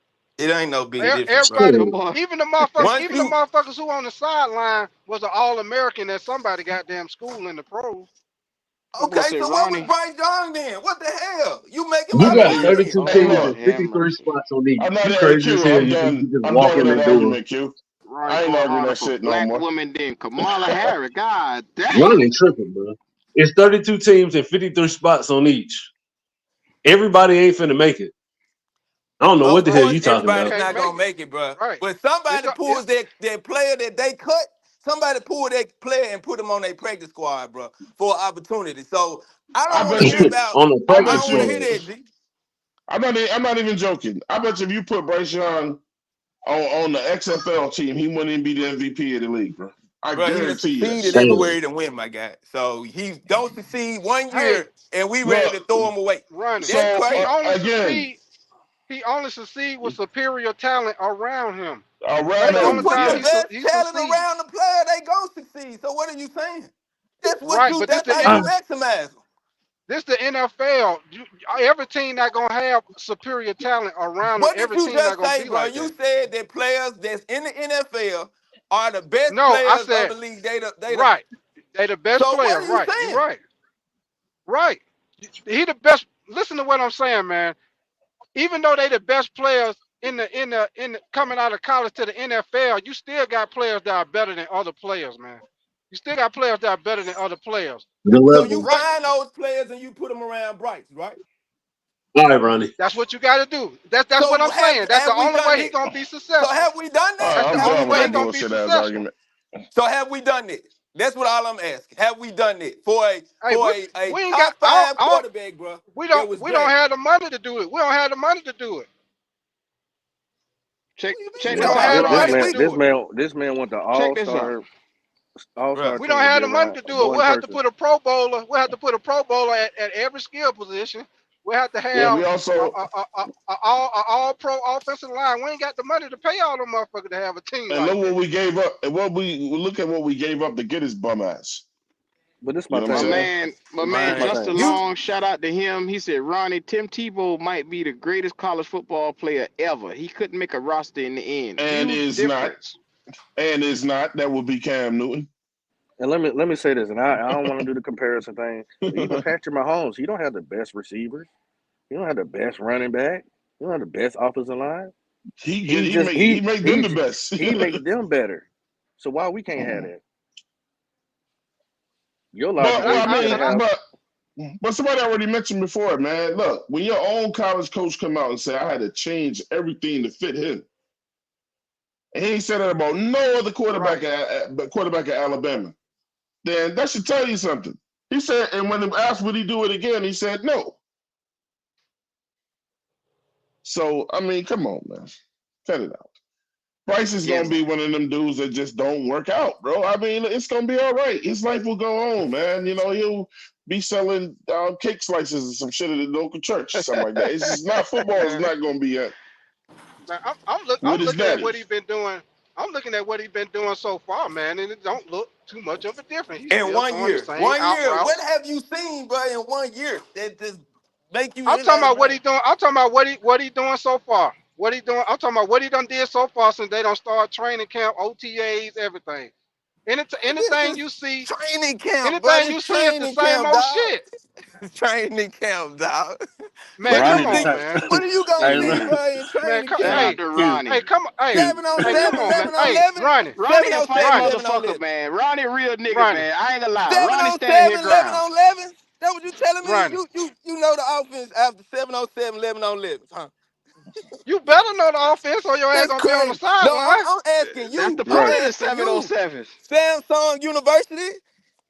A: It ain't no big difference, bro.
I: Everybody,
K: Shit.
J: Come on.
A: Once
I: even the
A: you
I: motherfuckers who on the sideline was an All American at somebody goddamn school in the pros.
D: My boy
A: Okay,
D: said
A: so what was
D: Ronnie.
A: Bryce Young then? What the hell? You making
K: You
A: my
G: I'm not
K: got
G: even.
A: point then.
K: 32
G: Hey,
K: teams
D: Lord
K: and
G: look,
D: have
K: 53
D: mercy.
K: spots on each.
G: I'm not.
K: You
G: Hey,
K: crazy as
G: Q,
K: hell.
G: I'm
K: You think
G: done.
K: you just
G: I'm done
K: walk
G: with
K: in
G: that
K: that door.
G: argument, Q.
D: Ronnie
G: I ain't
D: going
G: arguing
D: harder
G: that
D: for
G: shit no
D: black
G: more.
D: women than Kamala Harris. God damn.
K: Running tripping, bro. It's 32 teams and 53 spots on each. Everybody ain't finna make it. I don't know what
A: Of
K: the hell
A: course,
K: you talking
I: You
A: everybody's
K: about.
I: can't
A: not
I: make
A: gonna
I: it.
A: make it, bro.
I: Right.
A: But
I: It's
A: somebody
I: a,
A: pulls
I: it's
A: that player that they cut. Somebody pulled that player and put him on their practice squad, bro, for an opportunity. So I don't
G: I
A: want to
G: bet
A: hear
G: you.
A: about.
K: On the
G: I
A: I
K: practice
G: bet
A: don't want to
G: you.
A: hear
K: squad.
A: that, G.
G: I'm not even joking. I bet you if you put Bryce Young on the XFL team, he wouldn't even be the MVP of the league, bro. I
A: Bro, he done
G: guarantee you that
A: succeeded
G: shit.
A: everywhere
K: Damn.
A: he done win, my guy. So he's don't succeed one
I: hey,
A: year and we ready
G: Look,
A: to throw him away.
I: running.
A: That's
G: so
I: He
A: crazy.
I: only
G: again,
I: succeed. He only succeed with superior talent around him. That's
G: around
I: the
A: But you
I: only
G: him,
A: put
I: time
A: the
I: he
G: yes.
A: best
I: he
A: talent
I: succeed.
A: around the player, they gonna succeed. So what are you saying? That's what
I: Right.
A: you.
I: But this
A: That's
I: the
A: how
K: I,
A: you maximize them.
I: this the NFL. Every team not gonna have superior talent around them.
A: What did
I: Every
A: you
I: team not
A: just
I: gonna
A: say,
I: be
A: bro?
I: like
A: You
I: that.
A: said that players that's in the NFL are the best
I: No, I
A: players of
I: said
A: the league. They the.
I: right. They the best
A: So what
I: players.
A: are you
I: Right. You're
A: saying?
I: right. Right. He the best. Listen to what I'm saying, man. Even though they the best players in the coming out of college to the NFL, you still got players that are better than other players, man. You still got players that are better than other players.
K: the
A: So you
K: level.
I: Right.
A: find those players and you put them around Bryce, right?
K: All right, Ronnie.
I: That's what you got to do. That's what
A: So
I: I'm saying. That's the
A: have we
I: only
A: done
I: way he
A: that?
I: gonna be
A: So
I: successful.
A: have we done
G: All
A: that?
I: That's
G: right, I'm
I: the
A: Have
I: only
A: we
G: done with
I: way he
G: that
A: done that?
I: gonna be
G: bullshit ass
I: successful.
G: argument.
A: So have we done that? That's what all I'm asking. Have we done that for a
I: Hey,
A: for a
I: we ain't got
A: top five quarterback, bro? That was
I: we don't
A: drafted.
I: have the money to do it. We don't have the money to do it.
D: Check
A: What do you mean
D: check
A: we
I: We
A: don't
D: this
I: don't
A: have
D: out,
A: the
I: have
K: This,
I: the
K: this
I: money
A: money?
I: to
K: man,
A: What?
K: this
I: do it.
K: man, this man want the
D: check this out,
K: all
A: Bro,
K: star
I: We don't
K: team to
I: have
K: be
I: the money
K: around
I: to do it.
K: one
I: We'll have to
K: person.
I: put a pro bowler. We'll have to put a pro bowler at every skill position. We'll have to
G: Yeah,
I: have
G: we also
I: a all pro offensive line. We ain't got the money to pay all them motherfuckers to have a team
G: and
I: like
G: look what
I: that.
G: we gave up, and what we look at what we gave up to get his bum ass.
K: But this
G: You
K: my
G: know what I'm
D: My
K: thing, though.
G: saying?
D: man, my
K: This
D: man
K: my
A: man,
D: Justin
K: thing.
A: you
D: Long, shout out to him. He said, Ronnie, Tim Tebow might be the greatest college football player ever. He couldn't make a roster in the end.
G: And
D: Huge
G: is not,
D: difference.
G: and is not. That would be Cam Newton.
K: And let me say this, and I don't want to do the comparison thing, but even Patrick Mahomes, he don't have the best receivers. He don't have the best running back. He don't have the best offensive line.
G: he get
K: He just he
G: he make them
K: he
G: the best.
K: he make them better. So why we can't have that? Your
G: But
K: logic
G: well,
K: is
G: I
K: you
G: mean,
K: can't have.
G: but somebody already mentioned before, man. Look, when your own college coach come out and say I had to change everything to fit him, and he ain't said that about no other quarterback
I: Right.
G: but quarterback at Alabama, then that should tell you something. He said, and when they asked would he do it again, he said no. So I mean, come on, man, cut it out. Bryce is gonna
D: Yes.
G: be one of them dudes that just don't work out, bro. I mean, it's gonna be all right. His life will go on, man. You know, he'll be selling cake slices and some shit at the local church, something like that. It's just not football. Is
I: Man,
G: not gonna be it
I: man,
G: with
I: I'm
G: his
I: looking at
G: daddy.
I: what he been doing. I'm looking at what he been doing so far, man, and it don't look too much of a difference. He's
A: in
I: still
A: one
I: throwing the
A: year.
I: same
A: One
I: out
A: year. What
I: routes.
A: have you seen, bro, in one year that just make you
I: I'm talking
A: realize,
I: about what
A: man?
I: he doing. I'm talking about what he doing so far. What he doing? I'm talking about what he done did so far since they don't start training camp, OTAs, everything.
A: This
I: Anything
A: is
I: you see,
A: training camp, bro.
I: anything
A: This
I: you see is the
A: training
I: same
A: camp,
I: old
A: dog.
I: shit.
A: Training camp, dog.
I: Man,
A: What you
I: come
K: Ronnie the
I: on,
A: see?
K: type.
I: man.
A: What are you gonna
K: Hey,
A: see,
K: look,
A: bro, in
I: Man,
A: training
D: Shout
A: camp?
D: out
I: hey,
D: to
K: Q,
I: hey,
D: Ronnie.
I: come, hey,
K: Q.
A: 7 on
I: hey, come
A: 7,
I: on, man.
A: 11 on
I: Hey,
A: 11,
I: Ronnie,
A: 7
D: Ronnie a
A: on
D: funny
A: 7,
I: Ronnie,
A: 11 on
D: motherfucker,
A: 11.
D: man. Ronnie real nigga,
I: Ronnie,
D: man. I ain't gonna lie.
A: 7
D: Ronnie
A: on
D: stand his
A: 7, 11
D: ground.
A: on 11. That what you telling me?
I: Ronnie.
A: You know the offense after 7 on 7, 11 on 11, huh?
I: You better know the offense or your ass
A: That's
I: gonna be on the
A: crazy. No,
I: sideline.
A: I'm asking
D: That's
A: you.
D: the
A: I'm
K: Right.
D: point of the
A: asking you.
D: 707s.
A: Samsung University,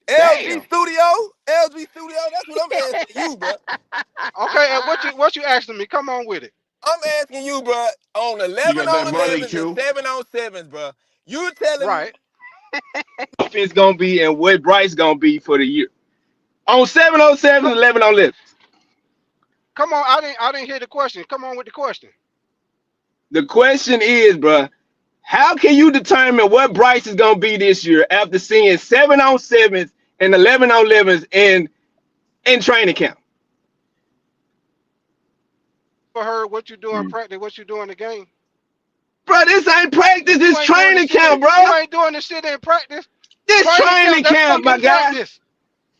A: LG
D: Damn.
A: Studio, LG Studio. That's what I'm asking you, bro.
I: Okay, and what you asking me? Come on with it.
A: I'm asking you, bro, on
G: You
A: 11
G: got that
A: on
G: money,
A: 11s and
G: Q.
A: 7 on 7s, bro. You telling me
I: Right.
M: Offense gonna be and what Bryce gonna be for the year. On 707
I: Come,
M: 11 on 11.
I: come on. I didn't hear the question. Come on with the question.
M: The question is, bruh, how can you determine what Bryce is gonna be this year after seeing 7 on 7s and 11 on 11s in training camp?
I: For her, what you do in practice, what you do in the game.
M: Bro, this ain't practice,
I: You
M: this
I: ain't doing the
M: training
I: shit.
M: camp,
I: You
M: bro.
I: ain't doing the shit in practice.
M: This
I: Training camp,
M: training
I: that's
M: camp,
I: fucking
M: my guy.
I: practice.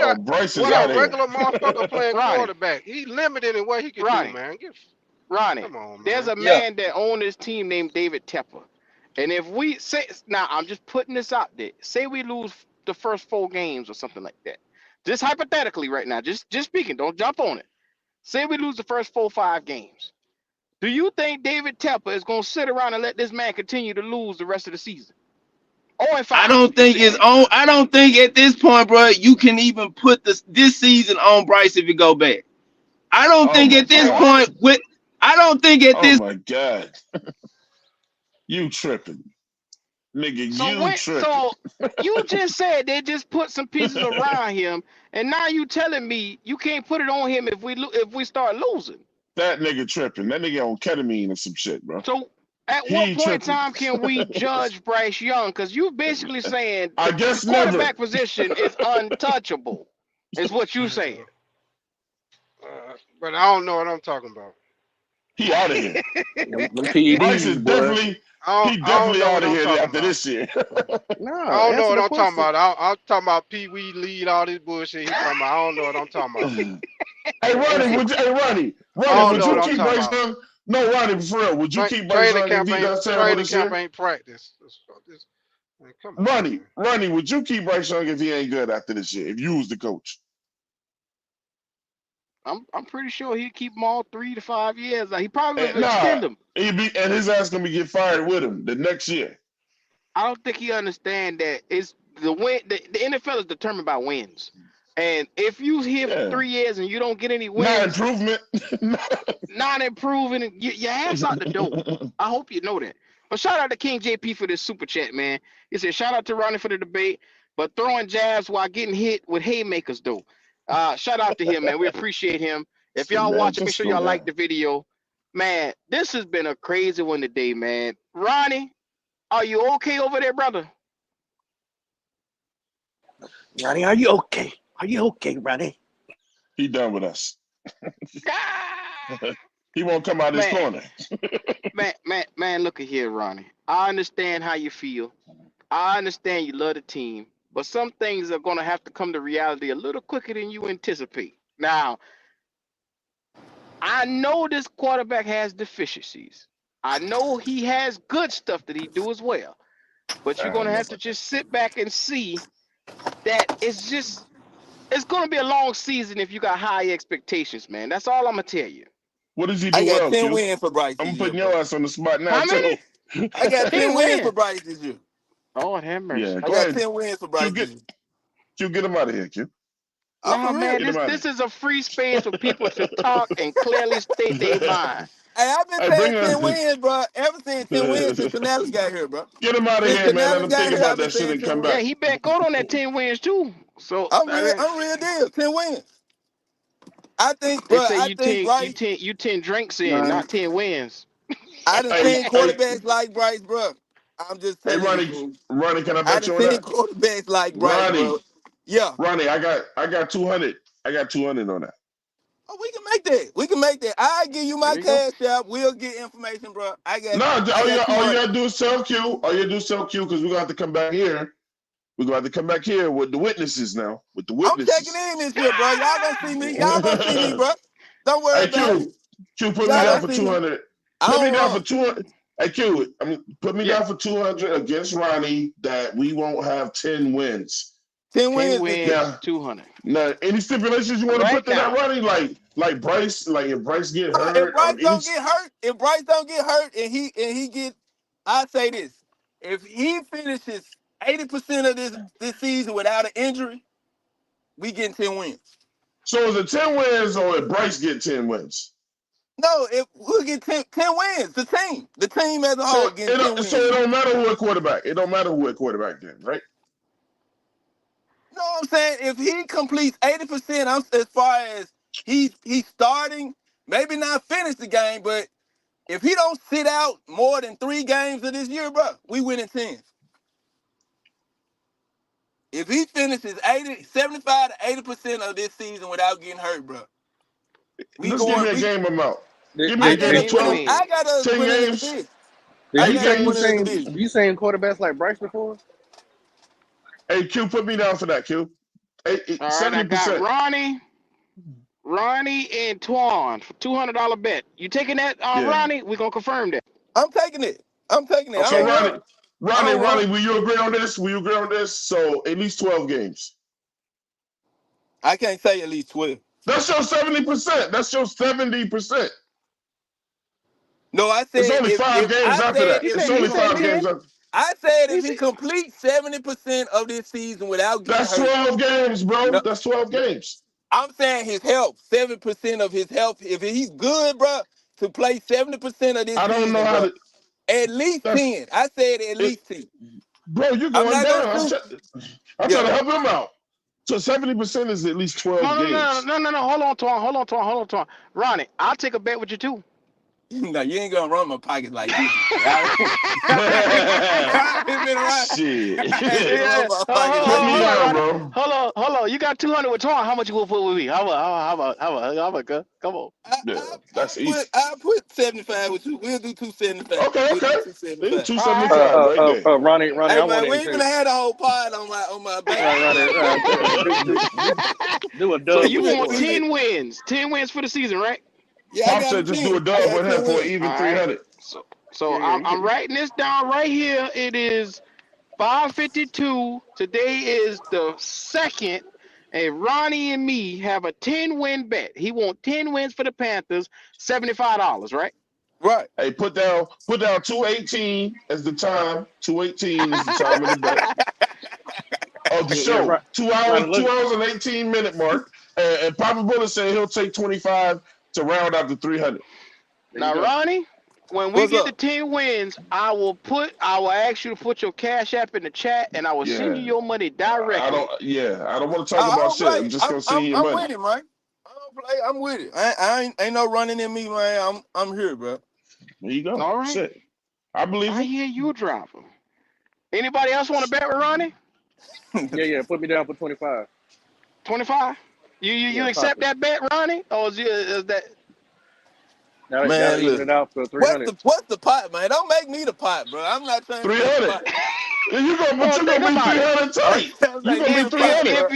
I: a
G: Bryce is
I: he a
G: out of here.
I: regular motherfucker playing
D: Ronnie,
I: quarterback. He limited in what he can do,
D: Ronnie,
I: man.
D: Ronnie.
I: Come on,
D: There's
I: man.
D: a
H: Yeah.
D: man that owned this team named David Tepper. And if we say now, I'm just putting this out there. Say we lose the first 4 games or something like that. Just hypothetically, right now, just speaking. Don't jump on it. Say we lose the first 4 or 5 games. Do you think David Tepper is gonna sit around and let this man continue to lose the rest of the season? Oh, and
M: I
D: 5.
M: don't think it's on. I don't think at this point, bro, you can even put this season on Bryce if you go back. I don't
G: Oh
M: think
G: my
M: at
D: So
M: this
G: God.
D: what?
M: point with. I don't think at
G: Oh
M: this.
G: my God. You tripping. Nigga,
D: So
G: you
D: when?
G: tripping.
D: So you just said they just put some pieces around him, and now you telling me you can't put it on him if we start losing.
G: That nigga tripping. That nigga on ketamine or some shit, bro.
D: So at what
G: He
D: point in
G: tripping.
D: time can we judge Bryce Young? Because you basically saying
G: I
D: the
G: guess never.
D: quarterback position is untouchable, is what you saying.
I: But I don't know what I'm talking about.
G: He out of here.
K: Them
G: Bryce is
K: PEDs, boy.
G: definitely he
I: I don't
G: definitely
I: know
G: out
I: what
G: of
I: I'm
G: here
I: talking
G: after
I: about.
G: this year.
I: I
K: No,
I: don't know
K: answer
I: what
K: the
I: I'm talking
K: question.
I: about. I'm talking about Pee Wee lead all this bullshit. He talking about. I don't know what I'm talking about.
G: Hey Ronnie,
K: Answer.
I: I
G: Ronnie,
I: don't
G: would
I: know what
G: you
I: I'm
G: keep
I: talking
G: Bryce
I: about.
G: Young? No, Ronnie, for real, would you keep Bryce Young if he does terrible
I: Training
G: this
I: camp
G: year?
I: ain't practice. Man, come on,
G: Ronnie,
I: man.
G: Ronnie, would you keep Bryce Young if he ain't good after this year? If you was the coach?
D: I'm pretty sure he'd keep him all 3 to 5 years. He probably
G: And,
D: will
G: nah,
D: extend him.
G: and his ass gonna be get fired with him the next year.
D: I don't think he understand that it's the win. The NFL is determined by wins, and if you here for
G: Yeah.
D: 3 years and you don't get any
G: Not
D: wins,
G: improvement.
D: not improving, your ass out the door. I hope you know that. But shout out to King JP for this super chat, man. He said shout out to Ronnie for the debate, but throwing jabs while getting hit with haymakers though. Shout out to him, man. We appreciate him. If y'all
G: Man,
D: watching, make
G: just
D: sure
G: slow
D: y'all like
G: down.
D: the video. Man, this has been a crazy one today, man. Ronnie, are you okay over there, brother?
K: Ronnie, are you okay? Are you okay, Ronnie?
G: He done with us.
D: Ah!
G: He won't come out his
D: Man,
G: corner.
D: man, look at here, Ronnie. I understand how you feel. I understand you love the team, but some things are gonna have to come to reality a little quicker than you anticipate. Now, I know this quarterback has deficiencies. I know he has good stuff that he do as well, but
G: I
D: you're
G: don't
D: gonna
G: know
D: have to
G: about that.
D: just sit back and see that it's gonna be a long season if you got high expectations, man. That's all I'm gonna tell you.
G: What does he
A: I
G: do
A: got
G: well,
A: 10
G: Q?
A: wins for Bryce this
G: I'm
A: year,
G: putting your
A: bro.
G: ass on the spot now
D: How
G: too.
D: many?
A: I got 10
D: 10
A: wins for
D: wins.
A: Bryce this year.
D: Lord have mercy.
G: Yeah,
A: I
G: go
A: got
G: ahead.
A: 10 wins for
G: Q,
A: Bryce this year.
G: get him out of here, Q.
A: I'm
D: Nah,
A: for
D: man,
A: real.
G: Get him out of
D: this is a free space for people to talk and clearly state their
G: here.
D: mind.
A: Hey, I've been
G: Hey,
A: saying
G: bring
A: 10
G: him.
A: wins, bro. Ever since 10 wins since Canales got here, bro.
G: Get him out of
A: Since
G: here, man. Let
A: Canales
G: him think
A: got here,
G: about
A: I've been
G: that shit
A: saying
G: and
A: 10
G: come
D: Yeah,
G: back.
A: wins.
D: he bet good on that 10 wins too. So
A: I'm real deal. 10 wins. I think,
D: they
A: bro,
D: say
A: I think Bryce,
D: you 10 drinks in,
K: Ronnie.
D: not 10 wins.
A: I done
G: Hey,
A: seen
G: hey,
A: quarterbacks like Bryce, bro. I'm just
G: hey,
A: telling you, fool.
G: Ronnie, can I
A: I
G: bet
A: done
G: you on
A: seen
G: that?
A: quarterbacks like Bryce, bro.
G: Ronnie,
A: Yeah.
G: Ronnie, I got 200. I got 200 on that.
A: Oh, we can make that. We can make that. I give you my
D: There you go.
A: cash app. We'll get information, bro.
G: No,
A: I got
G: all you
A: 200.
G: gotta do is tell Q. All you gotta do is tell Q because we're gonna have to come back here. We're gonna have to come back here with the witnesses now. With the
A: I'm checking
G: witnesses.
A: in this year, bro. Y'all gonna see me. Y'all gonna see me, bro. Don't worry
G: Hey
A: about it.
G: Q, put me
A: Y'all
G: down
A: gonna
G: for
A: see me.
G: 200.
A: I
G: Put me
A: don't
G: down for
A: run.
G: 200. Hey Q, I mean, put me
D: Yeah,
G: down for 200 against Ronnie that we won't have 10 wins.
A: 10
D: 10
A: wins this year.
D: wins,
G: Now,
D: 200.
G: now, any stipulations you want to
D: Right
G: put to that,
D: now.
G: Ronnie? Like Bryce, like if Bryce get
A: If
G: hurt
A: Bryce
G: or any.
A: don't get hurt, and he get, I say this: if he finishes 80% of this season without an injury, we getting 10 wins.
G: So is it 10 wins or if Bryce get 10 wins?
A: No, if we'll get 10 wins, the team as a
G: So
A: whole getting 10
G: so
A: wins
G: it
A: this
G: don't
A: year.
G: matter who a quarterback. It don't matter who a quarterback then, right?
A: You know what I'm saying? If he completes 80%, as far as he's starting, maybe not finish the game, but if he don't sit out more than 3 games of this year, bro, we winning 10. If he finishes 75 to 80% of this season without getting hurt, bro, we
G: Just give
A: going.
G: me a
A: We
G: game amount. Give me a
A: I
K: Did,
A: got
G: game.
A: us
K: did,
A: winning.
G: 12,
A: I got us
G: 10
A: winning the
G: games.
A: division.
K: did
A: I
G: Hey
K: you
A: got us
K: say
G: Q.
A: winning the division.
K: you saying quarterbacks like Bryce before?
G: Hey Q, put me down for that, Q.
D: All right, I got
G: 70%.
D: Ronnie and Twan for $200 bet. You taking that,
G: Yeah.
D: Ronnie? We're gonna confirm that.
A: I'm taking it. I'm taking it. I
G: So
A: don't
D: Okay.
G: Ronnie,
A: run. I don't
G: Ronnie,
A: want.
G: will you agree on this? Will you agree on this? So at least 12 games.
A: I can't say at least 12.
G: That's your 70%. That's your 70%.
A: No, I
G: It's
A: said
G: only
A: if
G: 5 games
A: I
G: after
A: said
G: that.
J: He
A: if
G: It's
J: said
A: he
J: he
G: only
J: said
G: five
A: complete.
J: 10.
G: games after.
A: I said
J: He
A: if he
J: said
A: completes 70% of this season without getting
G: That's
A: hurt.
G: 12 games, bro.
A: No,
G: That's 12
A: no,
G: games.
A: I'm saying his health. 7% of his health. If he's good, bro, to play 70% of this
G: I don't know
A: season,
G: how
A: bro.
G: to.
A: At least
G: That's
A: 10. I said at
G: it,
A: least 10.
G: bro. You're
A: I'm
G: going
A: not gonna
G: down.
A: shoot.
G: I'm trying
A: Yeah.
G: to help him out. So 70% is at least
J: no
G: 12
J: no no
G: games.
J: no no no. Hold on, Ronnie, I'll take a bet with you too.
A: No, you ain't gonna run my pockets like this, man. I ain't been around. I ain't
G: Shit.
A: been run
J: Yeah.
A: my pockets
G: Put
A: like
G: me
J: Hold
A: this.
J: on,
G: down,
J: Ronnie.
G: bro.
J: Hold on. You got 200 with Twan. How much you gonna put with me? How about, come on.
G: Yeah,
A: I
G: that's easy.
A: put 75 with you. We'll do 275.
G: Okay,
A: We'll do
G: okay. Then
A: 275.
J: All right.
G: 275 right there.
E: Ronnie,
A: Hey
E: I want
A: man,
E: to
A: we ain't gonna
E: encourage.
A: have the whole pod on my bank
E: Ronnie,
A: account.
E: do a
J: So
E: dub
A: We
J: you
E: with
A: just
J: want
E: for us.
A: we just
J: 10 wins. 10 wins for the season, right?
A: yeah, I
G: Pop
A: got him
G: said just do a
A: 10. I
G: dub
A: got
G: with him
A: 10
G: for an
A: wins.
G: even
J: All right.
G: 300.
J: So
E: Yeah,
J: I'm writing this down right here. It is 5:52. Today is the second. And Ronnie and me have a 10-win bet. He want 10 wins for the Panthers, $75, right?
A: Right.
G: Hey, put down 218 as the time. 218 is the time of the bet of the
E: yeah,
G: show. 2 hours,
E: Ronnie,
G: 2 hours and 18-minute mark. And Papa Bullet said he'll take 25 to round out the 300.
E: there you
J: Now,
E: go.
J: Ronnie, when we
A: What's
J: get to
A: up?
J: 10 wins, I will ask you to put your cash app in the chat and I will send you
G: Yeah,
J: your money
G: I
J: directly.
G: don't. Yeah, I don't want to talk
A: I
G: about
A: don't
G: shit. I'm
A: play.
G: just gonna send you your
A: I'm
G: money.
A: with him, man. I don't play. I'm with it. I ain't no running in me, man. I'm here, bro.
G: There you go.
J: All right.
G: Shit, I believe
J: I
G: him.
J: hear you, driver. Anybody else want to bet with Ronnie?
E: Yeah, put me down for 25.
J: 25? You
E: Yeah,
J: accept
E: profit.
J: that bet, Ronnie? Or is that
E: That'll
A: Man,
E: even
A: look.
E: it out for 300.
A: What's the pot, man? Don't make me the pot, bro. I'm not trying to be the
G: 300.
A: pot.
G: And you gonna, but
J: well,
G: you
J: think
G: gonna be
J: about it.
G: 300
A: I'm
G: tight.
A: trying to
G: You
A: make
G: gonna
A: me
G: be
A: the pot,
G: 300.
A: bro.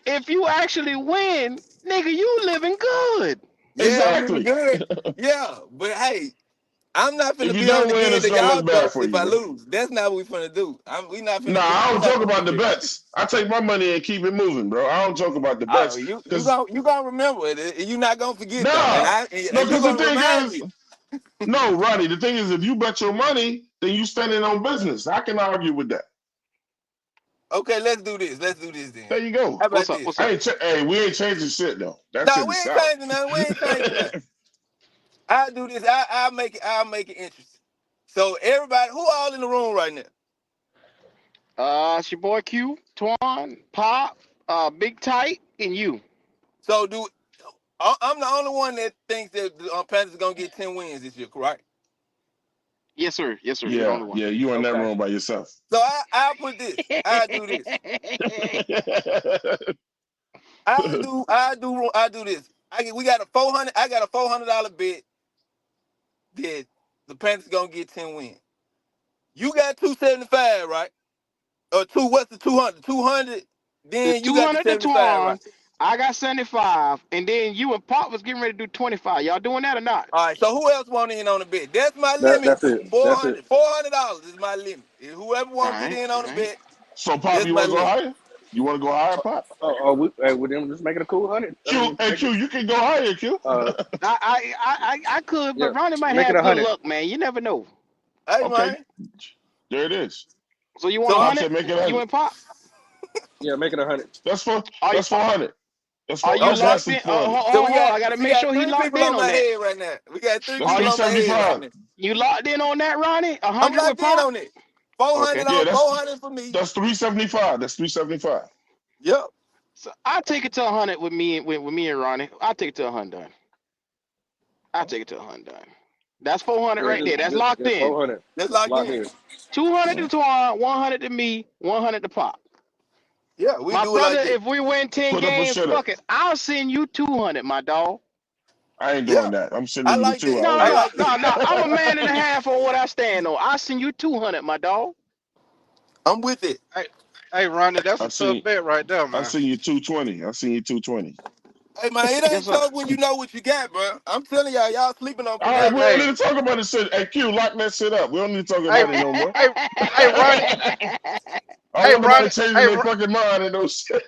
J: If you actually win, nigga, you living good.
A: Yeah, I'm living
G: Exactly.
A: good. Yeah, but hey, I'm not
G: If
A: finna
G: you
A: be on
G: don't
A: the
G: win,
A: end
G: it's
A: of
G: gonna
A: y'all
G: look bad
A: jokes
G: for
A: if
G: you,
A: I
G: bro.
A: lose. That's not what we finna do. We not
G: Nah,
A: finna do.
G: I
A: We
G: don't
A: not
G: joke
A: finna do
G: about the
A: that.
G: bets. I take my money and keep it moving, bro. I don't joke about the
A: Oh,
G: bets
A: you
G: because
A: gonna remember it. You not gonna forget though,
G: nah, no,
A: and you
G: because the
A: gonna
G: thing
A: remind
G: is,
A: me.
G: no, Ronnie. The thing is, if you bet your money, then you standing on business. I can argue with that.
A: Okay, let's do this. Let's do this then.
G: There you go.
A: How
J: What's
A: about
J: up?
A: this?
J: What's up?
G: Hey, we ain't changing shit though. That's
A: No,
G: in
A: we
G: the
A: ain't
G: South.
A: changing nothing. We ain't changing nothing. I'll do this. I'll make it. I'll make it interesting. So everybody, who all in the room right now?
J: It's your boy Q, Twan, Pop, Big Tight, and you.
A: So I'm the only one that thinks that the Panthers gonna get 10 wins this year, correct?
J: Yes, sir. Yes, sir. You're the
G: Yeah,
J: only one.
G: yeah, you in that
A: Okay.
G: room by yourself.
A: So I'll put this. I'll do this. I'll do this. We got a 400. I got a $400 bet that the Panthers gonna get 10 wins. You got 275, right? Or what's the 200? 200.
J: It's
A: Then you got the
J: 200 to
A: 75, right?
J: Twan. I got 75, and then you and Pop was getting ready to do 25. Y'all doing that or not?
A: All right. So who else want in on the bet? That's my limit.
E: That's it. That's it.
A: $400 is my limit. If whoever
J: All
A: want to get
J: right.
A: in
J: All
A: on the
J: right.
A: bet,
G: So, Pop,
A: that's
G: you
A: my
G: want to go
A: limit.
G: higher? You want to go higher, Pop?
E: Hey, with them, just make it a cool 100. I
G: Q,
E: mean,
G: hey,
E: make it.
G: Q, you can go higher, Q.
J: I could,
E: Yeah,
J: but Ronnie might
E: make it
J: have
E: a
J: good
E: 100.
J: luck, man. You never know.
A: Hey
G: Okay,
A: man.
G: there it is.
J: So you want
A: So
G: Pop
J: 100?
G: said make it
J: You
G: 100.
J: and Pop?
E: Yeah, make it a 100.
G: That's for
J: Are
G: that's 400.
J: are you
G: That's
A: okay.
G: less
J: locked
G: than
J: in?
G: 400.
A: So
J: Hold on. I gotta
A: we
J: make
A: got
J: sure he
A: three
J: locked
A: people
J: in
A: on
J: on
A: my
J: that.
A: head right now. We got three
G: That's
J: Are
A: people
J: you
A: on my head right
G: 375.
A: now.
J: you locked in on that, Ronnie?
A: I'm
J: 100 with
A: locked in
J: Pop?
A: on it. 400
J: Okay.
G: Yeah,
A: on 400 for me.
G: that's 375. That's 375.
A: Yep.
J: So I'll take it to 100 with me and Ronnie. I'll take it to 100. I'll take it to 100. That's 400
E: Yeah,
J: right there. That's locked
E: just
J: in.
E: 400.
A: That's
E: Just
A: locked
E: lock
A: in.
E: in.
J: 200
G: Yeah.
J: to Twan, 100 to me, 100 to Pop.
A: Yeah, we
J: My
A: do it
J: brother,
A: like this.
J: if we win 10
G: Put up or
J: games,
G: shut up.
J: fuck it. I'll send you 200, my dog.
G: I ain't
A: Yeah.
G: doing that. I'm
A: I
G: sending you
A: like
G: two. I
A: that.
G: own
A: I
J: No,
G: that.
A: like that.
J: I'm a man and a half on what I stand on. I'll send you 200, my dog.
A: I'm with it.
I: Hey, Ronnie, that's
G: I
I: a tough
G: seen
I: bet right there,
G: I
I: man.
G: seen you 220. I seen you 220.
A: Hey man, it
J: Yes,
A: ain't
J: sir.
A: tough when you know what you got, bro. I'm telling y'all sleeping on
G: All right, we
A: Panera.
G: don't
I: Hey,
G: need to talk about this shit. Hey, Q, lock that shit up. We don't need to talk
I: hey,
G: about it no more.
I: hey, hey, Ronnie.
G: I don't
I: Hey,
G: want nobody
I: Ronnie.
G: changing
I: Hey,
G: their fucking mind and those shit.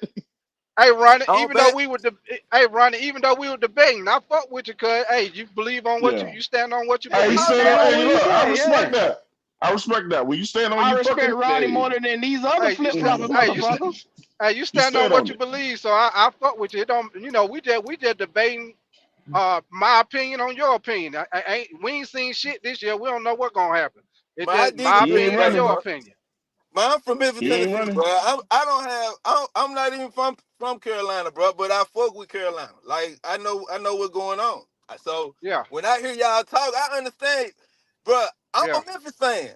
I: Hey, Ronnie,
A: I don't
I: even though
A: bet.
I: we were hey, Ronnie, even though we were debating, I fuck with you, cuz, hey, you believe on what
G: Yeah.
I: you stand on what you
G: Hey,
J: Yeah,
G: he
J: he
I: believe,
G: stand
I: man.
J: stand
G: on.
J: on
G: Hey,
J: what he
G: look, I
J: said.
G: respect
J: Yeah,
G: that. I respect that. When you stand on
J: I
G: your
J: respect
G: fucking,
J: Ronnie more
G: hey,
J: than these other
I: Hey, you
J: flip
I: stand,
J: flopping
G: you
I: hey, you stand,
J: motherfuckers.
I: hey, you stand on
G: stand
I: what
G: on
I: you
G: it.
I: believe. So I fuck with you. It don't, we just debating, my opinion on your opinion. I ain't, we ain't seen shit this year. We don't know what's gonna happen. It's
A: Man, I
I: just my
G: He
A: disagree
G: ain't
I: opinion
A: with
I: and
A: that,
G: running.
I: your
A: bro.
I: opinion.
A: Man, I'm from Memphis,
G: He ain't
A: Tennessee, bro.
G: running.
A: I don't have. I'm not even from Carolina, bro. But I fuck with Carolina. Like I know what's going on. So
I: Yeah,
A: when I hear y'all talk, I understand, bro. I'm
I: yeah,
A: a Memphis fan.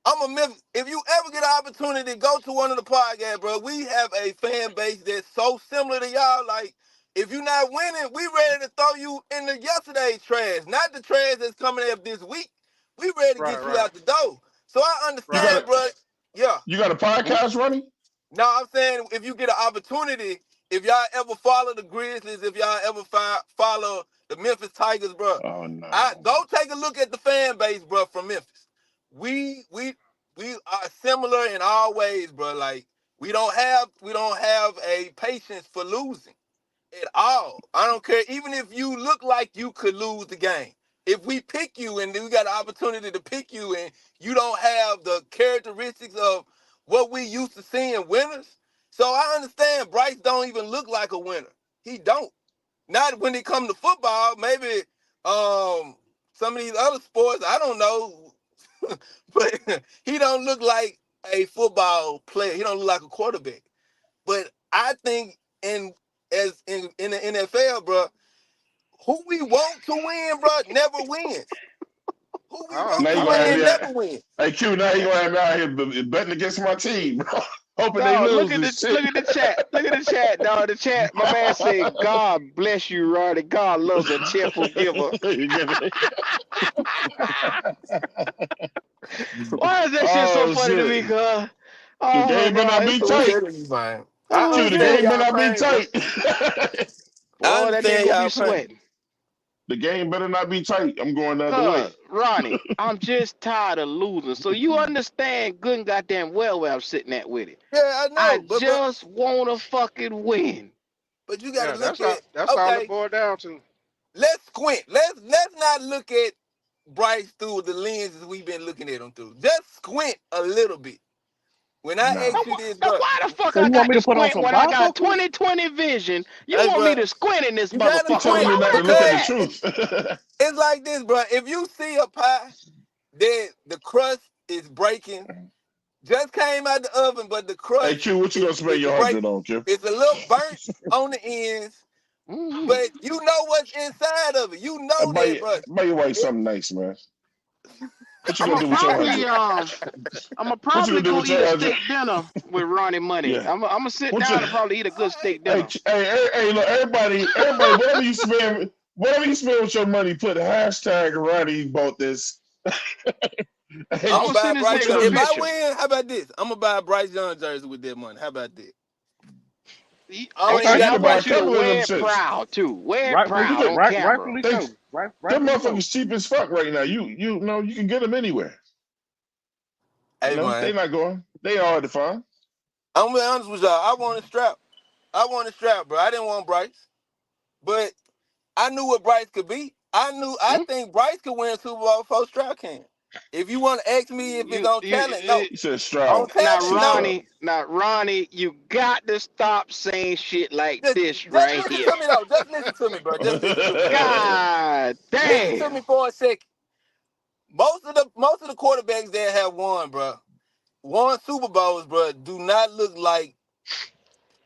A: I'm a Memphis. If you ever get an opportunity to go to one of the podcasts, bro, we have a fan base that's so similar to y'all. Like, if you're not winning, we ready to throw you in the yesterday's trash, not the trash that's coming up this week. We ready to
I: right,
A: get you
I: right,
A: out the door. So I
G: You
I: right.
G: got
A: understand,
G: a
A: bro. Yeah.
G: you got a podcast running?
A: No, I'm saying if you get an opportunity, if y'all ever follow the Grizzlies, if y'all ever follow the Memphis Tigers, bro,
G: Oh
A: I
G: no.
A: go take a look at the fan base, bro, from Memphis. We are similar in all ways, bro. Like we don't have a patience for losing at all. I don't care. Even if you look like you could lose the game. If we pick you and we got an opportunity to pick you and you don't have the characteristics of what we used to seeing winners. So I understand Bryce don't even look like a winner. He don't. Not when it comes to football. Maybe some of these other sports, I don't know. But he don't look like a football player. He don't look like a quarterback. But I think in the NFL, bro, who we want to win, bro, never wins. Who we
I: I
A: want
G: Now
A: to
G: you gonna have
I: understand
A: win
G: me
I: that.
A: never
G: out.
A: wins.
G: Hey Q, now you gonna have me out here betting against my team, bro. Hoping they
J: Dog,
G: lose this shit.
J: look at the chat. Look at the chat, dog. The chat. My man said, "God bless you, Ronnie. God loves a cheerful giver." Why is that shit so
G: Oh
J: funny to me,
G: shit.
J: cuz?
G: The
J: Oh my
G: game better
J: god,
G: not
J: it's
G: be
J: so
A: I'm
G: tight.
A: telling you, man. I
J: oh
G: Q, the
A: understand
J: shit.
G: game better
A: y'all
G: not be
A: pain, bro.
G: tight.
A: I
J: Boy, that nigga
A: understand
J: gonna be
A: y'all pain.
J: sweating.
G: The game better not be tight. I'm going the other
J: Cuz,
G: way.
J: Ronnie, I'm just tired of losing. So you understand good and goddamn well where I'm sitting at with it.
A: Yeah, I
J: I
A: know, but
J: just wanna fucking win.
A: you got to
I: Yeah,
A: look at
I: that's all it
A: okay.
I: boiled down to.
A: Let's squint. Let's not look at Bryce through the lenses we've been looking at him through. Just squint a little bit. When I
G: Nah.
A: ask you this,
J: Now
A: bro,
J: why the fuck
K: So
J: I
K: you want
J: got
K: me
J: to
K: to put on
J: squint
K: some
J: when I got
K: bifocals?
J: 20/20 vision? You
A: hey,
J: want
A: bro,
J: me to squint in this
A: you got to
G: You
J: motherfucker?
G: telling
A: squint.
G: me
J: Why
G: not
J: would
G: to
J: I do
G: look at the
A: Because
J: that?
G: truth.
A: it's like this, bro. If you see a pie that the crust is breaking, just came out the oven, but the
G: Hey
A: crust
G: Q, what you
A: is
G: gonna spend
A: is
G: your
A: break.
G: 100 on, Q?
A: It's a little burnt on the ends,
J: Hmm.
A: but you know what's inside of it. You
G: I
A: know that, bro.
G: buy your wife
A: It,
G: something nice, man. What you
J: I'm
G: gonna
J: gonna
G: do with your
J: probably
G: 100?
J: I'm gonna
G: What you
J: probably
G: gonna do
J: go
G: with
J: eat
G: your
J: a
G: 100?
J: steak dinner with Ronnie money.
G: Yeah.
J: I'm gonna sit
G: What you
J: down and probably eat a good steak
G: hey,
J: dinner.
G: look, everybody, whatever you spend with your money, put hashtag Ronnie bought this. Hey,
A: I'm
J: I'm
A: gonna
J: gonna
A: buy
J: send this
A: Bryce
G: what you
J: nigga
A: Young.
J: a
G: gonna
A: If
G: do?
A: I
J: picture.
A: win, how about this? I'm gonna buy a Bryce Young jersey with that money. How about that? I don't even
G: Okay,
J: And
G: you
J: I
A: got
G: can
A: to
G: buy
A: pay
G: a
J: want
A: for
J: you to
A: that.
G: couple of them
J: wear it
G: shits.
J: proud too. Wear it
K: Rightfully,
J: proud on camera.
K: rightfully
G: They,
K: so.
G: them
K: Rightfully so.
G: motherfuckers cheap as fuck right now. You know you can get them anywhere. You
A: Hey
G: know they
A: man,
G: not going. They hard to find.
A: I'm gonna be honest with y'all. I want a strap. I want a strap, bro. I didn't want Bryce, but I knew what Bryce could be. I
J: Hmm?
A: think Bryce could win Super Bowl before Stroud can. If you want to ask me if it's
J: You
A: on talent, no.
J: you
G: He said
A: On
G: Stroud. He
A: talent,
G: said
A: no.
G: Stroud.
J: Now Ronnie, you got to stop saying shit like this
A: Just
J: right
A: listen
J: here.
A: to me though. Just listen to me, bro. Just listen to me.
J: God
A: Listen to
J: damn.
A: me for a second. Most of the quarterbacks that have won, bro, won Super Bowls, bro, do not look like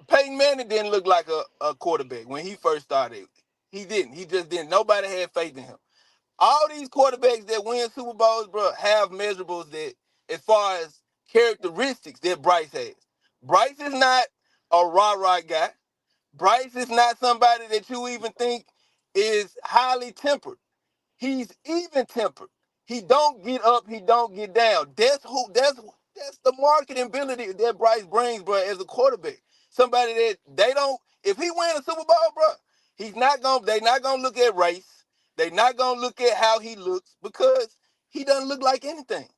A: Peyton Manning didn't look like a quarterback when he first started. He didn't. He just didn't. Nobody had faith in him. All these quarterbacks that win Super Bowls, bro, have measurables that, as far as characteristics that Bryce has. Bryce is not a rah-rah guy. Bryce is not somebody that you even think is highly tempered. He's even tempered. He don't get up, he don't get down. That's the marketing ability that Bryce brings, bro, as a quarterback. Somebody that they don't, if he win a Super Bowl, bro, He's not gonna. They not gonna look at race. They not gonna look at how he looks because he doesn't look like anything.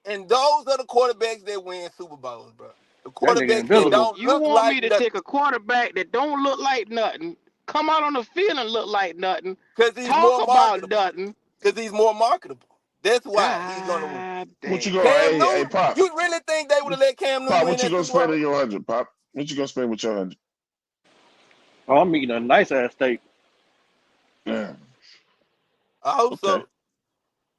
A: And those are the quarterbacks that win Super Bowls, bro. The
E: That nigga
A: quarterbacks that
J: So
E: invisible.
A: don't
J: you
A: look
J: want
A: like
J: me to
A: nothing.
J: take a quarterback that don't look like nothing, come out on the field and look like nothing,
A: Because he's
J: talk
A: more
J: about
A: marketable.
J: nothing?
A: Because he's more marketable. That's why he's gonna win.
J: God
G: What you
J: damn.
G: going?
A: Cam
G: Hey,
A: Newton,
G: Pop.
A: you really think they would have let Cam Newton
G: Pop,
A: win
G: what you
A: that
G: gonna
A: Super
G: spend
A: Bowl?
G: in your 100, Pop? What you gonna spend with your 100?
E: Oh, I'm eating a nice ass steak.
G: Yeah.
A: I hope
G: Okay.
A: so.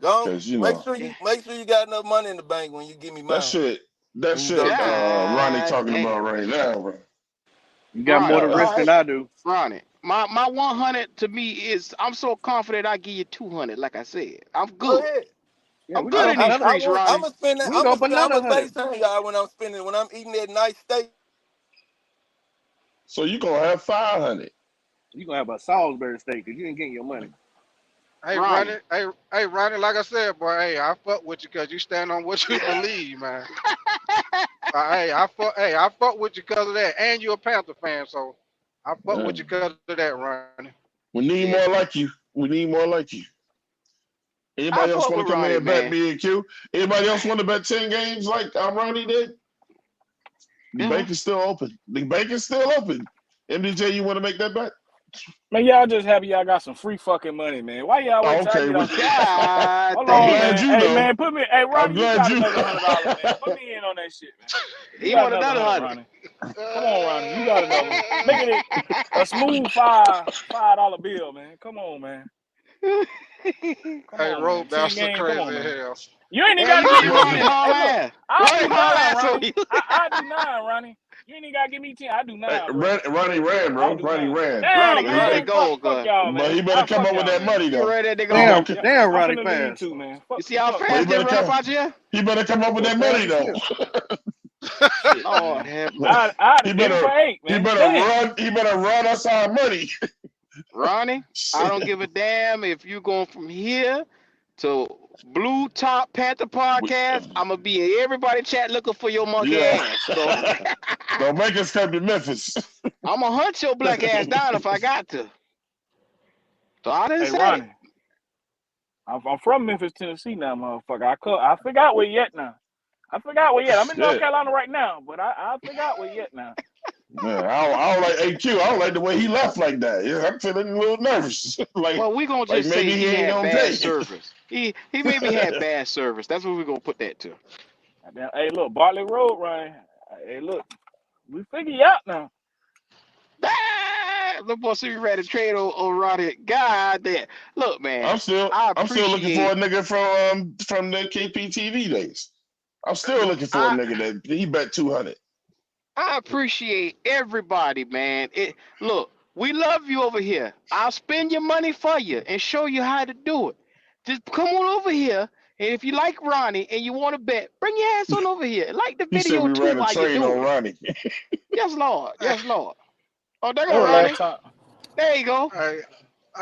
A: Don't
G: Because you know
A: make sure you got enough money in the bank when you give me
G: that
A: mine.
G: shit. That
A: When you go
G: shit.
A: get it.
G: Ronnie
J: God
G: talking about
J: damn.
G: right now, bro.
E: You got more
J: Ronnie,
E: to
G: God,
E: risk
J: all
E: than
J: right.
E: I do.
J: Ronnie, my 100 to me is I'm so confident I give you 200. Like I said, I'm
A: Go
J: good.
A: ahead.
E: Yeah,
J: I'm
E: we can
J: good
E: go
J: in
E: for
J: these
E: another.
A: I
J: streets,
A: want. I'm
J: Ronnie.
A: gonna spend that.
E: We can go for
A: I'm
E: another
A: gonna
E: 100.
A: FaceTime y'all when I'm eating that nice steak.
G: so you gonna have 500?
E: You gonna have a Salisbury steak because you ain't getting your money.
I: Hey,
J: Ronnie.
I: Ronnie. Hey, Ronnie. Like I said, boy. Hey, I fuck with you because you stand on what you believe, man. I fuck with you because of that, and you're a Panther fan, so I fuck
G: Yeah.
I: with you because of that, Ronnie.
G: We need
J: Yeah.
G: more like you. We need more like you.
J: I
G: Anybody else
J: fuck
G: want
J: with
G: to come in
J: Ronnie,
G: and bet
J: man.
G: me and Q? Anybody else want to bet 10 games like Ronnie did? The
J: Uh-huh.
G: bank is still open. The bank is still open. MDJ, you want to make that bet?
F: Man, y'all just happy y'all got some free fucking money, man. Why y'all wait
G: Oh,
F: till I
G: okay.
F: get off this mic?
J: God
F: Hold
G: I'm
F: on,
J: damn.
G: glad
F: man.
G: you
F: Hey,
G: know.
F: man, put me. Hey,
G: I'm
F: Ronnie, you
G: glad
F: got
G: you
F: another
G: know.
F: $100, man. Put me in on that shit, man. You
J: He
F: got
J: want
F: another
J: another
F: 100,
J: 100.
F: Ronnie. Come on, Ronnie. You got another one. Make it a smooth $5 bill, man. Come on, man. Come
I: Hey,
F: on, man. 10
I: Roadmaster
F: game. Come
I: crazy
F: on,
I: as
F: man.
I: hell.
F: You ain't even
J: Hell,
F: got to
J: you
F: give
J: see
F: me
J: Ronnie
F: 10.
J: haul
F: Hey, look,
J: ass.
F: I'll
J: Ronnie
F: do
J: haul
F: 9,
J: ass on
F: Ronnie.
J: you.
F: I do 9, Ronnie. You ain't even got to give me 10. I do 9, bro.
G: Ronnie ran,
F: I
G: bro.
F: do
G: Ronnie
F: 9.
G: ran.
J: Ronnie,
F: Damn,
G: But he
J: Ronnie
G: better,
F: man. Fuck,
J: gold,
F: fuck
J: girl.
F: y'all,
G: but
F: man.
G: he better come
F: Fuck
G: up with
F: y'all,
G: that
F: man.
G: money
J: He
G: though.
J: ready to go.
E: Damn,
F: Yeah,
E: damn,
F: I'm
E: Ronnie
F: finna leave
E: fast.
F: too, man.
J: You see how
F: Fuck
G: But he
J: fast they
G: better
J: run up
G: come.
J: out here?
G: He better come up with
E: Boy,
G: that
E: fast
G: money
E: as
G: though.
E: shit.
F: shit,
J: Lord
F: man.
J: have
F: I
G: he
F: did it for
G: better
F: 8,
G: he
F: man.
G: better
F: Damn.
G: run. He better run us our money.
J: Ronnie, I don't give a damn if you going from here to Blue Top Panther Podcast. I'm gonna be in everybody chat looking for your monkey
G: Yeah.
J: ass. So
G: Don't make us come to Memphis.
J: I'm gonna hunt your black ass down if I got to. So I done
F: Hey,
J: said it.
F: Ronnie. I'm from Memphis, Tennessee now, motherfucker. I forgot where you at now. I forgot where you at. I'm in North
G: Shit.
F: Carolina right now, but I forgot where you at now.
G: Man, I don't like AQ. I don't like the way he left like that. Yeah, I'm feeling a little nervous. like
J: Well, we gonna
G: like
J: just say
G: maybe he
J: he
G: ain't
J: had
G: gonna
J: bad
G: take
J: service. He maybe had bad service. That's what we're gonna put that to.
F: Goddamn, hey, look, Bartlett Road, Ryan. Hey, look, we figure you out now.
J: Ah, the boy, see me ready to trade on Ronnie. God damn. Look, man, I
G: I'm still looking for a
J: appreciate
G: nigga from the KPTV days. I'm still looking for a
J: I
G: nigga that he bet 200.
J: I appreciate everybody, man. Look, we love you over here. I'll spend your money for you and show you how to do it. Just come on over here. And if you like Ronnie and you want to bet, bring your ass on over here. Like the
G: He said
J: video
G: we
J: too
G: ran a
J: while you
G: train on
J: do it.
G: Ronnie.
J: Yes, Lord.
I: Hey,
J: Yes, Lord. Oh, there
F: When
J: go
F: the
I: hey,
F: last
J: Ronnie.
F: time?
J: There you go.
I: hey,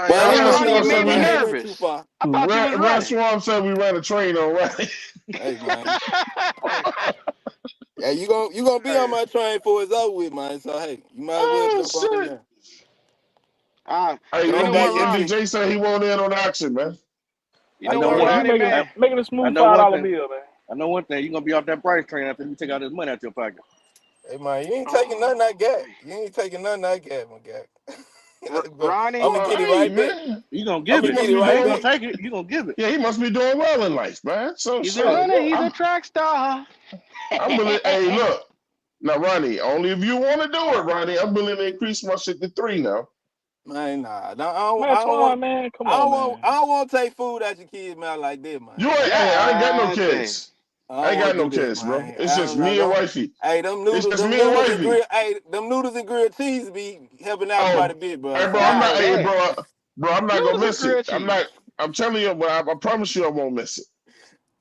A: But I
I: y'all
A: ain't
J: Damn,
I: know
A: went
J: Ronnie,
A: too
J: you
G: Rashawn
A: good,
J: made
G: said
J: me
A: man.
G: we
A: I ain't went too
J: nervous.
A: far.
J: I thought you was running.
G: Rashawn said we ran a train on Ronnie.
A: Hey, man.
I: hey,
A: Yeah, you gonna be on
I: hey,
A: my train before it's over with, man. So hey, you might as well
G: Oh
A: jump on in
G: shit.
A: there.
G: Hey,
J: You know
A: Jump
J: what,
A: back in.
J: Ronnie?
G: MDJ said he won't in on action, man.
J: You
E: I
J: know
E: know
J: what,
F: Yeah,
E: one.
F: you
J: Ronnie,
F: make it
E: I,
J: man?
F: make it a
E: I
F: smooth
E: know one
F: $5
E: thing.
F: bill, man.
E: I know one thing. You're gonna be off that price train after you take out this money out your pocket.
A: Hey, man, you ain't taking nothing I
J: Oh,
A: got.
J: man.
A: You ain't taking nothing I got, my guy. I'm
J: Ronnie,
A: gonna
G: Well,
A: get it
G: hey,
A: right back.
G: man.
E: You gonna
A: I'm
E: give
G: He
A: gonna
E: it.
A: get
G: must
A: it
G: be
E: You
A: right
E: ain't
G: doing
E: gonna
A: back.
E: take it. You gonna give it.
G: yeah, he must be doing well in life, man. So
J: he's a
G: shit.
J: runner.
A: Yeah.
J: He's a track star.
G: I'm willing. Hey, look. Now, Ronnie, only if you want to do it, Ronnie. I'm willing to increase my shit to 3 now.
A: Man, nah, no, I don't,
F: Man,
A: I don't want,
F: Twan, man, come on, man.
A: I don't want to take food out your kids' mouth like that, man.
G: You ain't, hey, I ain't got no
J: God damn.
G: kids.
A: I
G: I
A: don't
G: ain't got
A: want to
G: no
A: do that,
G: kids, bro.
A: man.
G: It's
A: I
G: just
A: don't know.
G: me and
A: Don't.
G: wifey.
A: Hey,
G: It's just me and wifey.
A: them noodles and grilled cheese be helping out quite
G: Oh,
A: a bit, bro.
G: hey, bro,
A: So
G: I'm
A: I
G: not.
J: God
A: don't.
G: Hey,
J: damn.
G: bro, I'm not gonna
J: Noodles and
G: miss it.
J: grilled
G: I'm not.
J: cheese.
G: I'm telling you, but I promise you, I won't miss it.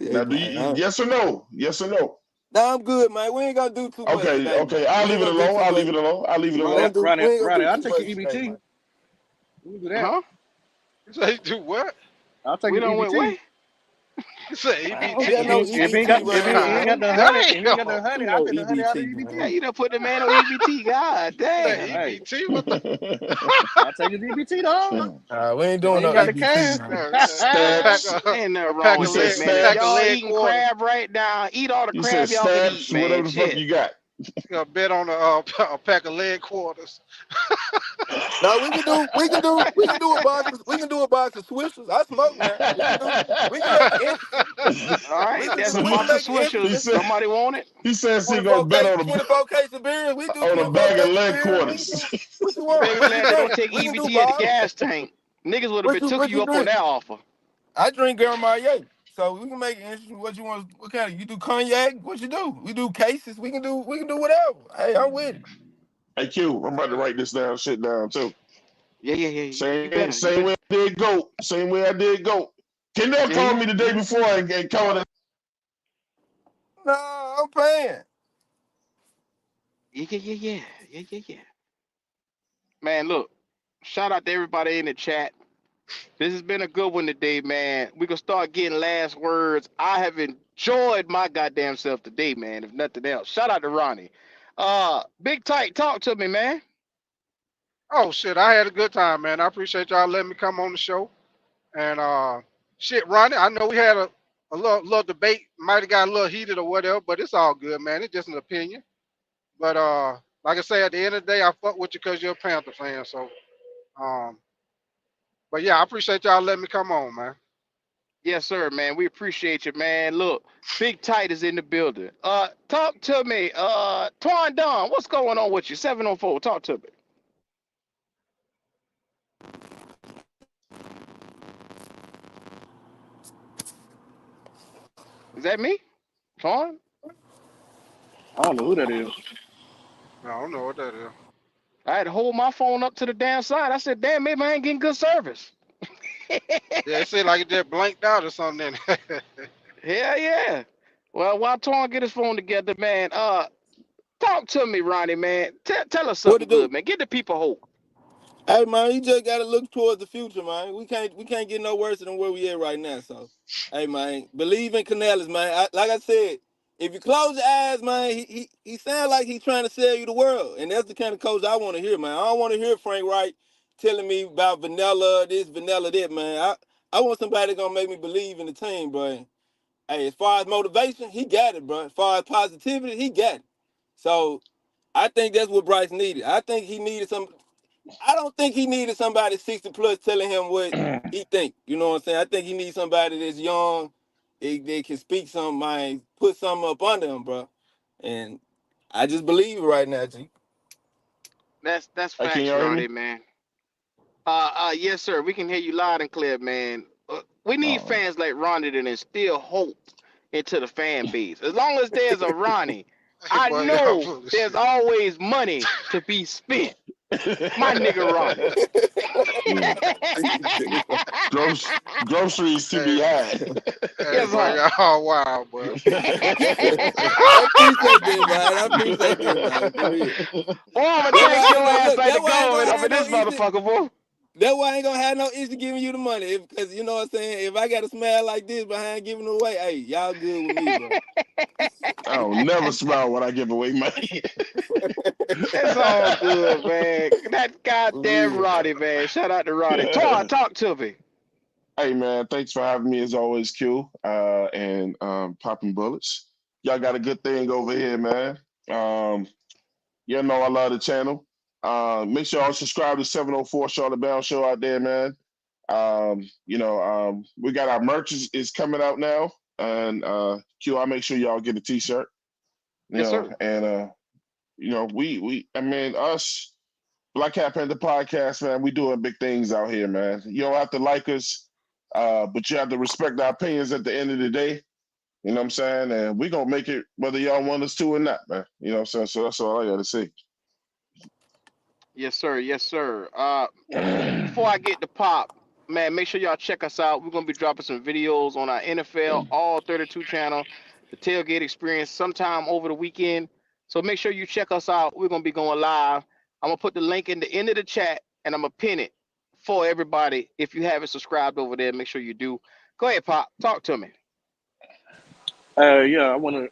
A: Yeah,
G: Now, do
A: man.
G: you? Yes or no? Yes or no?
A: Nah, I'm good, man. We ain't gonna do too much
G: Okay,
A: today, man.
G: okay. I'll
A: We ain't
G: leave it
A: gonna do
G: alone.
A: too
G: I'll
A: much.
G: leave it alone. I'll leave it
A: We
J: Ronnie,
G: alone.
A: ain't do. We ain't gonna do
E: Ronnie, I'll
A: too
E: take your
A: much today,
E: EBT.
A: man.
E: We can do that.
J: huh?
I: say do what?
E: I'll take
J: We
E: your
J: done went
E: EBT.
J: way.
I: Say
A: don't get
I: EBT.
A: no
F: If he ain't got
A: EBT, man.
F: the honey, if he ain't got the honey,
A: Get
F: I
A: no
F: take the honey out of
A: EBT,
F: EBT.
J: Yeah,
A: man.
J: you done put the man on EBT. God
I: Say
J: damn.
F: Hey,
I: EBT. What the?
F: I take his EBT dog.
A: We ain't
F: If he
A: doing
F: ain't
A: no
F: got the
A: EBT,
F: cash.
A: man.
I: No,
G: Stabs.
J: Ain't
I: a
J: nothing wrong
I: pack
G: He
J: with
I: of
G: said
J: that,
I: leg,
J: man. If
I: pack of
G: stabs.
J: y'all
I: leg
J: eating
I: quarters.
J: crab right now, eat all the
G: He said
J: crab y'all can eat,
G: stabs.
J: man.
G: Whatever the fuck
J: Shit.
G: you got.
I: Got bet on a pack of leg quarters.
A: No, we can do a box of Swishers. I smoke now. We can make it interesting.
J: All right, that's a
A: We can
J: box of
A: make it
J: Swishers.
G: he
A: interesting.
G: said
J: Somebody want it?
G: he says he gonna
A: 24
G: bet
A: case, 24 case of beer. We do
G: on a
A: 24
G: bag of
A: case of
G: leg
A: beer. We can
G: quarters.
A: do what you
J: You better
A: want.
J: be
A: What you
J: glad they don't
A: drink?
J: take
A: We can do
J: EBT at the
A: Bob.
J: gas tank. Niggas would have been took
A: What
J: you
A: you
J: up on
A: drink?
J: that offer.
A: I drink Grand Marnier. So we can make it interesting. What you want? What kind of you do cognac? What you do? We do cases. We can do whatever. Hey, I'm with it.
G: Hey Q, I'm about to write this shit down too.
J: Yeah. You
G: Same
J: better. You
G: same
J: better.
G: way I did goat. Same way I did goat. Kendall
J: Yeah,
G: called me the day before and covered
A: No, I'm paying.
J: yeah. Man, look. Shout out to everybody in the chat. This has been a good one today, man. We can start getting last words. I have enjoyed my goddamn self today, man. If nothing else, shout out to Ronnie. Big Tight, talk to me, man.
I: Oh shit, I had a good time, man. I appreciate y'all letting me come on the show. And shit, Ronnie, I know we had a little debate, might have got a little heated or whatever, but it's all good, man. It's just an opinion. But like I say, at the end of the day, I fuck with you because you're a Panther fan. So, um, but yeah, I appreciate y'all letting me come on, man.
J: Yes, sir, man. We appreciate you, man. Look, Big Tight is in the building. Talk to me. Twan Don, what's going on with you? 704, talk to me. Is that me? Twan?
F: I don't know who that is.
I: I don't know what that is.
J: I had to hold my phone up to the damn side. I said, damn, maybe I ain't getting good service.
I: Yeah, it seemed like it just blanked out or something.
J: Hell yeah. Well, while Twan get his phone together, man, talk to me, Ronnie, man. Tell us
A: What to
J: something good,
A: do?
J: man. Give the people hope.
A: Hey man, you just gotta look towards the future, man. We can't get no worse than where we at right now. So, hey man, believe in Canales, man. Like I said, if you close your eyes, man, he sound like he's trying to sell you the world, and that's the kind of coach I want to hear, man. I don't want to hear Frank Wright telling me about vanilla this, vanilla that, man. I want somebody gonna make me believe in the team, bro. Hey, as far as motivation, he got it, bro. As far as positivity, he got it. So I think that's what Bryce needed. I think he needed some. I don't think he needed somebody 60 plus telling him what he think. You know what I'm saying? I think he needs somebody that's young, they can speak some mind, put something up under him, bro. And I just believe it right now, G.
J: That's
G: Hey, can
J: facts,
G: y'all hear
J: Ronnie,
G: me?
J: man. Yes, sir. We can hear you loud and clear, man. We need
G: Oh.
J: fans like Ronnie to instill hope into the fan base. As long as there's a Ronnie,
I: Hey,
J: I
I: boy, y'all
J: know
I: full of
J: there's
I: shit.
J: always money to be spent. My nigga Ronnie.
G: Groceries to be
I: Hey,
G: had.
I: hey,
J: Yes,
I: boy,
J: sir.
I: y'all wild, boy.
A: I appreciate that, man. I appreciate that, man. For real.
J: Boy, I'm gonna
A: That's
J: take
A: why I
J: your
A: ain't gonna
J: ass
A: look.
J: like the
A: That's why I ain't
J: government
A: gonna
J: up in
A: have no
J: this
A: issue.
J: motherfucker, boy.
A: That's why I ain't gonna have no issue giving you the money. Because you know what I'm saying? If I got a smile like this behind giving it away, hey, y'all good with me, bro.
G: I don't never smile when I give away money.
J: It's all good, man. That
A: For
J: goddamn
A: real, bro.
J: Roddy, man. Shout out to Roddy. Talk to me.
G: Hey man, thanks for having me as always, Q. And popping bullets. Y'all got a good thing over here, man. You know I love the channel. Make sure y'all subscribe to 704 Charlotte Bound Show out there, man. We got our merch is coming out now, and Q, I'll make sure y'all get a T-shirt. You
J: Yes,
G: know,
J: sir.
G: and I mean, us Black Cat Panther podcast, man, we doing big things out here, man. You don't have to like us, but you have to respect our opinions at the end of the day. You know what I'm saying? And we gonna make it whether y'all want us to or not, man. You know what I'm saying? So that's all I gotta say.
J: Yes, sir. Yes, sir. Before I get to pop, man, make sure y'all check us out. We're gonna be dropping some videos on our NFL All 32 channel, the Tailgate Experience, sometime over the weekend. So make sure you check us out. We're gonna be going live. I'm gonna put the link in the end of the chat, and I'm gonna pin it for everybody. If you haven't subscribed over there, make sure you do. Go ahead, Pop. Talk to me.
E: Yeah, I want to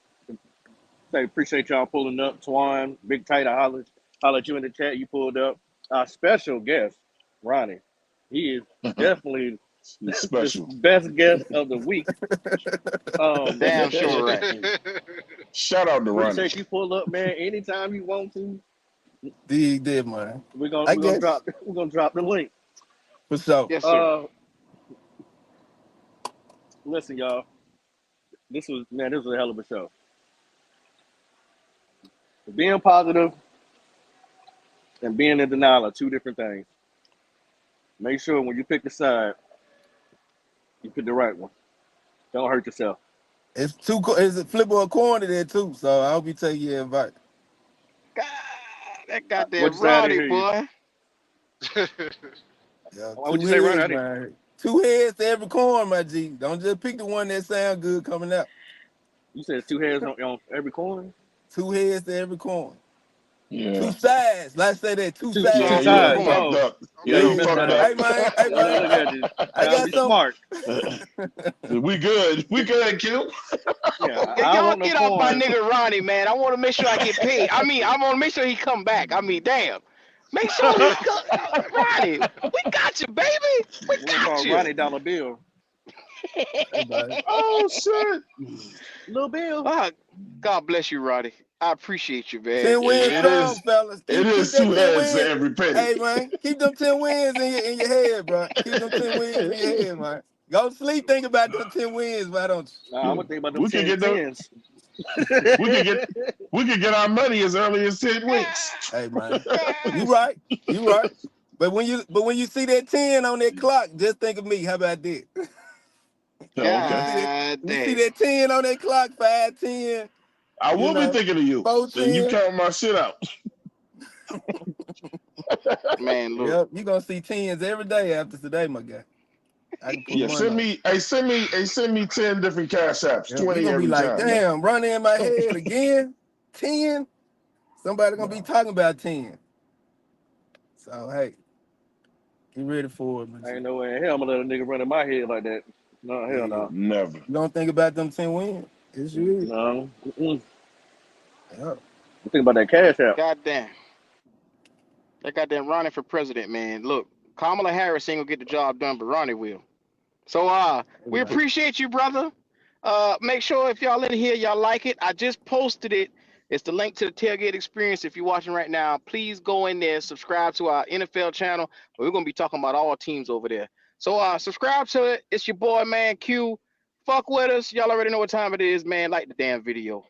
E: say appreciate y'all pulling up. Twan, Big Tight, I hollered at you in the chat. You pulled up. Our special guest, Ronnie. He is definitely
G: He's
E: the
G: special.
E: best guest of the week.
J: Damn sure right.
G: Shout out to Ronnie.
E: Appreciate you pull up, man. Anytime you want to.
A: Did man.
E: We're
A: I
E: gonna
A: guess
E: drop the link.
A: for sure.
J: Yes, sir.
E: Listen, y'all. This was a hell of a show. Being positive and being in denial are two different things. Make sure when you pick a side, you pick the right one. Don't hurt yourself.
A: It's a flip of a coin there too. So I hope you take your advice.
J: God, that
E: What you
J: goddamn
E: say? I didn't
J: Roddy
E: hear you.
J: boy.
A: Yeah,
E: What'd
A: two
E: you say, Ronnie?
A: heads, man. Two heads to every coin, my G. Don't just pick the one that sound good coming out.
E: You said two heads on every coin?
A: Two heads to every coin. Two
G: Yeah.
A: sides. Let's say that. Two
E: Two
G: Yeah,
E: two
A: sides
J: To
A: to
J: the
G: yeah,
A: every
G: he
E: sides.
J: coin.
A: coin.
G: fucked
E: Oh,
G: up.
E: yeah,
G: Yeah,
E: you
G: he
A: Yeah.
E: messed that
G: fucked
E: up.
A: Hey
G: up.
A: man. Hey man.
E: Look at you.
A: I
E: Trying to
A: got
E: be
A: some.
E: smart.
G: We good. We good, Q.
E: Yeah, I don't
J: Y'all
E: want no
J: get off my
E: coin.
J: nigga Ronnie, man. I want to make sure I get paid. I mean, I want to make sure he come back. I mean, damn. Make sure he come. Ronnie, we got you, baby. We
E: We're gonna
J: got
E: call
J: you.
E: Ronnie Dollar Bill.
A: Hey man.
G: Oh shit.
E: Little Bill.
J: Fuck. God bless you, Ronnie. I appreciate you, man.
A: 10 wins
G: It
A: strong,
G: is.
A: fellas.
G: It
A: Keep
G: is
A: that
G: two
A: 10
G: heads to
A: wins.
G: every penny.
A: Hey man, keep them 10 wins in your head, bro. Keep them 10 wins in your head, man. Go to sleep, think about them 10 wins, why don't
E: Nah, I'm gonna think about them
G: We could
E: 10
G: get them.
E: tens.
G: We could get. We could get our money as early as 10 weeks.
A: you? Hey man. You
J: God.
A: right. You right. But when you see that 10 on that clock, just think of me. How about that?
G: Okay.
J: God
A: You see
J: damn.
A: that 10 on that clock, 5, 10,
G: I
A: you
G: will be
A: know,
G: thinking of you.
A: 4,
G: So you
A: 10.
G: count my shit out.
J: Man, look.
A: Yep, you're gonna see 10s every day after today, my guy. I can put
G: Yeah,
A: money on it.
G: send me 10 different cash apps,
A: Yep, you're
G: 20
A: gonna be
G: every
A: like,
G: time, man.
A: damn, running in my head again. 10. Somebody gonna be talking about 10. So hey, get ready for it, man.
E: Ain't no way in hell I'm gonna let a nigga run in my head like that. No, hell
A: Yeah.
E: no.
G: Never.
A: You don't think about them 10 wins. It's you.
E: No. Mm-mm.
A: Yep.
E: You think about that cash out.
J: God damn. That goddamn Ronnie for president, man. Look, Kamala Harris ain't gonna get the job done, but Ronnie will. So
A: Hey,
J: we
A: man.
J: appreciate you, brother. Make sure if y'all in here, y'all like it. I just posted it. It's the link to the tailgate experience. If you're watching right now, please go in there, subscribe to our NFL channel. We're gonna be talking about all teams over there. So subscribe to it. It's your boy, man, Q. Fuck with us. Y'all already know what time it is, man. Like the damn video.